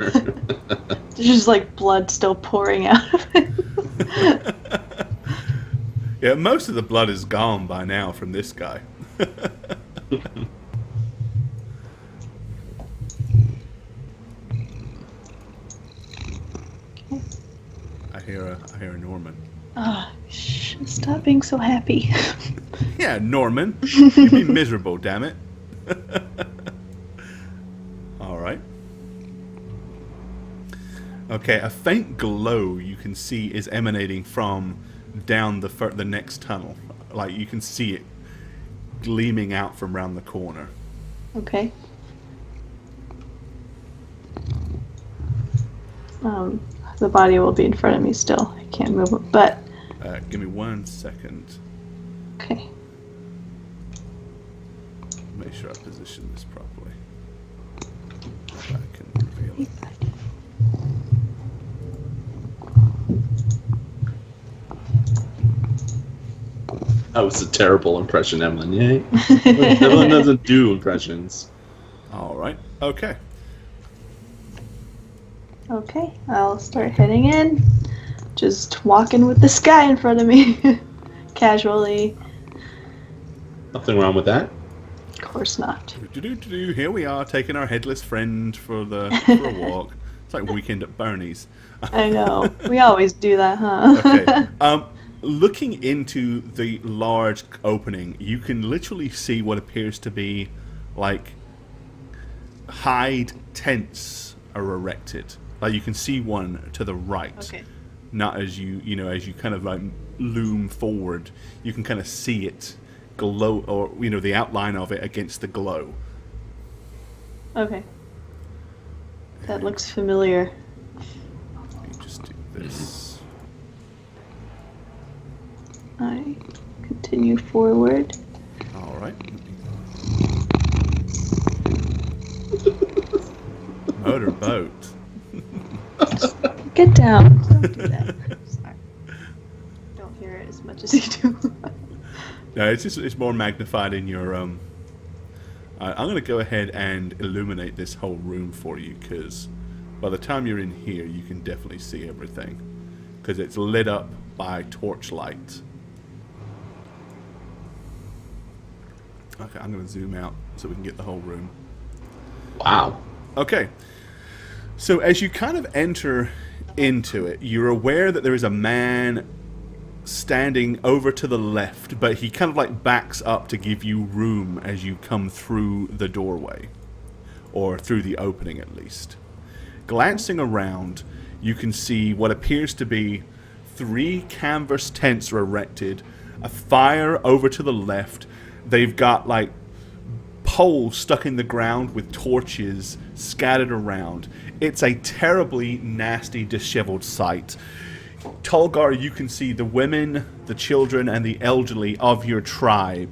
There's just like blood still pouring out of it. Yeah, most of the blood is gone by now from this guy. I hear a Norman. Shh, stop being so happy. Yeah, Norman. You be miserable, damn it. All right. Okay, a faint glow you can see is emanating from down the next tunnel. Like you can see it gleaming out from round the corner. Okay. The body will be in front of me still. I can't move it, but Give me 1 second. okay. Make sure I position this properly. If I can reveal it. That was a terrible impression, Emlen. Yay. Emlen doesn't do impressions. All right. Okay. Okay, I'll start heading in. Just walking with this guy in front of me. Casually. Nothing wrong with that. Of course not. Here we are, taking our headless friend for a walk. It's like Weekend at Bernie's. I know. We always do that, huh? Okay. Looking into the large opening, you can literally see what appears to be like hide tents are erected. Like you can see one to the right. Okay. Not as as you kind of like loom forward, you can kind of see it glow, or the outline of it against the glow. Okay. That looks familiar. Let me just do this. I continue forward. All right. Motorboat. Get down. Don't do that. Sorry. Don't hear it as much as you do. No, it's more magnified in your I'm going to go ahead and illuminate this whole room for you, because by the time you're in here, you can definitely see everything, because it's lit up by torchlight. Okay, I'm going to zoom out so we can get the whole room. Wow. Okay, so as you kind of enter into it, you're aware that there is a man standing over to the left, but he kind of like backs up to give you room as you come through the doorway, or through the opening at least. Glancing around, you can see what appears to be 3 canvas tents are erected, a fire over to the left. They've got like poles stuck in the ground with torches scattered around. It's a terribly nasty, disheveled sight. Tolgar, you can see the women, the children, and the elderly of your tribe,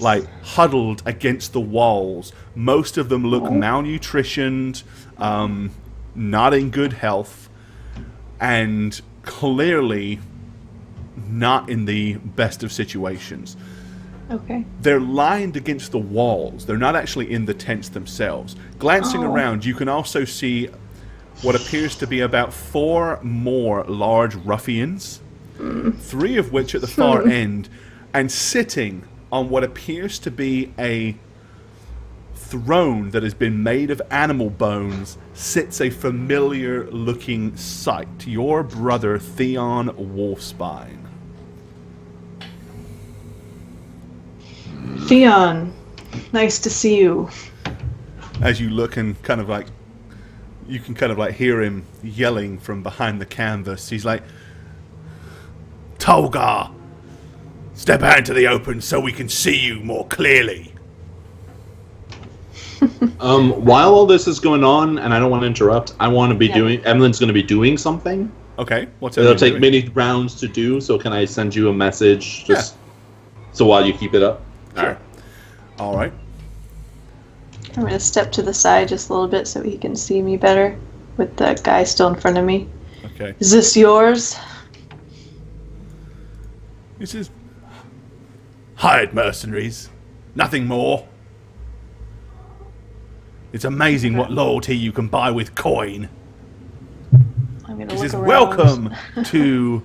like huddled against the walls. Most of them look malnutritioned, not in good health, and clearly not in the best of situations. Okay. They're lined against the walls. They're not actually in the tents themselves. Glancing around, you can also see what appears to be about 4 more large ruffians, 3 of which at the far end, and sitting on what appears to be a throne that has been made of animal bones, sits a familiar looking sight. Your brother, Theon Wolfspine. Theon, nice to see you. As you look and kind of like, you can kind of like hear him yelling from behind the canvas. He's like, Tolgar, step out into the open so we can see you more clearly. While all this is going on, and I don't want to interrupt, I want to be doing. Emlen's going to be doing something. Okay, what's It'll Emlen take doing? many rounds to do. So can I send you a message? Just so while you keep it up. Sure. All right. I'm going to step to the side just a little bit so he can see me better with the guy still in front of me. Okay. Is this yours? This is hired mercenaries. Nothing more. It's amazing what loyalty you can buy with coin. I'm going to This look is around. welcome to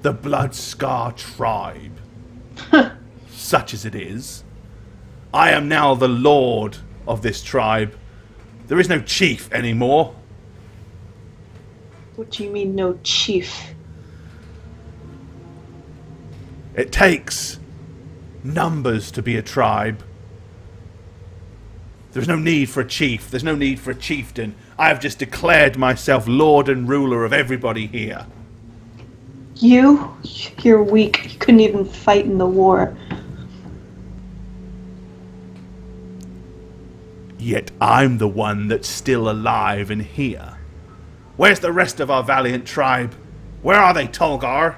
the Bloodscar tribe. Such as it is. I am now the lord of this tribe. There is no chief anymore. What do you mean, no chief? It takes numbers to be a tribe. There's no need for a chief. There's no need for a chieftain. I have just declared myself lord and ruler of everybody here. You? You're weak. You couldn't even fight in the war. Yet I'm the one that's still alive and here. Where's the rest of our valiant tribe? Where are they, Tolgar?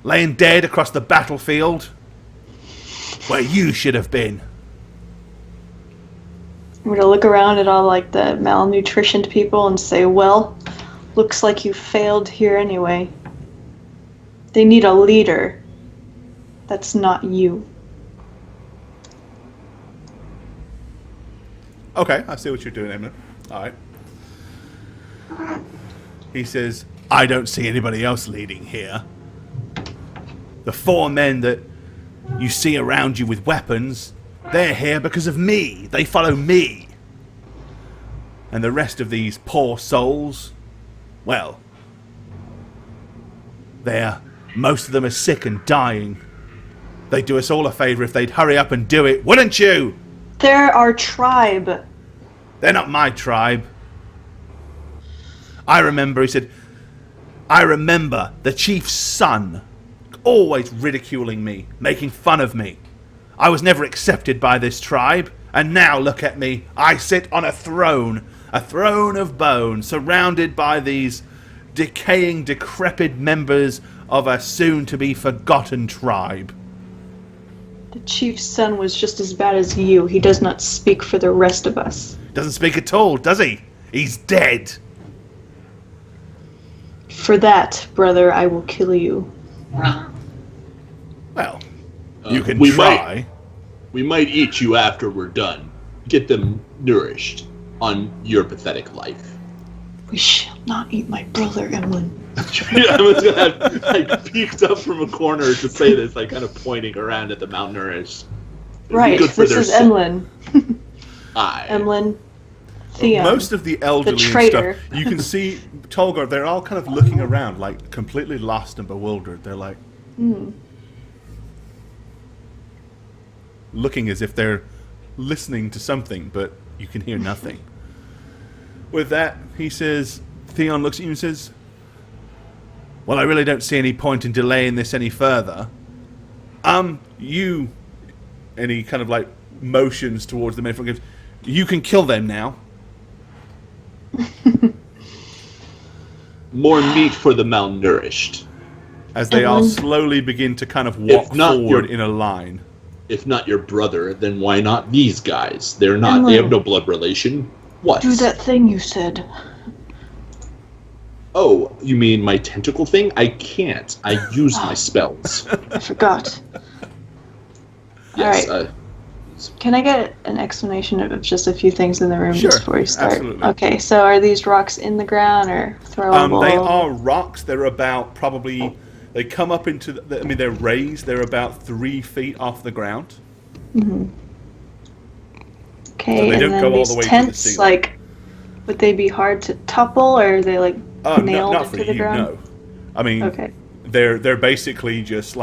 Laying dead across the battlefield? Where you should have been. I'm gonna look around at all like the malnutritioned people and say, well, looks like you failed here anyway. They need a leader. That's not you. Okay, I see what you're doing, Emlen. All right. He says, I don't see anybody else leading here. The 4 men that you see around you with weapons, they're here because of me. They follow me. And the rest of these poor souls, well, most of them are sick and dying. They'd do us all a favor if they'd hurry up and do it, wouldn't you? They're our tribe. They're not my tribe. I remember the chief's son always ridiculing me, making fun of me. I was never accepted by this tribe, and now look at me. I sit on a throne of bone, surrounded by these decaying, decrepit members of a soon-to-be forgotten tribe. The chief's son was just as bad as you. He does not speak for the rest of us. Doesn't speak at all, does he? He's dead. For that, brother, I will kill you. Well, you can we try. We might eat you after we're done. Get them nourished on your pathetic life. We shall not eat my brother, Emlen. I was gonna have peeked up from a corner to say this, kind of pointing around at the malnourished. Right, this is Emlen. Aye. Emlen. Theon. Most of the elderly the and traitor. stuff, you can see Tolgar, they're all kind of looking around, completely lost and bewildered. They're looking as if they're listening to something, but you can hear nothing. With that, Theon looks at you and says, well, I really don't see any point in delaying this any further. And he kind of motions towards the men from gives, you can kill them now. More meat for the malnourished. As they all slowly begin to kind of walk forward in a line. If not your brother, then why not these guys? They're not. They have no blood relation. What? Do that thing you said. Oh, you mean my tentacle thing? I can't. I use my spells. I forgot. Yes. All right. Can I get an explanation of just a few things in the room just before we start? Absolutely. Okay, so are these rocks in the ground or throwable? They are rocks. They're about probably... They come up into... they're raised. They're about 3 feet off the ground. Mm-hmm. Okay, so they don't and then go all these the way tents, to the ceiling. would they be hard to topple, or are they nailed not into for the you, ground? No. Okay. They're basically just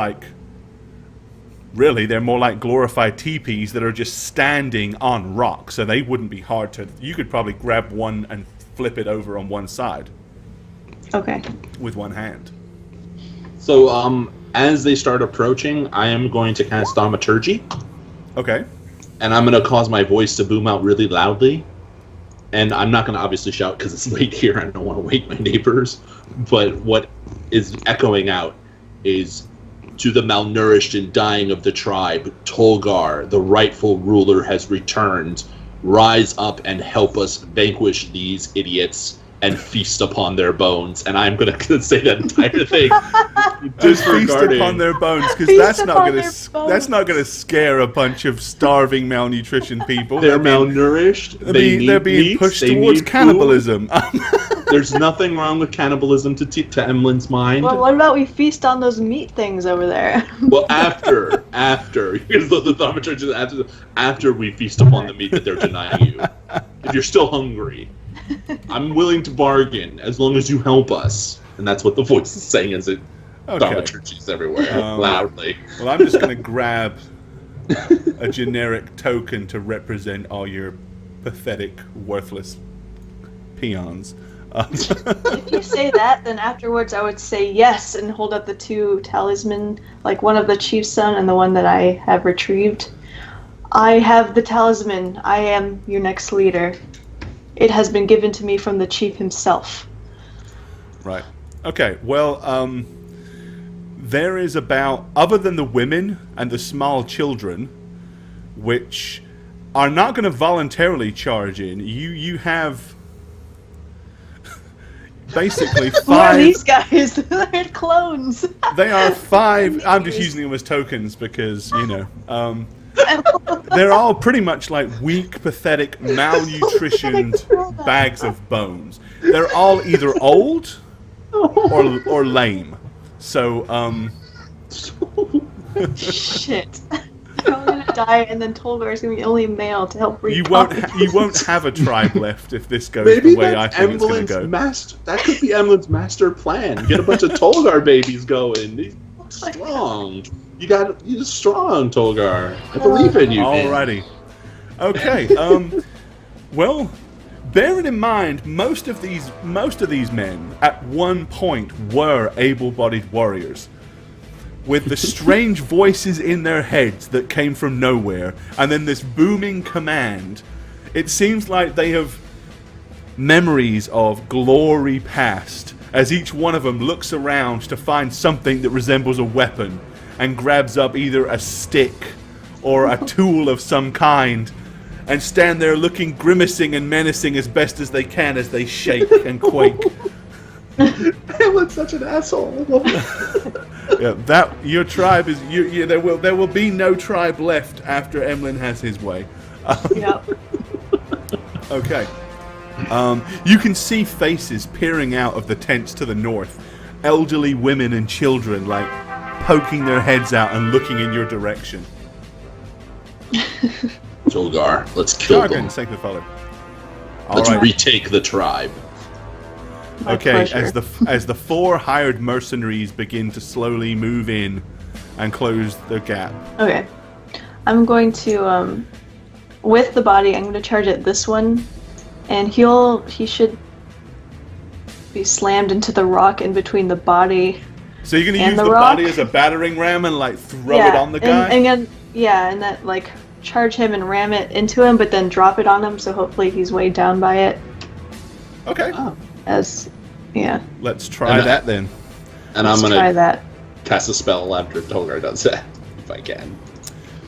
really, they're more like glorified teepees that are just standing on rock, so they wouldn't be hard to... You could probably grab one and flip it over on one side. Okay. With one hand. So, as they start approaching, I am going to cast Thaumaturgy. Okay. And I'm going to cause my voice to boom out really loudly. And I'm not going to obviously shout because it's late here. I don't want to wake my neighbors. But what is echoing out is... To the malnourished and dying of the tribe, Tolgar, the rightful ruler, has returned. Rise up and help us vanquish these idiots and feast upon their bones. And I'm going to say that entire thing. Just feast upon their bones, because that's not going to scare a bunch of starving, malnutrition people. They're malnourished. They're being pushed towards cannibalism. There's nothing wrong with cannibalism to Emlen's mind. Well, what about we feast on those meat things over there? Well, after, because the thaumaturgy is after we feast upon the meat that they're denying you. If you're still hungry, I'm willing to bargain as long as you help us. And that's what the voice is saying as it thaumaturgies everywhere, loudly. Well, I'm just going to grab a generic token to represent all your pathetic, worthless peons. If you say that, then afterwards I would say yes and hold up the 2 talisman, one of the chief's son and the one that I have retrieved. I have the talisman. I am your next leader. It has been given to me from the chief himself. Right. Okay, well, there is about, other than the women and the small children, which are not going to voluntarily charge in, you have... basically Who are 5. these guys? They're clones. They are 5. I'm just using them as tokens because, they're all pretty much like weak, pathetic, malnutritioned bags of bones. They're all either old or lame. So, Shit. I'm gonna die, and then Tolgar is gonna be the only male to help you reproduce. won't have a tribe left if this goes Maybe the way I that's think it's going to Emlen's go. master. That could be Emlen's master plan. Get a bunch of Tolgar babies going. He's strong. You're strong, Tolgar. I believe in you. man. Alrighty. Okay. Well, bearing in mind, most of these men at one point were able-bodied warriors, with the strange voices in their heads that came from nowhere, and then this booming command. It seems like they have memories of glory past, as each one of them looks around to find something that resembles a weapon, and grabs up either a stick or a tool of some kind, and stand there looking grimacing and menacing as best as they can as they shake and quake. Emlen's such an asshole. Yeah, your tribe is there will be no tribe left after Emlen has his way. Yep. Okay. You can see faces peering out of the tents to the north, elderly women and children like poking their heads out and looking in your direction. Tolgar, let's kill Jargon, them. sacred follow. Let's Alright. retake the tribe. My Okay, pleasure. as the 4 hired mercenaries begin to slowly move in and close the gap. Okay. I'm going to, with the body, I'm going to charge at this one, and he should be slammed into the rock in between the body. So you're gonna And use the the rock? body as a battering ram and like throw it on the guy? And then, and that, like, charge him and ram it into him, but then drop it on him, so hopefully he's weighed down by it. Okay. Yeah. Let's try that then. And Let's I'm try gonna that. cast a spell after Tolgar does that, if I can.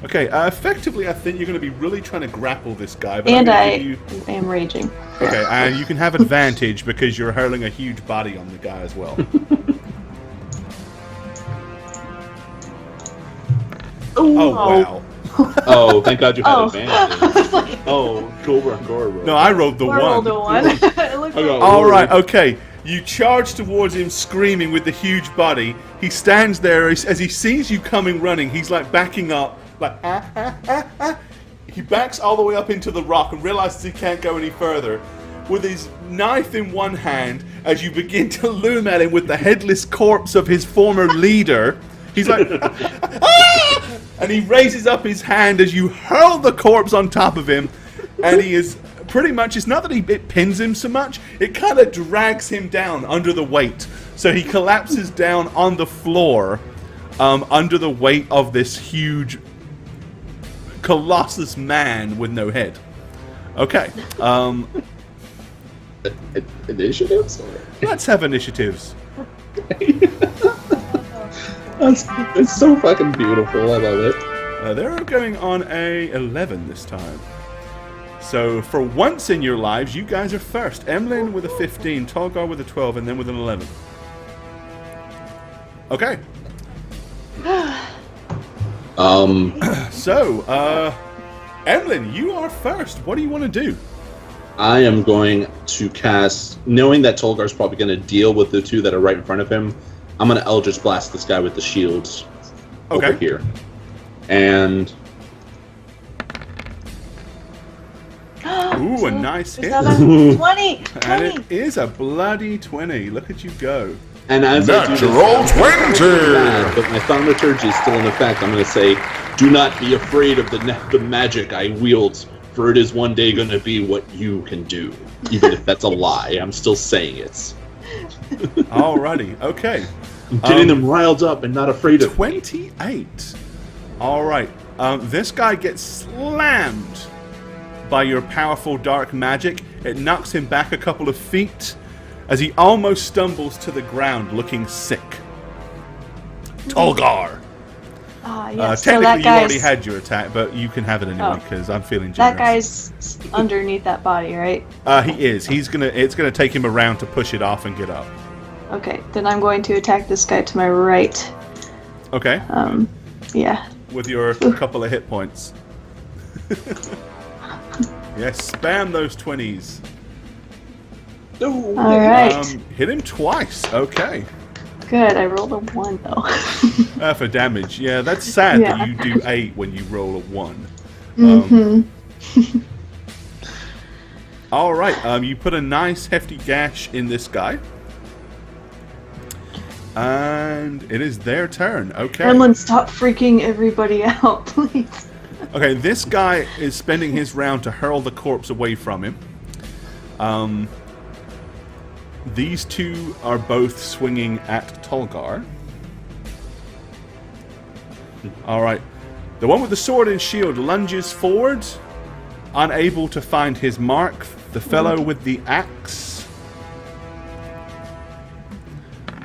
Okay, effectively I think you're going to be really trying to grapple this guy. But And I'm I gonna give you... am raging. Okay, and you can have advantage because you're hurling a huge body on the guy as well. Oh, wow. Oh, thank God you had Oh. advantage. Oh, Cobra and Gora. No, I rolled the I rolled a 1. one. It looked I got like- All right, okay. You charge towards him screaming with the huge body. He stands there as he sees you coming running. He's like backing up, like He backs all the way up into the rock and realizes he can't go any further. With his knife in one hand, as you begin to loom at him with the headless corpse of his former leader, he's like, "Ah!" And he raises up his hand as you hurl the corpse on top of him, and he is pretty much, it's not that it pins him so much, it kind of drags him down under the weight. So he collapses down on the floor under the weight of this huge colossus man with no head. Okay. Initiatives? Let's have initiatives. It's so fucking beautiful. I love it. They're going on a 11 this time. So for once in your lives, you guys are first. Emlen with a 15, Tolgar with a 12, and then with an 11. Okay. So, Emlen, you are first. What do you want to do? I am going to cast, knowing that Tolgar's probably going to deal with the two that are right in front of him. I'm going to Eldritch Blast this guy with the shields over here. And Ooh, a nice hit. 20. 20. And it is a bloody 20. Look at you go. as I do this, Natural 20! but my thaumaturgy is still in effect. I'm going to say, do not be afraid of the magic I wield, for it is one day going to be what you can do. Even if that's a lie, I'm still saying it. Alrighty, okay. Getting them riled up and not afraid of 28. Alright, this guy gets slammed by your powerful dark magic. It knocks him back a couple of feet as he almost stumbles to the ground looking sick. Tolgar. Yeah, so technically, that you guy's, already had your attack, but you can have it anyway Oh. because I'm feeling generous. that guy's underneath that body, right? He is. It's gonna take him around to push it off and get up. Okay, then I'm going to attack this guy to my right. Okay. Yeah. With your couple of hit points. Yes, spam those 20s. All right. Hit him twice. Okay. Good. I rolled a 1 though. For damage. Yeah, that's sad Yeah. that you do 8 when you roll a 1. All right. You put a nice hefty gash in this guy. And it is their turn. Okay. Emlen, stop freaking everybody out, please. Okay, this guy is spending his round to hurl the corpse away from him. These two are both swinging at Tolgar. Alright. The one with the sword and shield lunges forward, unable to find his mark. The fellow with the axe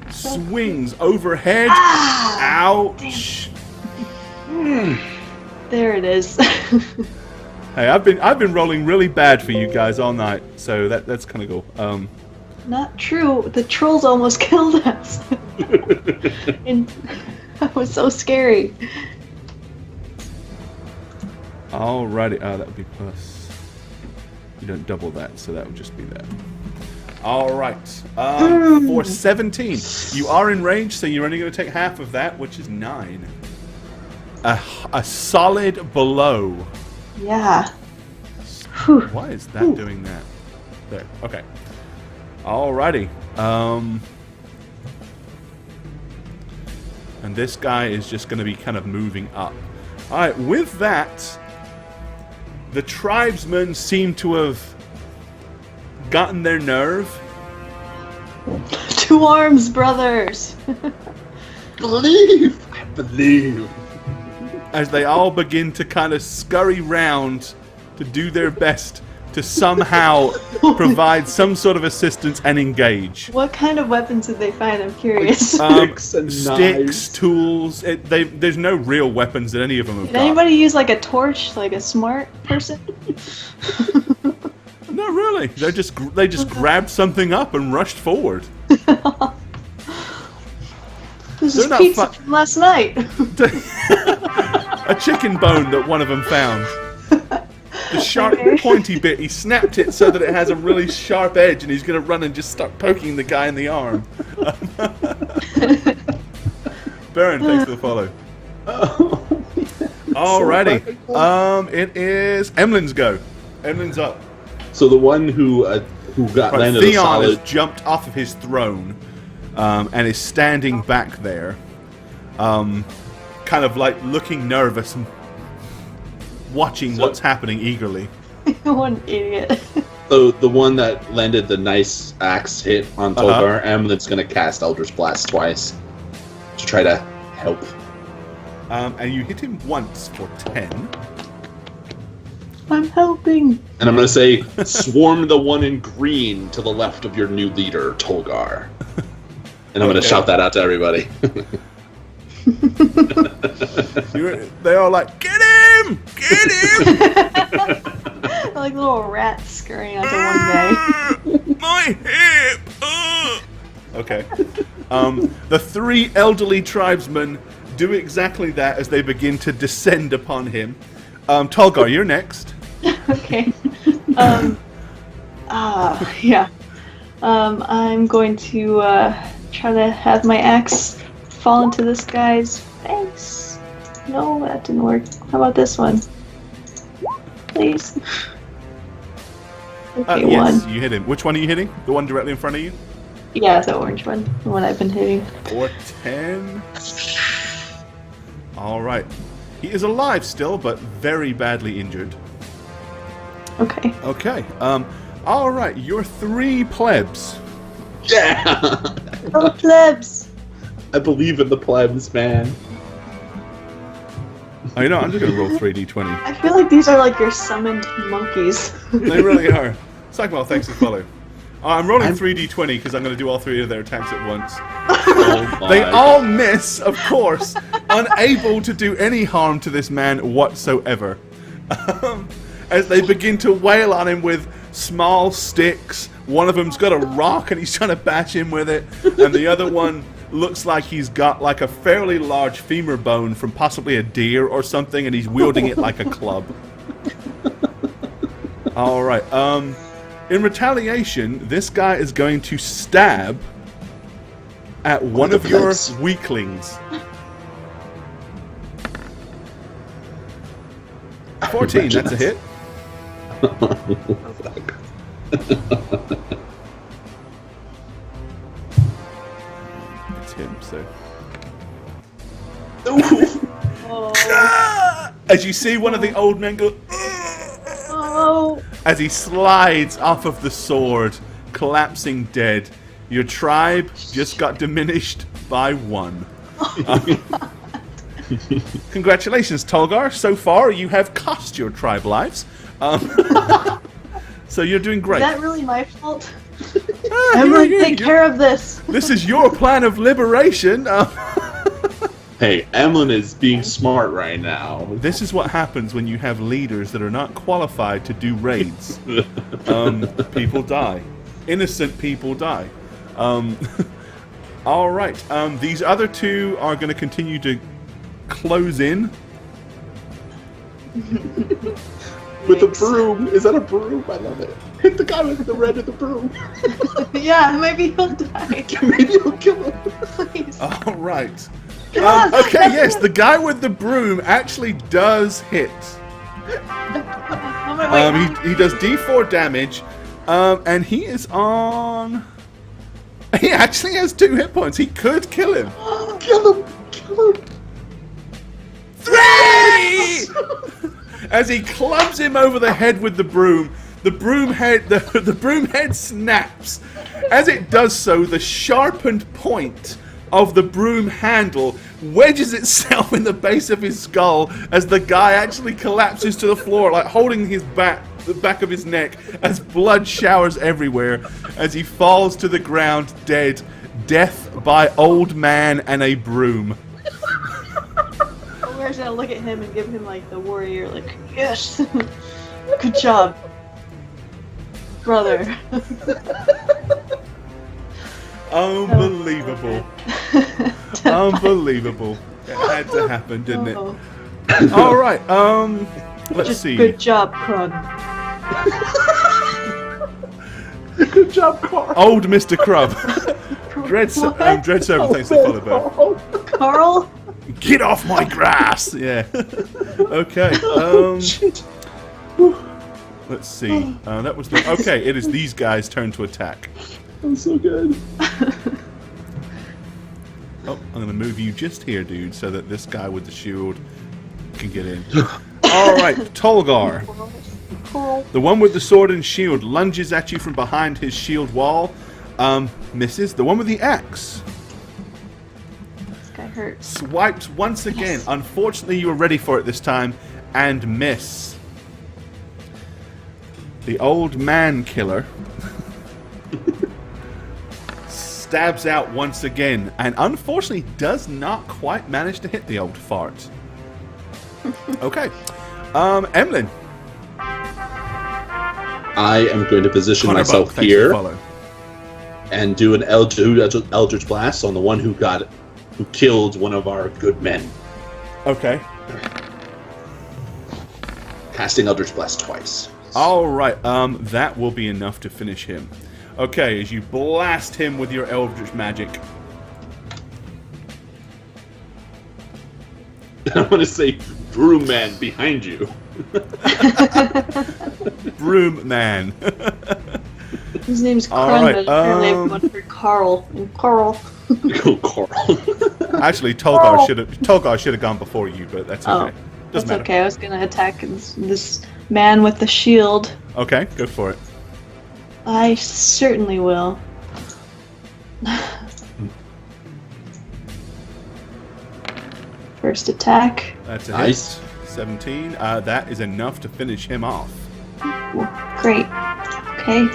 swings overhead. Ouch. There it is. Hey, I've been rolling really bad for you guys all night, so that's kind of cool. Not true. The trolls almost killed us. And that was so scary. Alrighty, that would be plus. You don't double that, so that would just be that. Alright, for 17, you are in range, so you're only going to take half of that, which is 9. A solid blow. Yeah. Whew. Why is that doing that? There, okay. Alrighty. And this guy is just going to be kind of moving up. Alright, with that, the tribesmen seem to have gotten their nerve. 2 arms, brothers. Believe! I believe. As they all begin to kind of scurry round to do their best to somehow provide some sort of assistance and engage. What kind of weapons did they find? I'm curious. Sticks and Sticks, knives. tools. There's no real weapons that any of them have Did got. anybody use like a torch, like a smart person? No, really. They just grabbed something up and rushed forward. This They're is not pizza from last night. A chicken bone that one of them found. The sharp, pointy bit, he snapped it so that it has a really sharp edge, and he's going to run and just start poking the guy in the arm. Baron, thanks for the follow. Alrighty. It is Emlen's go. Emlen's up. So the one who got Right, landed a Theon solid. has jumped off of his throne and is standing back there, kind of like looking nervous and watching what's happening eagerly. What an idiot. So the one that landed the nice axe hit on Tolgar, Emlen's gonna cast Eldritch Blast twice to try to help. And you hit him once for 10. I'm helping. And I'm gonna say, swarm the one in green to the left of your new leader, Tolgar. And I'm gonna shout that out to everybody. They're all like, "Get him! Get him! Like little rats scurrying onto one guy. My hip!" Okay. The 3 elderly tribesmen do exactly that as they begin to descend upon him. Tolgar, you're next. Okay. Yeah. I'm going to try to have my axe fall into this guy's face. No, that didn't work. How about this one? Please. Okay, Yes, 1. you hit him. Which one are you hitting? The one directly in front of you? Yeah, the orange one. The one I've been hitting. For 10. Alright. He is alive still, but very badly injured. Okay. Okay. Alright, your 3 plebs. Yeah! Oh, plebs! I believe in the plebs, man. Oh, you know, I'm just going to roll 3d20. I feel like these are like your summoned monkeys. They really are. Psychwell, thanks for the follow. I'm rolling 3d20 because I'm going to do all 3 of their attacks at once. Oh my They all miss, of course. unable to do any harm to this man whatsoever. As they begin to wail on him with small sticks. One of them's got a rock and he's trying to bash him with it, and the other one looks like he's got like a fairly large femur bone from possibly a deer or something, and he's wielding it like a club. All right. In retaliation, this guy is going to stab at one of your weaklings. 14, that's a hit. It's him, so. As you see one of the old men go, as he slides off of the sword, collapsing dead. Your tribe just got diminished by 1. Congratulations, Tolgar. So far, you have cost your tribe lives. So you're doing great. Is that really my fault? I'm going to take care of this. This is your plan of liberation. Hey, Emlen is being smart right now. This is what happens when you have leaders that are not qualified to do raids. People die. Innocent people die. All right. These other two are going to continue to close in. With a broom. Is that a broom? I love it. Hit the guy with the red of the broom. Yeah, maybe he'll die. Maybe he'll kill him. Please. All right. Yes, okay, yes, the guy with the broom actually does hit. He does D4 damage, and he is on... He actually has 2 hit points. He could kill him. Kill him! Kill him! 3! As he clubs him over the head with the broom, the broom head snaps. As it does so, the sharpened point of the broom handle wedges itself in the base of his skull as the guy actually collapses to the floor, like holding his back, the back of his neck, as blood showers everywhere as he falls to the ground dead. Death by old man and a broom. We're gonna look at him and give him like the warrior, like, yes, good job, brother. Unbelievable. Unbelievable. It had to happen, didn't it? Oh. All right. Let's Just see. good job, Krug. Good job, Carl. Old Mr. Crub. Dread Servant, thanks for the follow back. Carl? Get off my grass! Yeah. Okay. Let's see. That was the. Okay, it is these guys' turn to attack. I'm so good. Oh, I'm going to move you just here, dude, so that this guy with the shield can get in. All right, Tolgar. The one with the sword and shield lunges at you from behind his shield wall. Misses. The one with the axe. This guy hurts. Swipes once again. Yes. Unfortunately, you were ready for it this time, and miss. The old man killer stabs out once again, and unfortunately does not quite manage to hit the old fart. Okay. Emlen. I am going to position myself here and do an Eldritch Blast on the one who killed one of our good men. Okay. Casting Eldritch Blast twice. All right. That will be enough to finish him. Okay, as you blast him with your Eldritch magic. I want to say, Broom Man behind you. Broom Man. His name's Krug, right, but apparently everyone for Carl. And Carl. Carl. Actually, Tolgar should have gone before you, but that's okay. That's matter. Okay. I was gonna attack this man with the shield. Okay, go for it. I certainly will. First attack. That's a hit. 17. That is enough to finish him off. Great. Okay.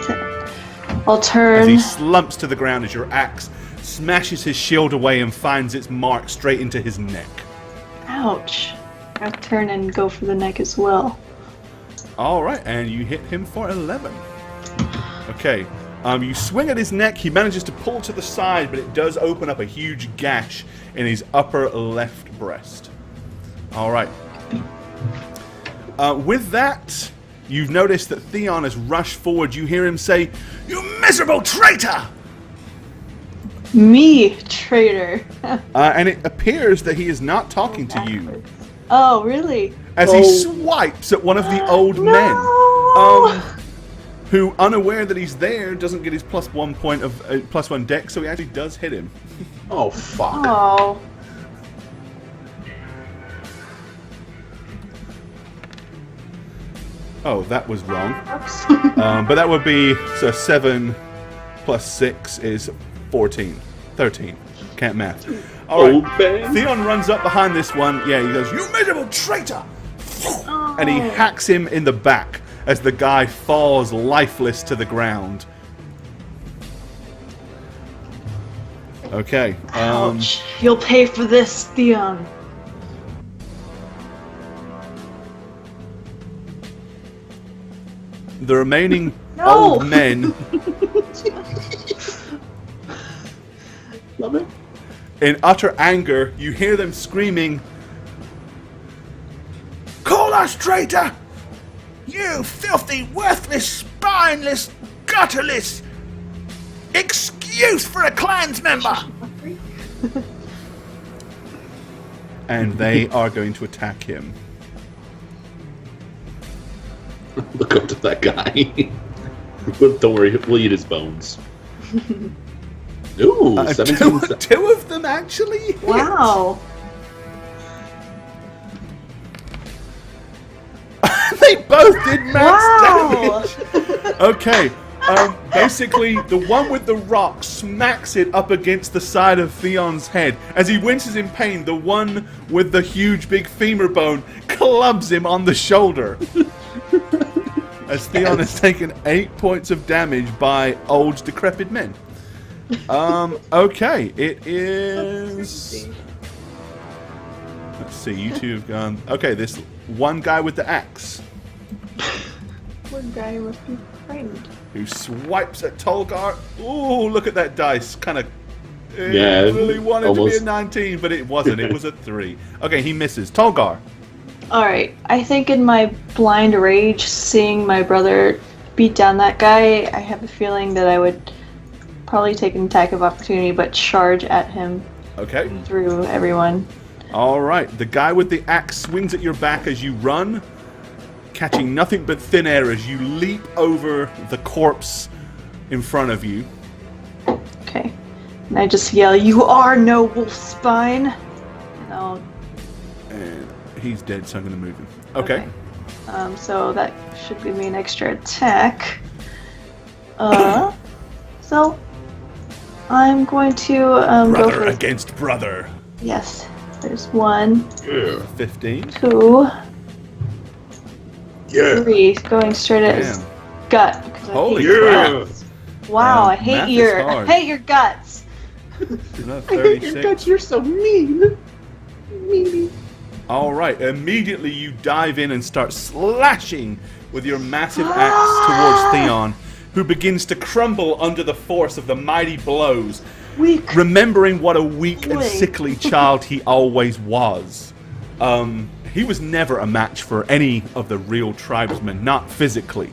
I'll turn. As he slumps to the ground as your axe smashes his shield away and finds its mark straight into his neck. Ouch. I'll turn and go for the neck as well. All right, and you hit him for 11. Okay, you swing at his neck. He manages to pull to the side, but it does open up a huge gash in his upper left breast. All right. With that, you've noticed that Theon has rushed forward. You hear him say, "You miserable traitor!" Me, traitor. And it appears that he is not talking to you. Oh, really? As he swipes at one of the old No! men, who, unaware that he's there, doesn't get his +1 point of +1 dex, so he actually does hit him. Oh, fuck. Oh. Oh, that was wrong. But that would be, so 7 plus 6 is 14. 13. Can't math. Alright. Theon runs up behind this one. Yeah, he goes, "You miserable traitor!" And he hacks him in the back as the guy falls lifeless to the ground. Okay. Ouch. You'll pay for this, Theon. The remaining No! old men, Love it. in utter anger, you hear them screaming, "Call us traitor! You filthy, worthless, spineless, gutterless excuse for a clans member!" And they are going to attack him. Look up to that guy. Don't worry, we'll eat his bones. Ooh, 17. Two of them actually hit. Wow. They both did max Wow. damage. Okay. Basically, the one with the rock smacks it up against the side of Theon's head. As he winces in pain, the one with the huge big femur bone clubs him on the shoulder. As Theon has taken 8 points of damage by old, decrepit men. Okay, it is... Let's see, you two have gone... Okay, this one guy with the axe, One guy must be frightened. who swipes at Tolgar. Ooh, look at that dice. Kind of... Yeah, really wanted to be almost. a 19, but it wasn't. It was a 3. Okay, he misses. Tolgar. Alright, I think in my blind rage, seeing my brother beat down that guy, I have a feeling that I would probably take an attack of opportunity, but charge at him Okay. through everyone. All right. The guy with the axe swings at your back as you run, catching nothing but thin air as you leap over the corpse in front of you. Okay. And I just yell, "You are no wolf spine!" And I'll... And he's dead, so I'm going to move him. Okay. So that should give me an extra attack. So I'm going to go Brother for... against brother. Yes. There's 1, 15. 2, Yeah. 3. Going straight at his Damn. gut. Because I Holy hate crap. guts. Wow, I math hate is your... hard. I hate your guts. Another I hate your 36. guts, you're so mean. Meanie. All right. Immediately you dive in and start slashing with your massive axe towards Theon, who begins to crumble under the force of the mighty blows, Weak. remembering what a weak and Boy. sickly child he always was. He was never a match for any of the real tribesmen, not physically.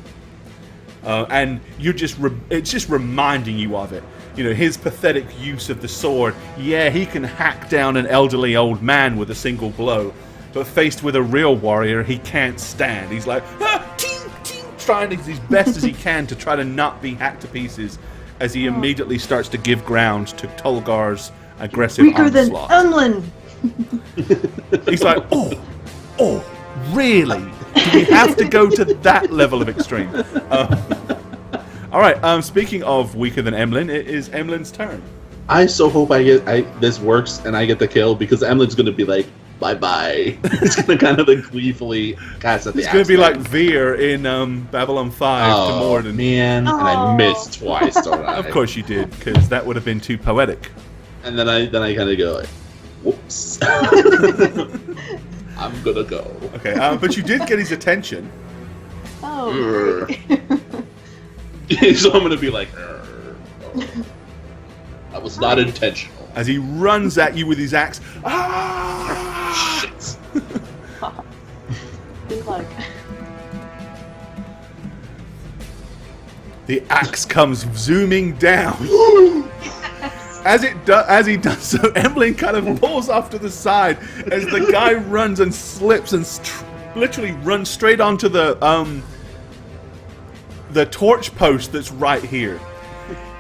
And you're just it's just reminding you of it. You know, his pathetic use of the sword. Yeah, he can hack down an elderly old man with a single blow, but faced with a real warrior, he can't stand. He's like, ting, ting, trying his best as he can to try to not be hacked to pieces, as he immediately starts to give ground to Tolgar's aggressive Weaker than onslaught. Emlen. He's like, oh, really? Do we have to go to that level of extreme? All right. Speaking of weaker than Emlen, it is Emlen's turn. I so hope this works and I get the kill, because Emlen's gonna be like, bye-bye. He's gonna kind of like gleefully cast at the It's going to be Axeman. like Veer in Babylon 5 to Oh, Morden. man. And I missed twice, don't I? Of course you did, because that would have been too poetic. And then I kind of go like, whoops. I'm gonna go. Okay, but you did get his attention. Oh. So I'm gonna be like, that was not intentional. As he runs at you with his axe. Ah! Shit. Good luck. The axe comes zooming down. As he does so, Emlen kind of pulls off to the side as the guy runs and slips and literally runs straight onto the torch post that's right here.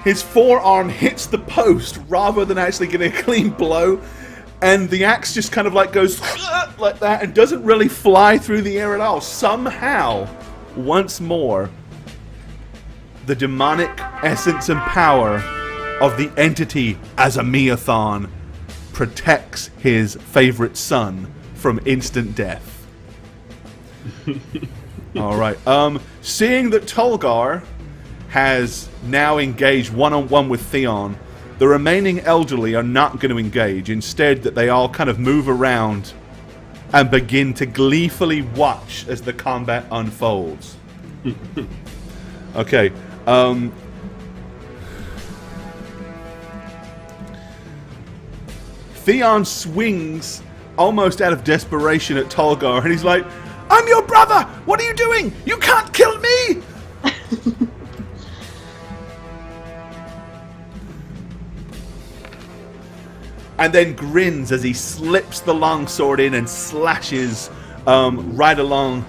His forearm hits the post rather than actually getting a clean blow, and the axe just kind of like goes like that and doesn't really fly through the air at all. Somehow, once more, the demonic essence and power of the entity Azamiathon protects his favorite son from instant death. Alright, seeing that Tolgar has now engaged one-on-one with Theon, the remaining elderly are not going to engage. Instead, that they all kind of move around and begin to gleefully watch as the combat unfolds. Okay, Theon swings almost out of desperation at Tolgar, and he's like, "I'm your brother! What are you doing? You can't kill me!" And then grins as he slips the longsword in and slashes right along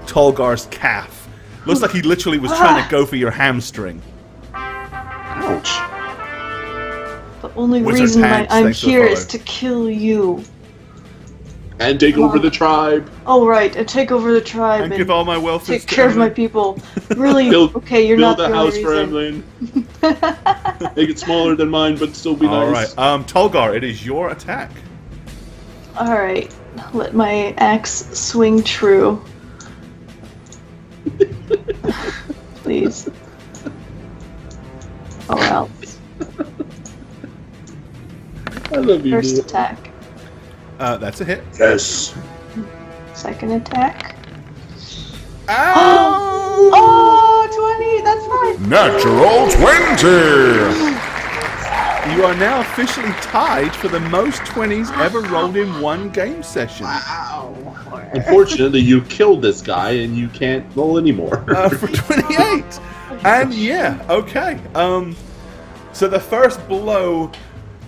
Tolgar's calf. Looks like he literally was trying to go for your hamstring. Ouch. The only Wizard reason Pants, I'm thanks for the here follow. is to kill you. And take over the tribe. Oh, right, and take over the tribe And give all my wealth take to care of my Emlen. people. Really? Build- Okay, you're Build not a the house only for reason. Emlen. Make it smaller than mine, but still be nice. Alright, Tolgar, it is your attack. Alright, let my axe swing true. Please. Or else. I love you, First Neil. attack. That's a hit. Yes. Second attack. Ow! Oh, 20! That's fine! Natural 20! You are now officially tied for the most 20s ever rolled in one game session. Unfortunately, you killed this guy and you can't roll anymore. For 28. And yeah, okay. So the first blow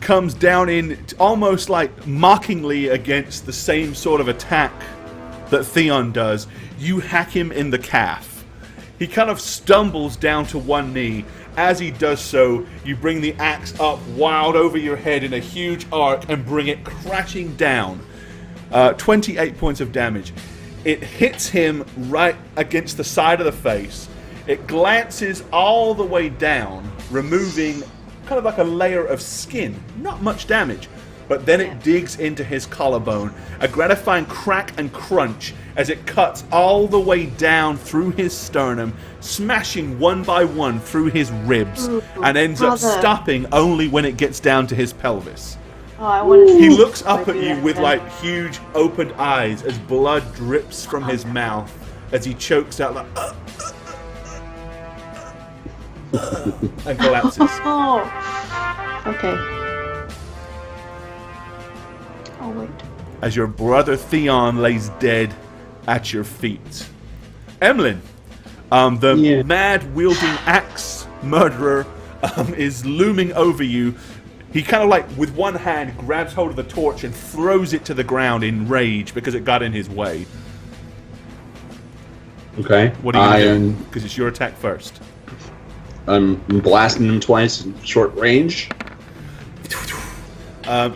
comes down in almost like mockingly against the same sort of attack that Theon does. You hack him in the calf. He kind of stumbles down to one knee. As he does so, you bring the axe up wild over your head in a huge arc and bring it crashing down. 28 points of damage. It hits him right against the side of the face. It glances all the way down, removing kind of like a layer of skin. Not much damage. But then it digs into his collarbone, a gratifying crack and crunch as it cuts all the way down through his sternum, smashing one by one through his ribs, and ends up stopping only when it gets down to his pelvis. Oh, I want to He looks up at you with like huge opened eyes as blood drips from his mouth as he chokes out like and collapses. Oh. Okay. Oh, wait. As your brother Theon lays dead at your feet. Emlen, the mad-wielding axe murderer is looming over you. He kind of like, with one hand, grabs hold of the torch and throws it to the ground in rage because it got in his way. Okay. What are you going to do? Because it's your attack first. I'm blasting him twice in short range.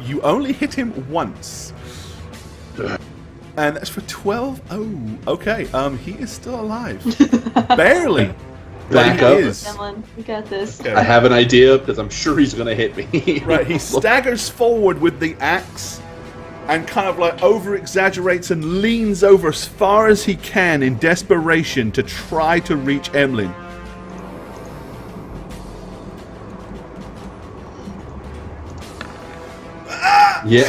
You only hit him once. And that's for 12. Oh, okay. He is still alive. Barely. Back But up. he is. Emlen, we got this. Okay. I have an idea because I'm sure he's gonna hit me. Right, he staggers forward with the axe and kind of like over-exaggerates and leans over as far as he can in desperation to try to reach Emlen. Yeah,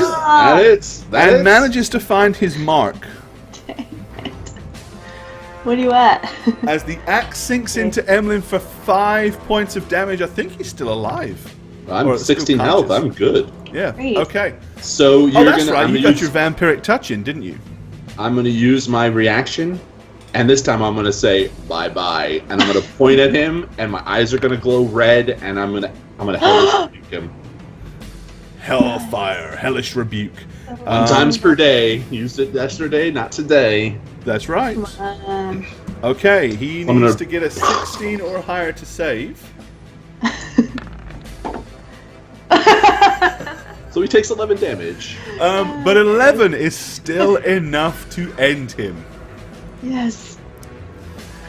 that and manages to find his mark. What are you at? As the axe sinks into Emlen for 5 points of damage. I think he's still alive. I'm Or 16 still health. conscious. I'm good. Yeah. Great. Okay. So you're That's gonna. right. I'm You gonna got use, your vampiric touch in, didn't you? I'm gonna use my reaction, and this time I'm gonna say bye bye, and I'm gonna point at him, and my eyes are gonna glow red, and I'm gonna hellish rebuke him. Hellfire, hellish rebuke. 1 times per day. Used it yesterday, not today. That's right. Um, Okay, he I'm needs gonna- to get a 16 or higher to save. So he takes 11 damage. But 11 is still enough to end him. yes.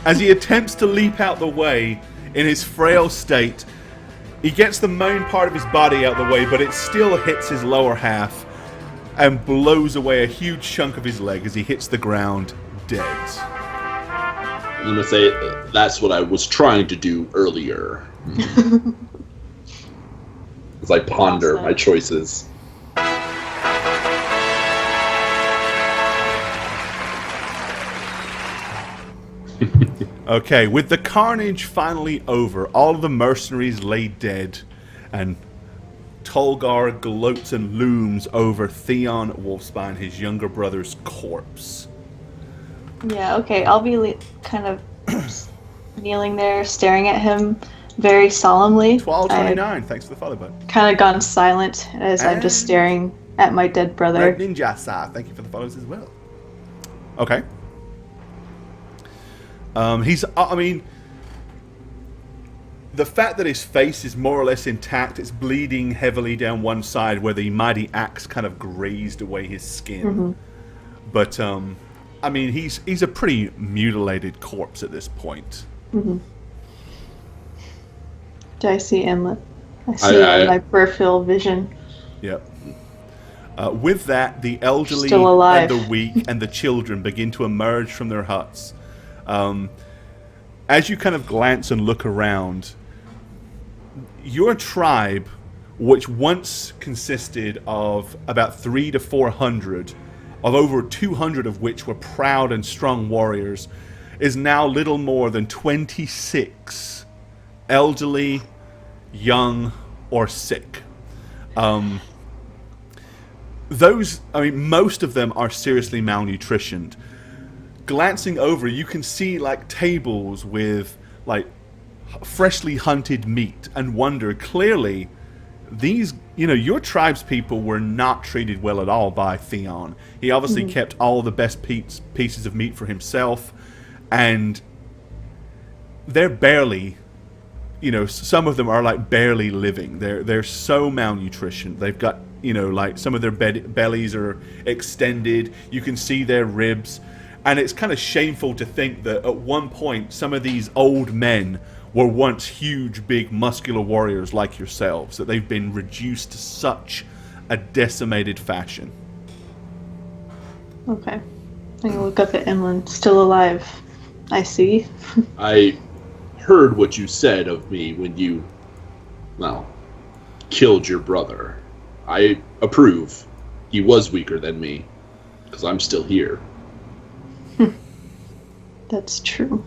As he attempts to leap out the way in his frail state, he gets the main part of his body out the way, but it still hits his lower half and blows away a huge chunk of his leg as he hits the ground dead. I'm gonna say that's what I was trying to do earlier. As I ponder Awesome. my choices. Okay, with the carnage finally over, all of the mercenaries lay dead, and Tolgar gloats and looms over Theon Wolfspine, his younger brother's corpse. Yeah, okay. I'll be kind of kneeling there, staring at him very solemnly. 1229, thanks for the follow button. I've kind of gone silent as I'm just And- staring at my dead brother. Red Ninja Sa, thank you for the follows as well. Okay. I mean, the fact that his face is more or less intact, it's bleeding heavily down one side where the mighty axe kind of grazed away his skin. But, I mean, he's a pretty mutilated corpse at this point. Do I see Emlen? I see it in my peripheral vision. Yep. With that, the elderly Still alive. and the weak and the children begin to emerge from their huts. As you kind of glance and look around, your tribe, which once consisted of about 300 to 400, of over 200 of which were proud and strong warriors, is now little more than 26 elderly, young, or sick. Most of them are seriously malnutritioned. Glancing over, you can see like tables with like freshly hunted meat and wonder, clearly these, your tribe's people were not treated well at all by Theon. He obviously kept all the best pieces of meat for himself, and they're barely, some of them are like barely living. They're so malnutritioned. They've got, like some of their bellies are extended. You can see their ribs. And it's kind of shameful to think that at one point, some of these old men were once huge, big, muscular warriors like yourselves, that they've been reduced to such a decimated fashion. Okay. I'm gonna look up at Emlen. Still alive. I see. I heard what you said of me when you, killed your brother. I approve. He was weaker than me, because I'm still here. That's true.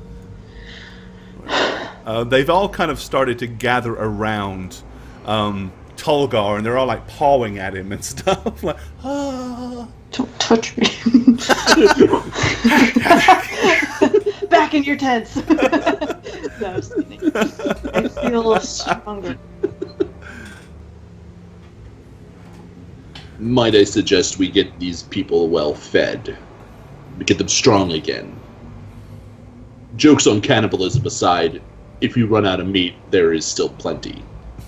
They've all kind of started to gather around Tolgar, and they're all like pawing at him and stuff. Like, ah. Don't touch me. Back in your tents. No, I was kidding. I feel stronger. Might I suggest we get these people well fed? We get them strong again. Jokes on cannibalism aside, if you run out of meat, there is still plenty.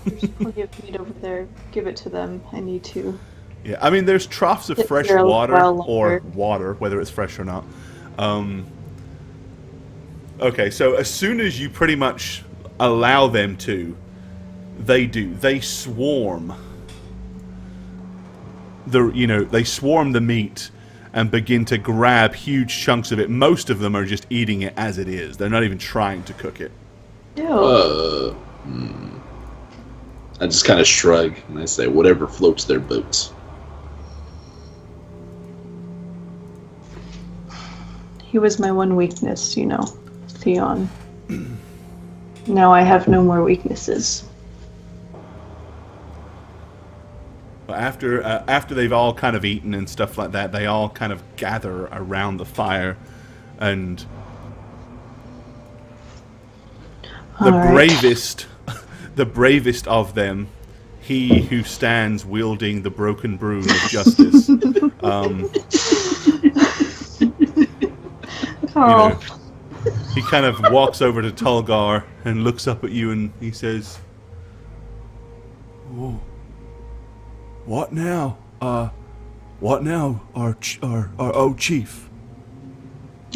There's plenty of meat over there. Give it to them. I need to. Yeah, I mean, there's troughs of Get fresh there a water, while or longer. water, whether it's fresh or not. Okay, so as soon as you pretty much allow them to, they swarm. They swarm the meat and begin to grab huge chunks of it. Most of them are just eating it as it is. They're not even trying to cook it. Ew. I just kind of shrug and I say, whatever floats their boats. He was my one weakness, Theon. Now I have no more weaknesses. After they've all kind of eaten and stuff like that, they all kind of gather around the fire, and the bravest of them, he who stands wielding the broken broom of justice, he kind of walks over to Tolgar and looks up at you, and he says, "Oh. What now? What now, our chief?"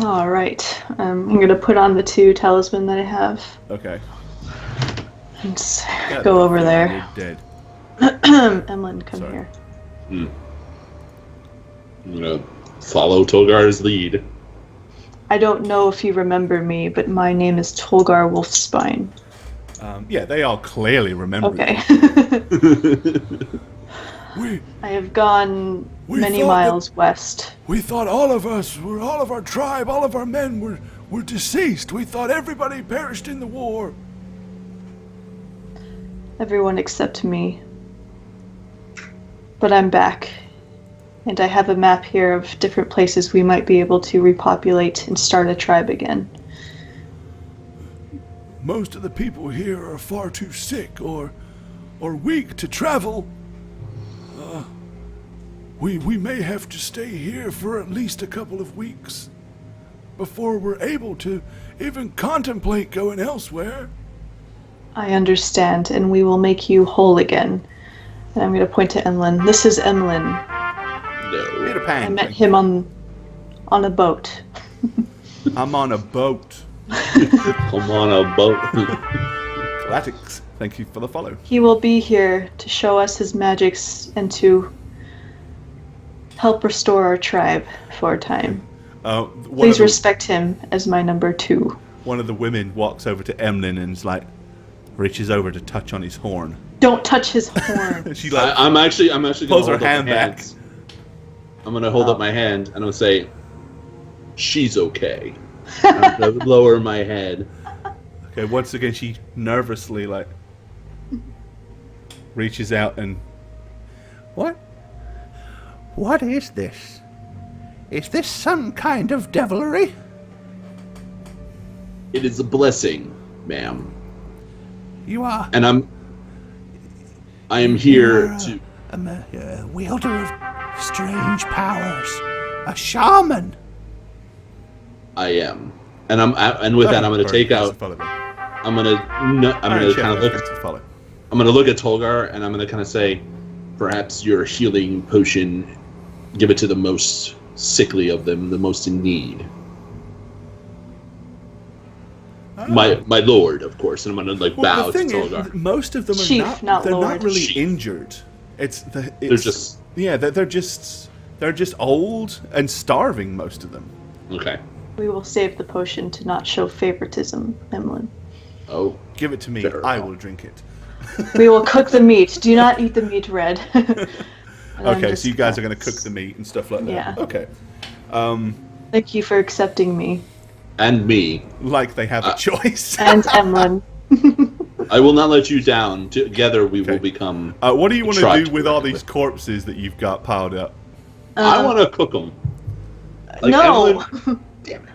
All right. I'm gonna put on the 2 talisman that I have. Okay. And just go over there. You're dead. Emlen, come here. I'm gonna follow Tolgar's lead. I don't know if you remember me, but my name is Tolgar Wolfspine. Yeah, they all clearly remember. Okay. I have gone many miles west. We thought all of our tribe, all of our men were deceased. We thought everybody perished in the war. Everyone except me. But I'm back. And I have a map here of different places we might be able to repopulate and start a tribe again. Most of the people here are far too sick or weak to travel. We may have to stay here for at least a couple of weeks before we're able to even contemplate going elsewhere. I understand, and we will make you whole again. And I'm going to point to Emlen. This is Emlen. No. Peter Pan. I met him on a boat. I'm on a boat. I'm on a boat. Classics. Thank you for the follow. He will be here to show us his magics and to help restore our tribe for a time. Please respect him as my number 2. One of the women walks over to Emlen and reaches over to touch on his horn. Don't touch his horn. She I'm actually pulls gonna her hand back. I'm gonna hold up my hand and I'm gonna say, "She's okay." I'm gonna lower my head. Okay, once again she nervously reaches out and What is this? Is this some kind of devilry? It is a blessing, ma'am. You are. And I am here to. I'm a wielder of strange powers. A shaman. I am, and with that, I'm going to take out. I'm going to kind of look. I'm going to look at Tolgar, and I'm going to kind of say, perhaps your healing potion, give it to the most sickly of them, the most in need. My lord, of course, and I'm going to bow to Tolgar. Most of them are Chief, not they're lord. not really Chief. injured. They're just old and starving. Most of them. Okay. We will save the potion to not show favoritism, Emlen. Oh. Give it to me. Fair I enough. will drink it. We will cook the meat. Do not eat the meat red. Okay, so you guys are going to cook the meat and stuff like that. Yeah. Okay. Thank you for accepting me. And me. Like they have a choice. And Emlen. I will not let you down. Together we will become. What do you want to tribe do with all together. these corpses that you've got piled up? I want to cook them. No! Damn it.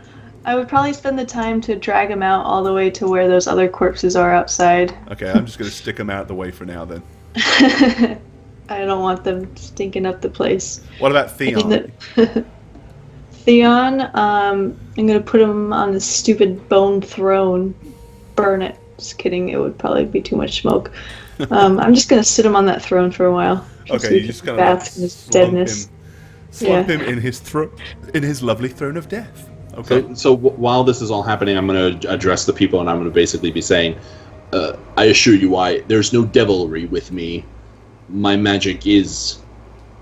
I would probably spend the time to drag him out all the way to where those other corpses are outside. Okay, I'm just going to stick them out of the way for now then. I don't want them stinking up the place. What about Theon? Theon, I'm gonna put him on this stupid bone throne. Burn it. Just kidding, it would probably be too much smoke. I'm just gonna sit him on that throne for a while. Okay, you just kind bask in his deadness. Slump him in his lovely throne of death. Okay. So while this is all happening, I'm going to address the people, and I'm going to basically be saying, I assure you, there's no devilry with me. My magic is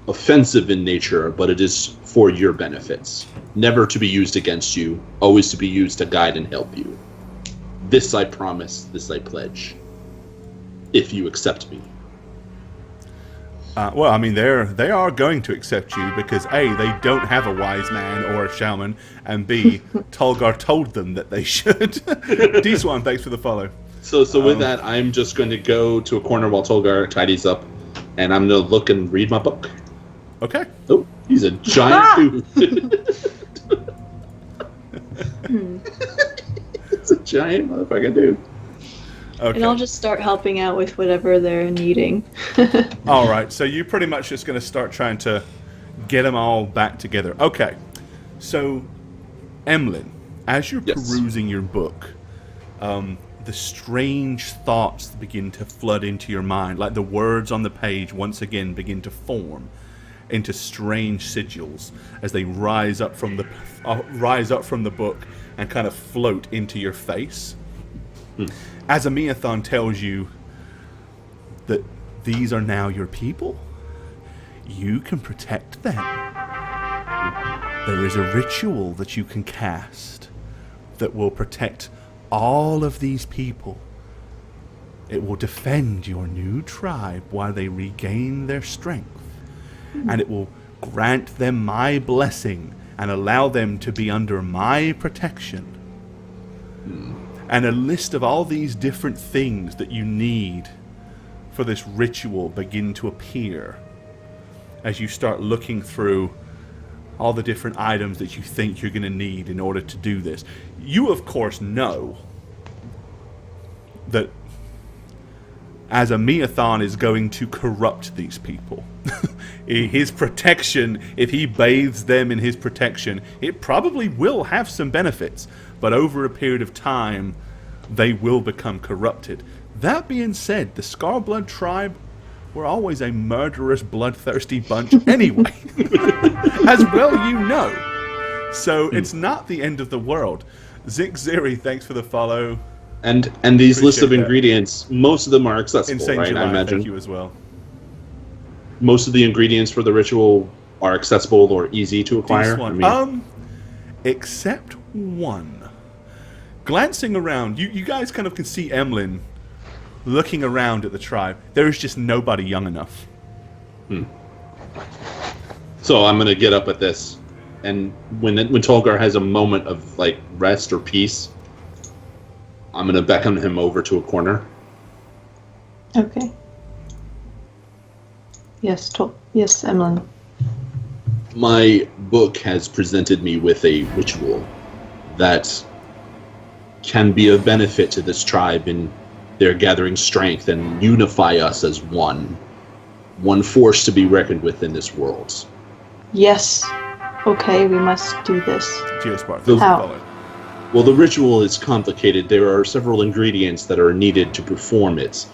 offensive in nature, but it is for your benefits. Never to be used against you, always to be used to guide and help you. This I promise, this I pledge, if you accept me. Well, I mean, they are going to accept you because A, they don't have a wise man or a shaman, and B, Tolgar told them that they should. D-Swan, thanks for the follow. So with that, I'm just going to go to a corner while Tolgar tidies up, and I'm going to look and read my book. Okay. Oh, he's a giant dude. It's a giant motherfucking dude. Okay. And I'll just start helping out with whatever they're needing. All right, so you're pretty much just going to start trying to get them all back together. Okay, so Emlen, as you're perusing your book, the strange thoughts begin to flood into your mind, like the words on the page once again begin to form into strange sigils as they rise up from the book and kind of float into your face. As Amiathon tells you that these are now your people, you can protect them. There is a ritual that you can cast that will protect all of these people. It will defend your new tribe while they regain their strength. And it will grant them my blessing and allow them to be under my protection. And a list of all these different things that you need for this ritual begin to appear as you start looking through all the different items that you think you're going to need in order to do this. You, of course, know that as Amiathon is going to corrupt these people. His protection, if he bathes them in his protection, it probably will have some benefits, but over a period of time, they will become corrupted. That being said, the Scarblood tribe were always a murderous, bloodthirsty bunch anyway. As well you know. So it's not the end of the world. Ziri, thanks for the follow. And these lists of Appreciate that. ingredients, most of them are accessible, Insane right? July, I imagine. thank you as well. Most of the ingredients for the ritual are accessible or easy to acquire. Except one. Glancing around, you guys kind of can see Emlen looking around at the tribe. There is just nobody young enough. So I'm going to get up at this, and when Tolgar has a moment of like rest or peace, I'm going to beckon him over to a corner. Okay. Yes, Emlen. My book has presented me with a ritual that can be of benefit to this tribe in their gathering strength and unify us as one force to be reckoned with in this world. Yes. Okay, we must do this. Geospark. How? Well, the ritual is complicated. There are several ingredients that are needed to perform it.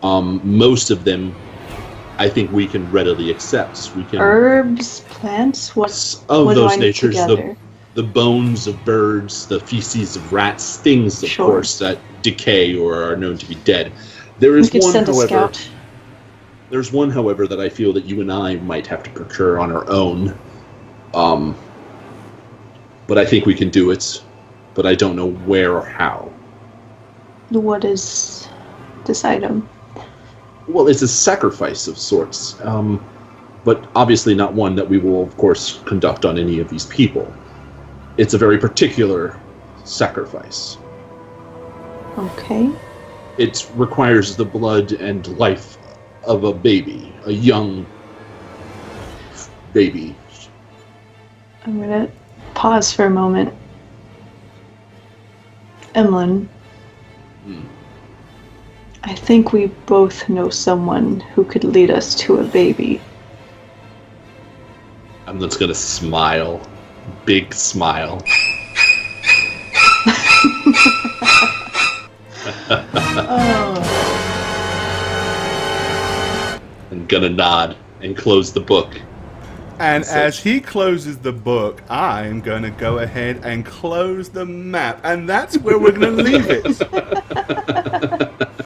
Most of them, I think we can readily accept. We can Herbs, plants, what of do those I need natures. together? The bones of birds, the feces of rats, things, of Sure. course, that decay or are known to be dead. There is We could one, send a however. scout. There's one, however, that I feel that you and I might have to procure on our own. But I think we can do it. But I don't know where or how. What is this item? Well, it's a sacrifice of sorts. But obviously not one that we will, of course, conduct on any of these people. It's a very particular sacrifice. Okay. It requires the blood and life of a baby, a young baby. I'm gonna pause for a moment. Emlen, I think we both know someone who could lead us to a baby. I'm just gonna smile. Big smile. I'm gonna nod and close the book. And as he closes the book, I'm going to go ahead and close the map. And that's where we're going to leave it.